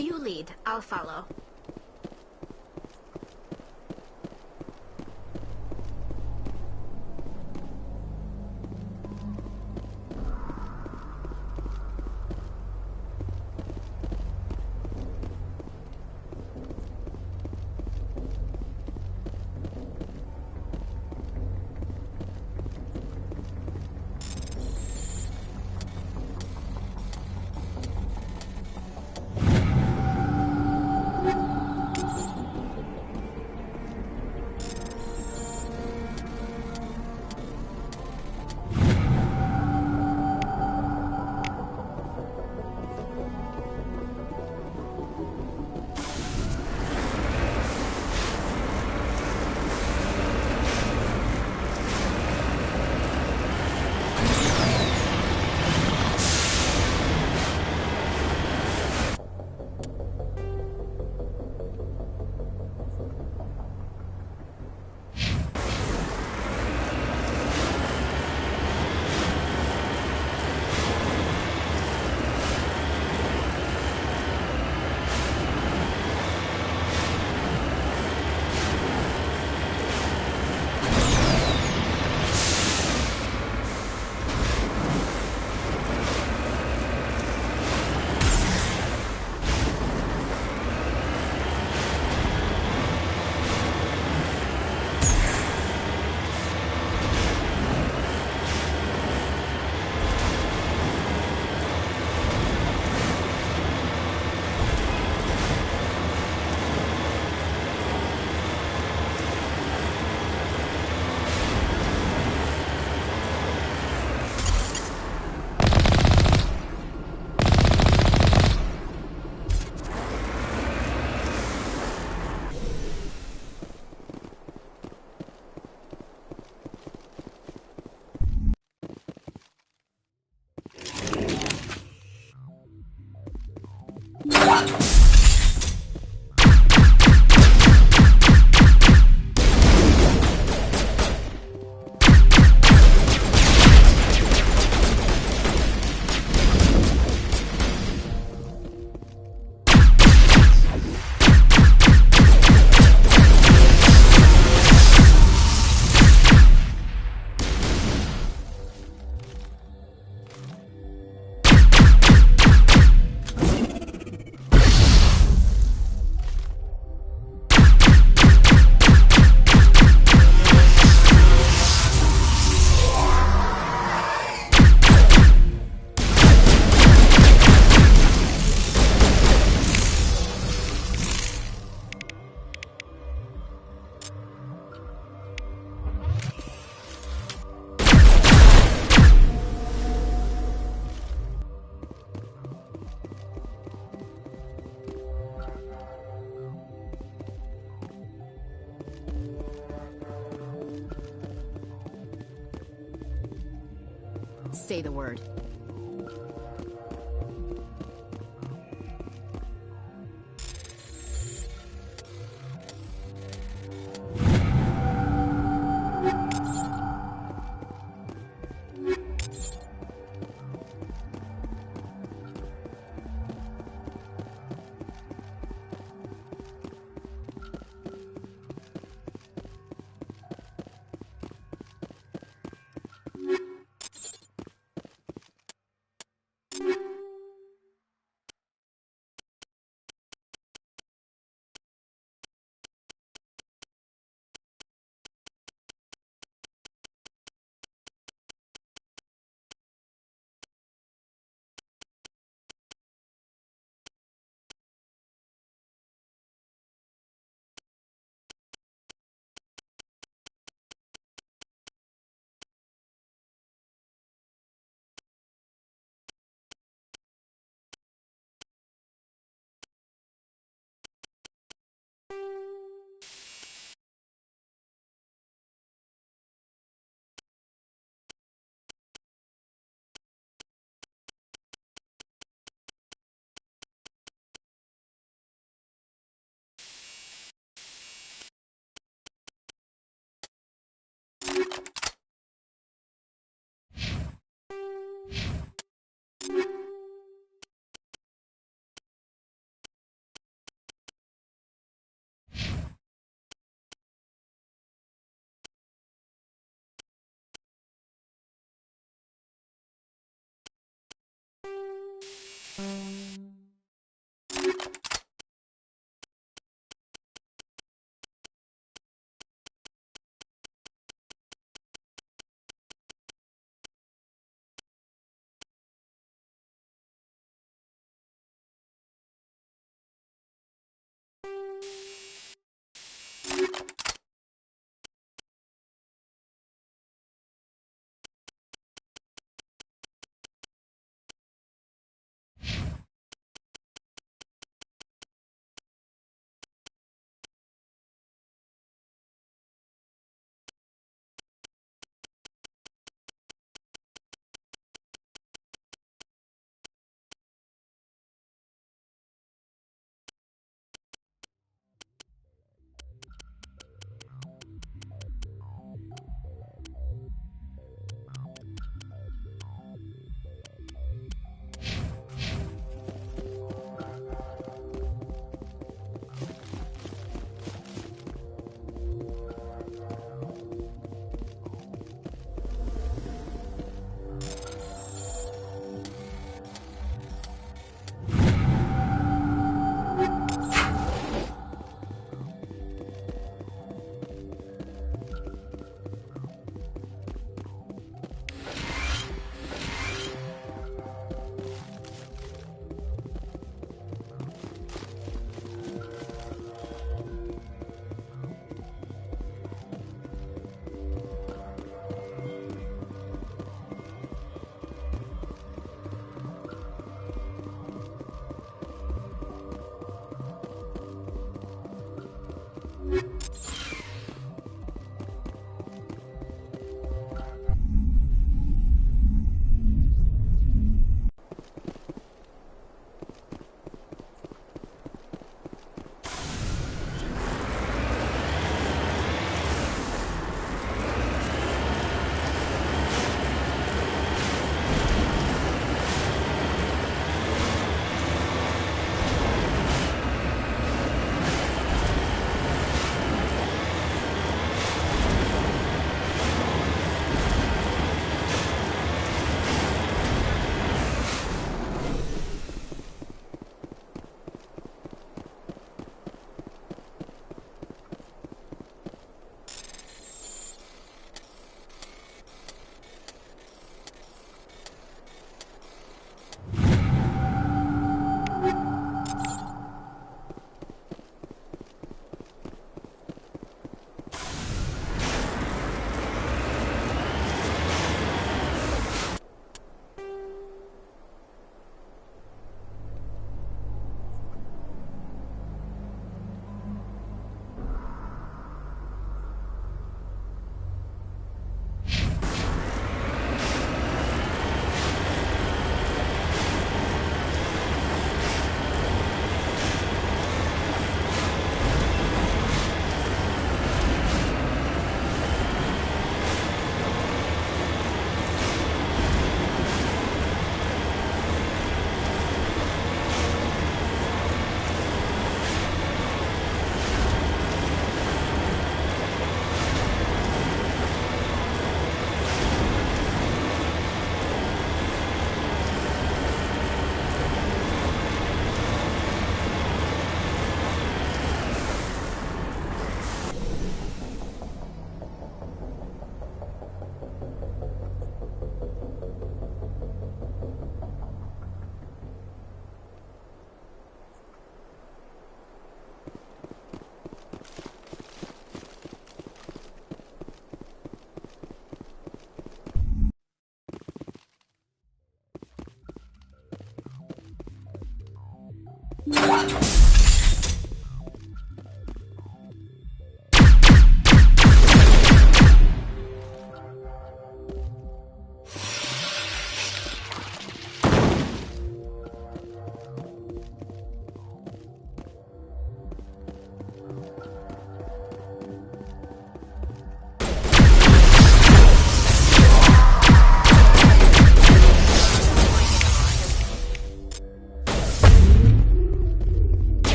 You lead. I'll follow. say the word.